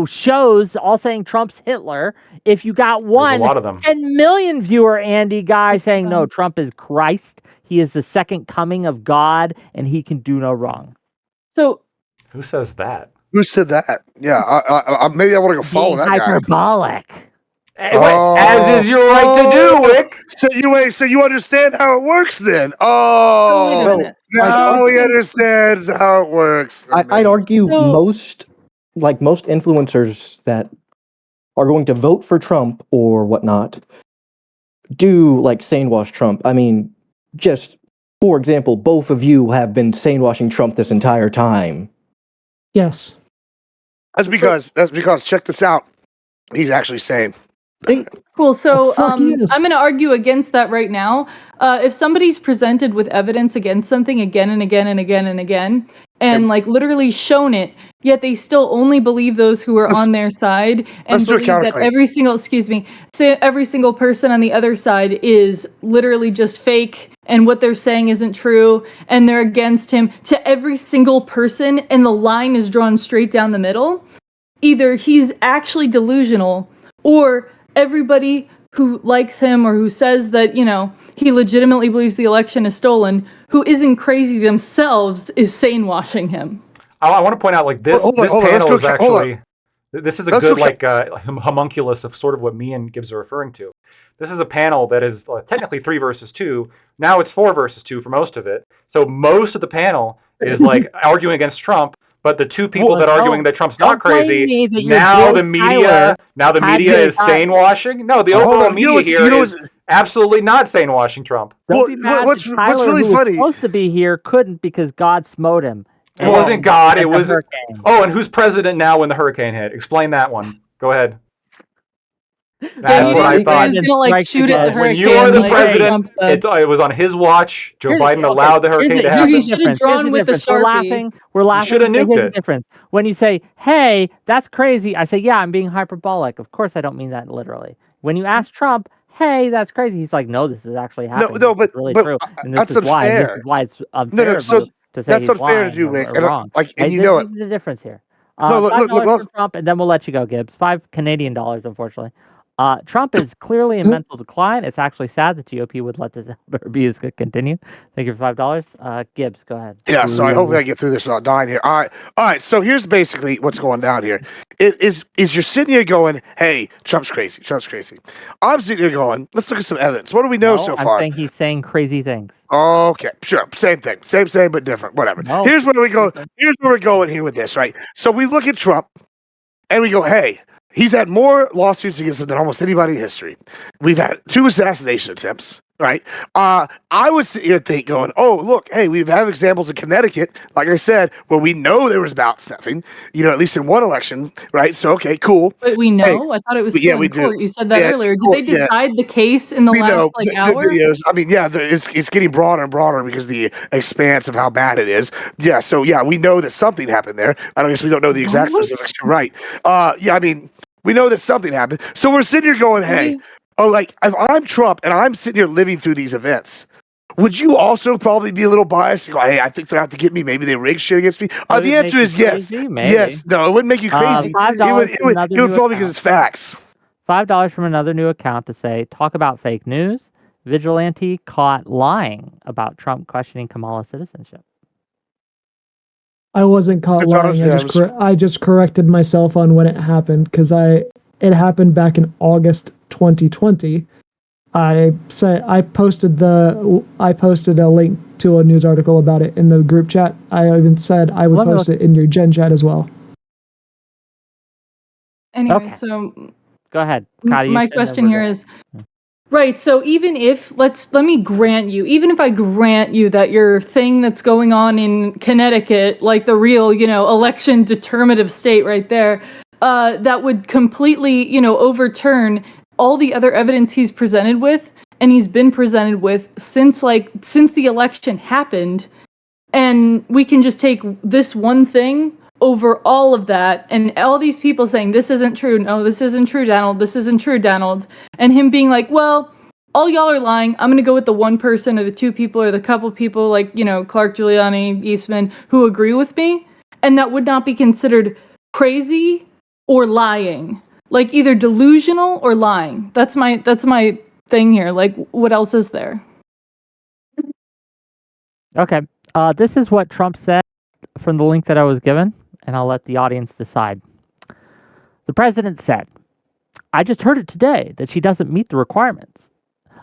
Shows all saying Trump's Hitler. If you got There's a one lot of them. 10 million viewer Andy guy saying no, Trump is Christ. He is the second coming of God, and he can do no wrong. So Who says that? Who said that? Yeah, maybe I want to go follow Being that guy. hyperbolic. As is your right to do, Wick. So you understand how it works then? wait a Oh, minute. now he understands how it works. I'd argue So- most influencers that are going to vote for Trump or whatnot do like sane wash Trump. I mean, just for example, both of you have been sane washing Trump this entire time. Yes. That's because check this out. He's actually sane. Cool. So fuck yes. I'm going to argue against that right now. If somebody's presented with evidence against something again and again and again and again, and like literally shown it, yet they still only believe those who are on their side and let's do a believe that counterclaim. every single person on the other side is literally just fake and what they're saying isn't true and they're against him to every single person and the line is drawn straight down the middle. Either he's actually delusional or everybody who likes him or who says that, he legitimately believes the election is stolen, who isn't crazy themselves, is sane washing him. I want to point out like this. Hold on, This hold on, let's panel go is ca- hold on. actually. This is a Let's good go ca- homunculus of sort of what me and Gibbs are referring to. This is a panel that is technically 3 versus 2. Now it's 4 versus 2 for most of it. So most of the panel is like arguing against Trump. But the two people Well, that are arguing that Trump's not don't blame crazy, me that your now boy the media Tyler had is his sane washing. No, the Hold overall on, media here is absolutely not sane washing Trump. Don't Well, be mad what's- that what's Tyler, really who was funny- supposed to be here, couldn't because God smote him. It wasn't God. at It the was. hurricane. Oh, and who's president now when the hurricane hit? Explain that one. Go ahead. That's he what I didn't say thought. he was gonna like shoot at the When hurricane. you are the like president, Trump said. it was on his watch. Joe Here's- Biden okay, allowed the hurricane to here's happen. He should have difference. drawn Here's with the difference. We're Sharpie. laughing. should have but nuked here's the it. difference. When you say, "Hey, that's crazy," I say, "Yeah, I'm being hyperbolic." Of course, I don't mean that literally. When you ask Trump, "Hey, that's crazy," he's like, "No, this is actually happening. no, This is but really but true, and this that's is why. And this unfair. is why it's No, unfair no. of So you to say that's he's unfair to lying do, or Wick. And wrong." like, and Hey, you know it. this is the difference here. No, look, look, $5 look. for Trump, and then we'll let you go, Gibbs. $5 Canadian, unfortunately. Trump is clearly in mental decline. It's actually sad the GOP would let this abuse continue. Thank you for $5. Gibbs, go ahead. Yeah, sorry. Hopefully, I get through this without dying here. All right. So here's basically what's going down here. It is you're sitting here going, "Hey, Trump's crazy. Trump's crazy." I'm sitting here going, "Let's look at some evidence. What do we know No, so I'm far?" saying he's saying crazy things. Okay, sure. Same thing. Same, but different. Whatever. No. Here's where we go. Here's where we're going here with this, right? So we look at Trump and we go, "Hey, he's had more lawsuits against him than almost anybody in history. We've had 2 assassination attempts." Right. I would sit here and think, going, "Oh, look, hey, we have examples in Connecticut, like I said, where we know there was ballot stuffing. At least in one election, right? So, okay, cool. But we Hey, know. I thought it was but still we in do. court. You said that Yeah, it's earlier. Did court, they decide the case in the we know last like the hour? videos. I mean, yeah, it's getting broader and broader because of the expanse of how bad it is. Yeah, so yeah, we know that something happened there. I guess we don't know the exact What? specifics. You're right. Yeah, I mean, we know that something happened. So we're sitting here going, "Hey, like if I'm Trump and I'm sitting here living through these events." Would you also probably be a little biased and go, "Hey, I think they're out to get me. Maybe they rigged shit against me." Would The it make answer you is yes. crazy? Maybe. Yes. No, it wouldn't make you crazy. $5 from another It would new probably because account. it's facts. $5 from another new account to say, talk about fake news. Vigilante caught lying about Trump questioning Kamala's citizenship. I wasn't caught It's lying. honest, I just corrected myself on when it happened because it happened back in August 2020. I posted a link to a news article about it in the group chat. I even said I would post it in your Gen chat as well. Anyway, Okay. so Go ahead. Kyle, my question here is, right, so even if let me grant you, even if I grant you that your thing that's going on in Connecticut, like the real, election determinative state right there, that would completely, overturn all the other evidence he's presented with, and he's been presented with since the election happened, and we can just take this one thing over all of that, and all these people saying, "This isn't true. No, this isn't true, Donald. This isn't true, Donald." And him being like, "Well, all y'all are lying. I'm going to go with the one person or the 2 people or the couple people like, Clark, Giuliani, Eastman, who agree with me." And that would not be considered crazy or lying. Like either delusional or lying. That's my thing here. Like, what else is there? Okay. This is what Trump said from the link that I was given, and I'll let the audience decide. The president said, "I just heard it today that she doesn't meet the requirements."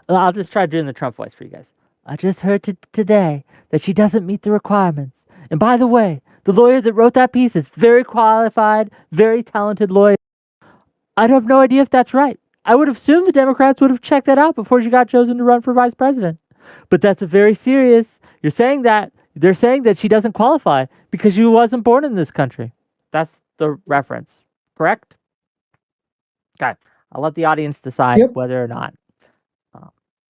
I'll just try doing the Trump voice for you guys. "I just heard today that she doesn't meet the requirements. And by the way, the lawyer that wrote that piece is very qualified, very talented lawyer. I have no idea if that's right. I would assume the Democrats would have checked that out before she got chosen to run for vice president. But that's a very serious. They're saying that she doesn't qualify because she wasn't born in this country." That's the reference. Correct? Okay. I'll let the audience decide whether or not.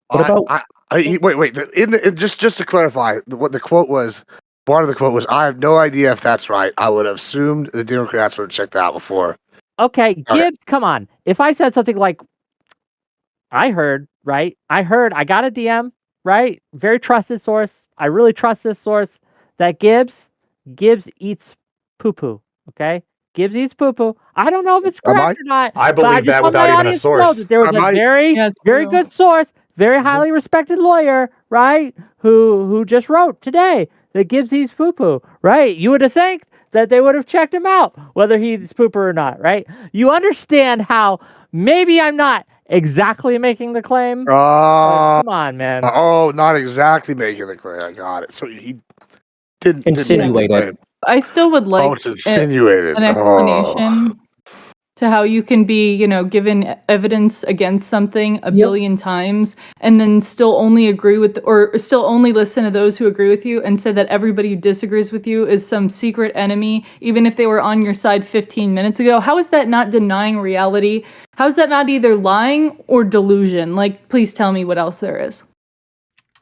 What about? Wait. Just to clarify, what the quote was. Part of the quote was, "I have no idea if that's right. I would have assumed the Democrats would have checked that out before." Okay, Gibbs, come on. If I said something like, I heard, right? I got a DM, right? Very trusted source. I really trust this source that Gibbs eats poo-poo, okay? Gibbs eats poo-poo. I don't know if it's correct or not. I but believe just that want without my even a audience to know source. that there was a very good source, very highly respected lawyer, right? Who just wrote today that Gibbs eats poo-poo, right? You would have think that they would have checked him out, whether he eats poo-poo or not, right? You understand how maybe I'm not exactly making the claim. Come on, man. Not exactly making the claim. I got it. So he didn't Insinuated. make the claim. I still would like It's insinuated. an explanation. to how you can be, given evidence against something a billion times and then still only agree with, or still only listen to those who agree with you, and say that everybody who disagrees with you is some secret enemy, even if they were on your side 15 minutes ago. How is that not denying reality? How is that not either lying or delusion? Like, please tell me what else there is.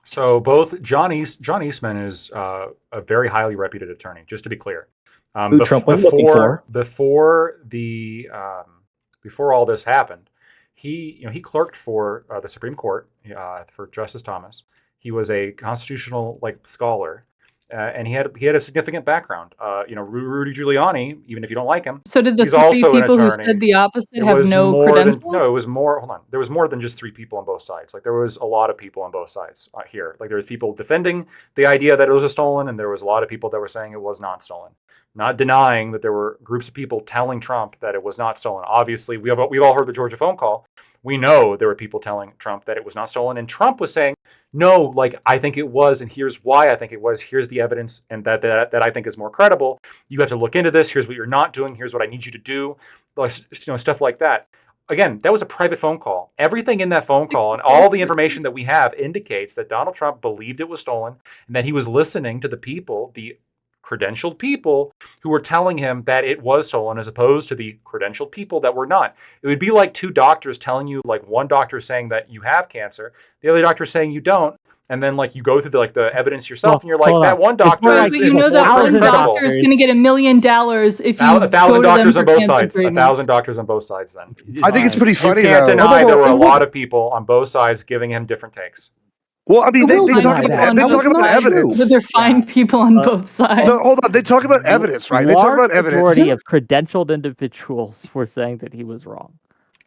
So both John Eastman is a very highly reputed attorney, just to be clear. Who Trump was looking for. Before all this happened, he clerked for the Supreme Court for Justice Thomas. He was a constitutional scholar, and he had a significant background. Rudy Giuliani, even if you don't like him, So did the he's three also an people who attorney. said the opposite It have was no more credentials? than no. It was more. Hold on. There was more than just 3 people on both sides. Like there was a lot of people on both sides here. Like there was people defending the idea that it was stolen, and there was a lot of people that were saying it was not stolen. Not denying that there were groups of people telling Trump that it was not stolen. Obviously, we've all heard the Georgia phone call. We know there were people telling Trump that it was not stolen, and Trump was saying, "No, I think it was, and here's why I think it was. Here's the evidence, and that I think is more credible. You have to look into this. Here's what you're not doing. Here's what I need you to do." Stuff like that. Again, that was a private phone call. Everything in that phone call and all the information that we have indicates that Donald Trump believed it was stolen and that he was listening to the people, the credentialed people who were telling him that it was stolen, as opposed to the credentialed people that were not. It would be like 2 doctors telling you, one doctor saying that you have cancer, the other doctor saying you don't, and then you go through the evidence yourself, and you're like, that one doctor Right, is but you know that more one credible. doctor is going to get $1 million if you 1,000 go to them doctors for on both cancer sides. treatment. 1,000 doctors on both sides. Then I think it's pretty funny you can't though. deny there were a It lot would- of people on both sides giving him different takes. Well, I mean, Who will they find talk people about on they both talk about sides? evidence. That they're fine people on both sides. No, hold on. They talk about evidence, right? They talk about evidence. Majority of credentialed individuals were saying that he was wrong.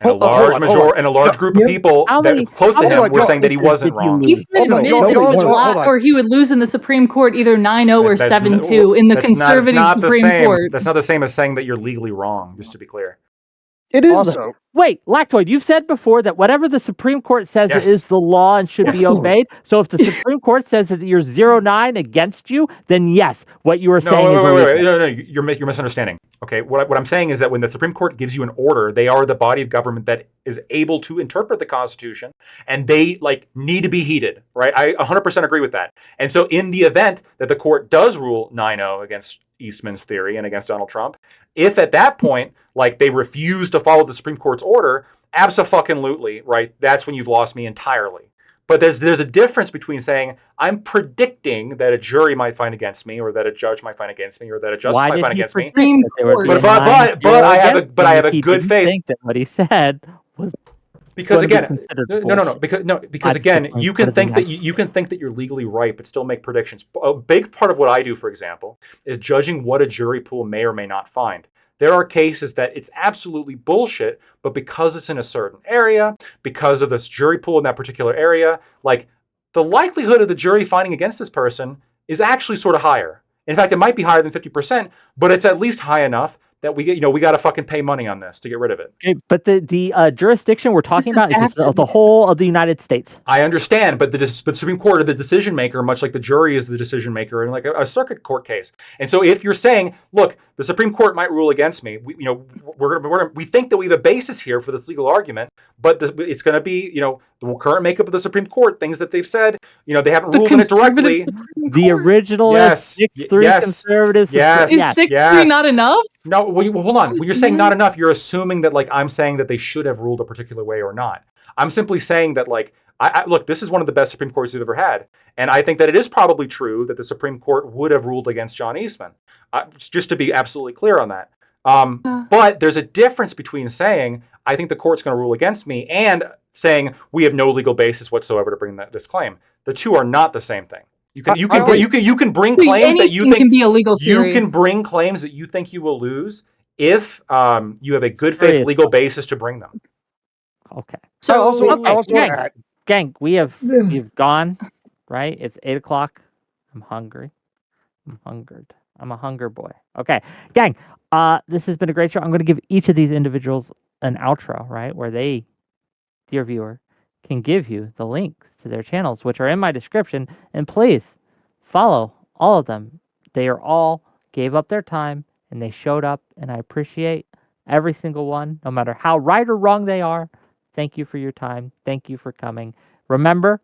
And Hold on. a large group of Yep. people How that many- close to how him many were saying that he cases wasn't did you wrong. lose? Eastman Hold on, admitted y'all he would hold on. or he would lose in the Supreme Court either 9-0 or That's 7-2 in the that's conservative not the Supreme same. Court. That's not the same as saying that you're legally wrong. Just to be clear. It is Also, Wait, Lactoid, you've said before that whatever the Supreme Court says Yes. is the law and should be Yes. obeyed. So if the Supreme Court says that you're 0-9 against you, then yes, what you are No, saying is illegal. wait. No, you're misunderstanding. Okay, what I'm saying is that when the Supreme Court gives you an order, they are the body of government that is able to interpret the Constitution, and they need to be heeded, right? I 100% agree with that. And so in the event that the court does rule 9-0 against Eastman's theory and against Donald Trump, if at that point they refuse to follow the Supreme Court's order, abso-fucking-lutely, right? That's when you've lost me entirely. But there's a difference between saying I'm predicting that a jury might find against me, or that a judge might find against me, or that a justice Why might did find he against me. predict that there would be But- a but- 9-0 but I have a- against but him I have if a he good didn't faith- think that what he said was Because gonna be again, considered no, bullshit. because I'd again, support you can putting think that that. you can think that you're legally right, but still make predictions. A big part of what I do, for example, is judging what a jury pool may or may not find. There are cases that it's absolutely bullshit, but because it's in a certain area, because of this jury pool in that particular area, the likelihood of the jury finding against this person is actually sort of higher. In fact, it might be higher than 50%, but it's at least high enough that we got to fucking pay money on this to get rid of it. Okay, but the jurisdiction we're talking is about is after the whole of the United States. I understand, but the Supreme Court is the decision maker, much like the jury is the decision maker in a circuit court case. And so, if you're saying, "Look, the Supreme Court might rule against me," we think that we have a basis here for this legal argument, but it's going to be, the current makeup of the Supreme Court, things that they've said, they haven't ruled in it directly. The originalist Yes, 6-3 yes, conservatives. yes. Is Yes. 6-3 yes. not enough? No, hold on. When you're saying not enough, you're assuming that I'm saying that they should have ruled a particular way or not. I'm simply saying that look, this is one of the best Supreme Courts we've ever had, and I think that it is probably true that the Supreme Court would have ruled against John Eastman. Just to be absolutely clear on that. But there's a difference between saying I think the court's going to rule against me and saying we have no legal basis whatsoever to bring this claim. The two are not the same thing. You can bring claims that you Anything think can be a legal you theory. can bring claims that you think you will lose if you have a good faith Serious. legal basis to bring them. Okay. I also okay, want to gang. add. Gang, Yeah. we've gone, right? It's 8:00. I'm hungry. I'm hungered. I'm a hunger boy. Okay, gang. This has been a great show. I'm going to give each of these individuals an outro, right, where they, dear viewer, can give you the links to their channels, which are in my description, and please follow all of them. They are all gave up their time and they showed up, and I appreciate every single one, no matter how right or wrong they are. Thank you for your time. Thank you for coming. Remember,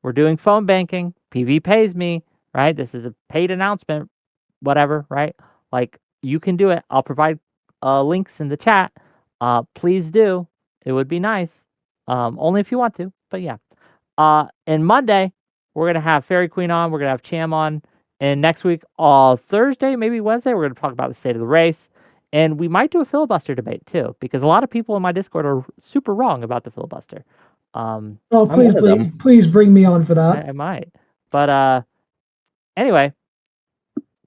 we're doing phone banking. PV pays me, right? This is a paid announcement, whatever, right? Like, you can do it. I'll provide links in the chat. Please do. It would be nice. Only if you want to, but yeah. And Monday, we're going to have Fairy Queen on. We're going to have Cham on. And next week, Thursday, maybe Wednesday, we're going to talk about the state of the race. And we might do a filibuster debate too, because a lot of people in my Discord are super wrong about the filibuster. Oh, I'm please, one of them. please bring me on for that. I might. But anyway,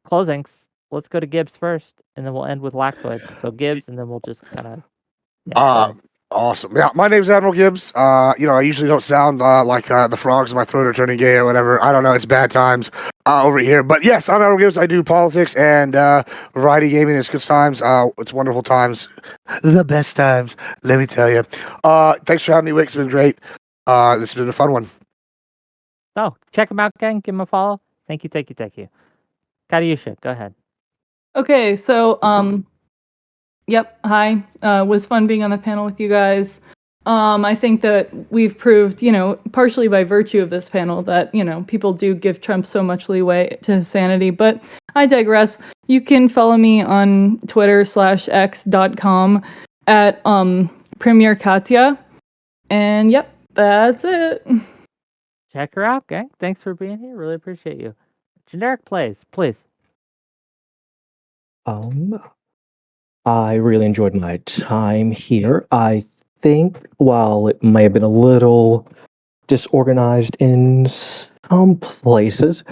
closings. Let's go to Gibbs first, and then we'll end with Lactoid. So Gibbs, and then we'll just kind of go ahead. Awesome. Yeah, my name's Admiral Gibbs. I usually don't sound like the frogs in my throat are turning gay or whatever. I don't know. It's bad times over here. But yes, I'm Admiral Gibbs. I do politics and variety gaming. It's good times. It's wonderful times. The best times, let me tell you. Thanks for having me, Wick. It's been great. This has been a fun one. So check him out, gang. Give him a follow. Thank you. Kariusha, go ahead. Okay, so yep, hi. Was fun being on the panel with you guys. I think that we've proved, partially by virtue of this panel that, people do give Trump so much leeway to his sanity, but I digress. You can follow me on Twitter/x.com at Premier Katya. And yep, that's it. Check her out, gang. Thanks for being here. Really appreciate you. Generic plays, please. I really enjoyed my time here. I think while it may have been a little disorganized in some places,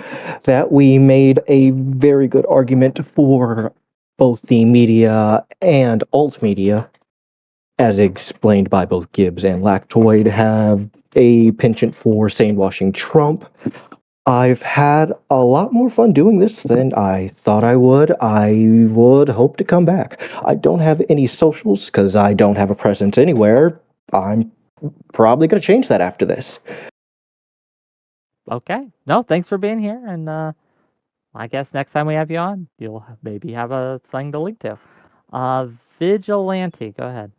that we made a very good argument for both the media and alt media, as explained by both Gibbs and Lactoid, have a penchant for sanewashing Trump. I've had a lot more fun doing this than I thought I would. I would hope to come back. I don't have any socials because I don't have a presence anywhere. I'm probably going to change that after this. Okay. No, thanks for being here. And I guess next time we have you on, you'll maybe have a thing to link to. Vigilante, go ahead.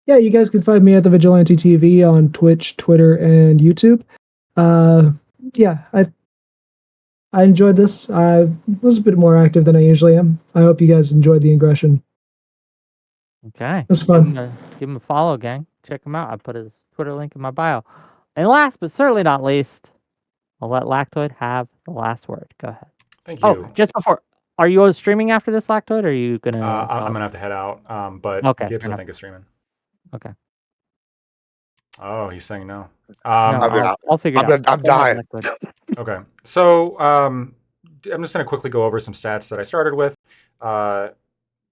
Yeah, you guys can find me at the Vigilante TV on Twitch, Twitter, and YouTube. Yeah, I enjoyed this. I was a bit more active than I usually am. I hope you guys enjoyed the aggression. Okay. It was fun. Give him a follow, gang. Check him out. I put his Twitter link in my bio. And last but certainly not least, I'll let Lactoid have the last word. Go ahead. Thank Oh, you. just before, are you streaming after this, Lactoid, or are you gonna? I'm gonna have to head out. But Okay, Gibbs, fair I enough. think, is streaming. Okay. Oh, he's saying no. No, I'll figure it out. I'm Go ahead, dying. Lactoid. Okay. So I'm just going to quickly go over some stats that I started with.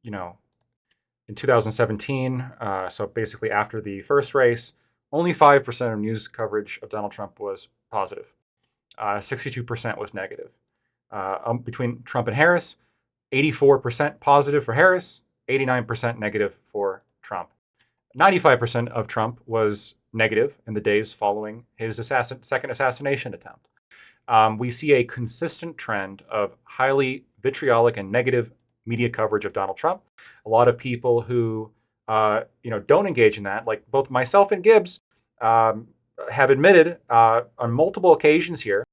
In 2017, so basically after the first race, only 5% of news coverage of Donald Trump was positive. 62% was negative. Between Trump and Harris, 84% positive for Harris, 89% negative for Trump. 95% of Trump was negative in the days following his second assassination attempt. We see a consistent trend of highly vitriolic and negative media coverage of Donald Trump. A lot of people who don't engage in that, like both myself and Gibbs, have admitted on multiple occasions here,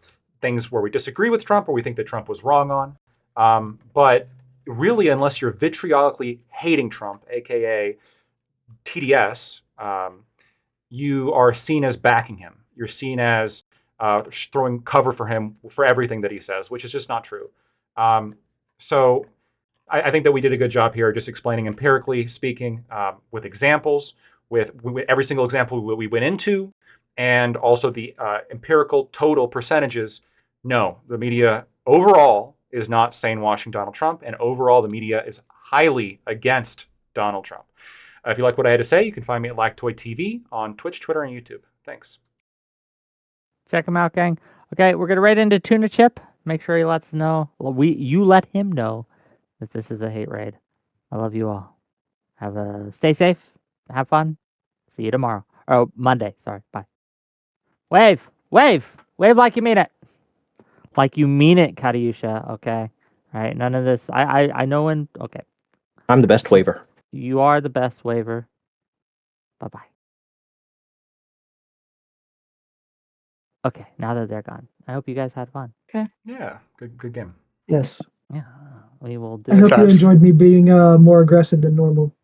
things where we disagree with Trump or we think that Trump was wrong on. But really, unless you're vitriolically hating Trump, aka TDS, you are seen as backing him. You're seen as throwing cover for him for everything that he says, which is just not true. So I think that we did a good job here just explaining empirically speaking with examples, with every single example we went into, and also the empirical total percentages. No, the media overall is not sanewashing Donald Trump, and overall the media is highly against Donald Trump. If you like what I had to say, you can find me at Lactoid TV on Twitch, Twitter, and YouTube. Thanks. Check him out, gang. Okay, we're gonna right into Tuna Chip. Make sure he lets us know. You let him know that this is a hate raid. I love you all. Stay safe. Have fun. See you tomorrow. Oh, Monday. Sorry. Bye. Wave like you mean it. Like you mean it, Kariusha. Okay. All right. None of this. I know when. Okay. I'm the best waiver. You are the best waiver. Bye-bye. Okay, now that they're gone, I hope you guys had fun. Yeah, good game. Yes. Yeah, we will do I it. hope you times. enjoyed me being more aggressive than normal.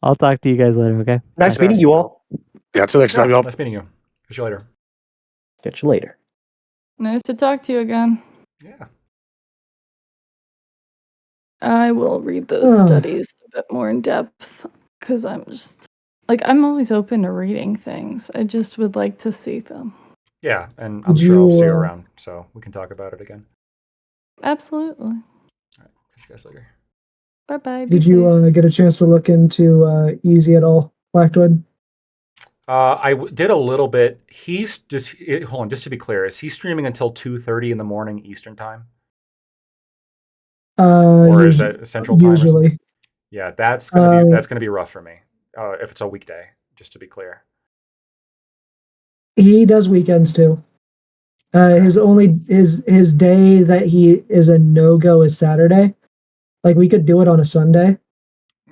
I'll talk to you guys later, okay? Nice Bye. meeting you all. Yeah, till next time, Yeah, y'all. nice meeting you. Catch you later. Catch you later. Nice to talk to you again. Yeah. I will read those studies a bit more in depth because I'm just like, I'm always open to reading things. I just would like to see them. Yeah, and I'm Did sure I'll see you you, around, so we can talk about it again. Absolutely. All right, catch you guys later. Bye bye. did you get a chance to look into Easy at all, Blackwood? Did a little bit. He's just hold on, just to be clear, is he streaming until 2:30 in the morning Eastern time, or is that Central time or something? Usually. Yeah, that's gonna be rough for me. If it's a weekday, just to be clear. He does weekends too. His day that he is a no-go is Saturday. Like we could do it on a Sunday.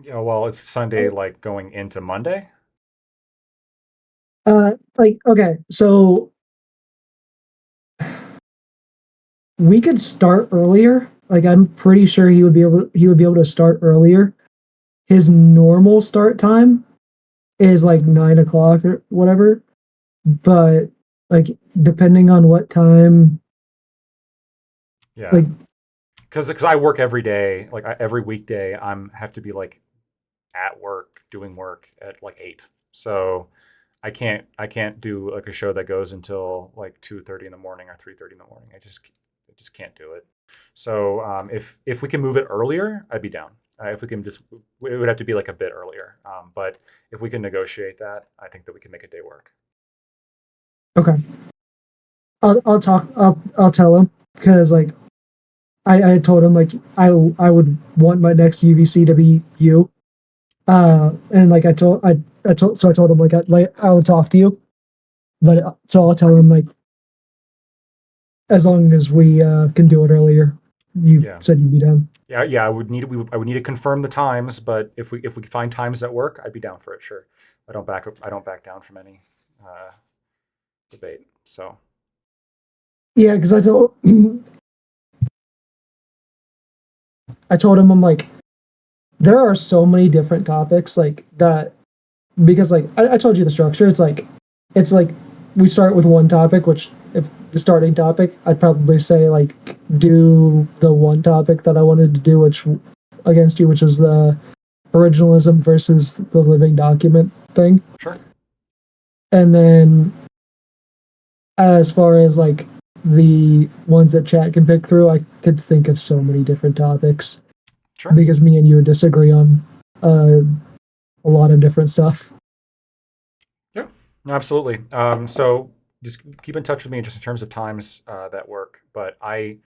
Yeah, well, it's Sunday, like going into Monday. Like okay, so we could start earlier. Like I'm pretty sure he would be able to start earlier. His normal start time is like 9 o'clock or whatever. But like depending on what time, Yeah, like because I work every day, like every weekday, have to be like at work doing work at like 8. So I can't do like a show that goes until like 2:30 in the morning or 3:30 in the morning. I just can't do it. So if we can move it earlier, I'd be down. If we can just, it would have to be like a bit earlier. But if we can negotiate that, I think that we can make a day work. okay, I'll tell him because like I told him like I would want my next UVC to be you. And like I told him like I would talk to you, but so I'll tell him like as long as we can do it earlier. You Yeah. said you'd be done. Yeah. I would need to confirm the times, but if we find times that work, I'd be down for it. Sure. I don't back down from any debate. So Yeah, because I told him I'm like there are so many different topics like that because like I told you the structure. It's like we start with one topic, which if the starting topic, I'd probably say like do the one topic that I wanted to do, which against you, which is the originalism versus the living document thing. sure. And then as far as like the ones that chat can pick through, I could think of so many different topics Sure. because me and you would disagree on a lot of different stuff. Yeah, no, absolutely. So just keep in touch with me just in terms of times that work. But I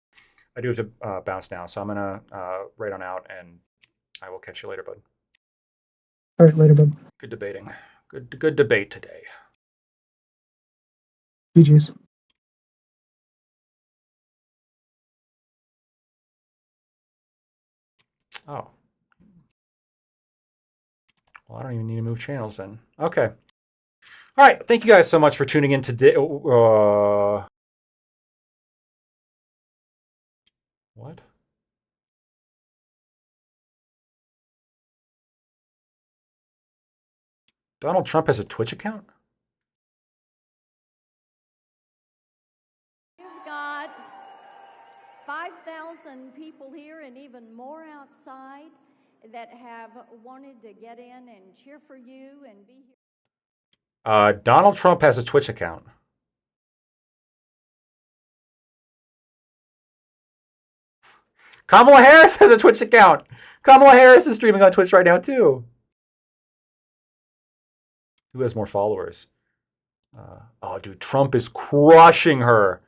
do have to bounce now, so I'm gonna write on out, and I will catch you later, bud. All right, later, bud. Good debating. Good debate today. GG's. Oh, well, I don't even need to move channels then. Okay. All right. Thank you guys so much for tuning in today. What? Donald Trump has a Twitch account? You've got 5,000 people here and even more outside that have wanted to get in and cheer for you and be here. Donald Trump has a Twitch account. Kamala Harris has a Twitch account. Kamala Harris is streaming on Twitch right now too. Who has more followers? Oh, dude, Trump is crushing her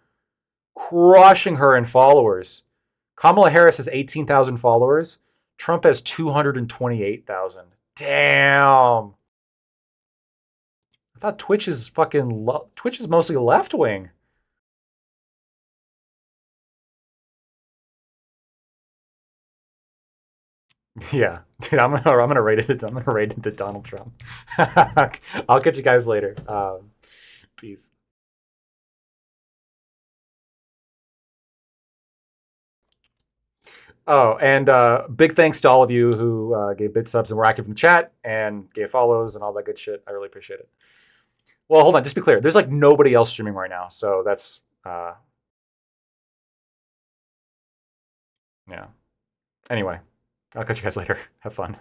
in followers. Kamala Harris has 18,000 followers. Trump has 228,000. Damn. I thought Twitch is Twitch is mostly left wing. Yeah, dude, I'm gonna rate it. I'm gonna rate it to Donald Trump. I'll catch you guys later. Peace. Oh, and big thanks to all of you who gave bit subs and were active in the chat and gave follows and all that good shit. I really appreciate it. Well, hold on, just to be clear, there's like nobody else streaming right now, so that's yeah. Anyway, I'll catch you guys later. Have fun.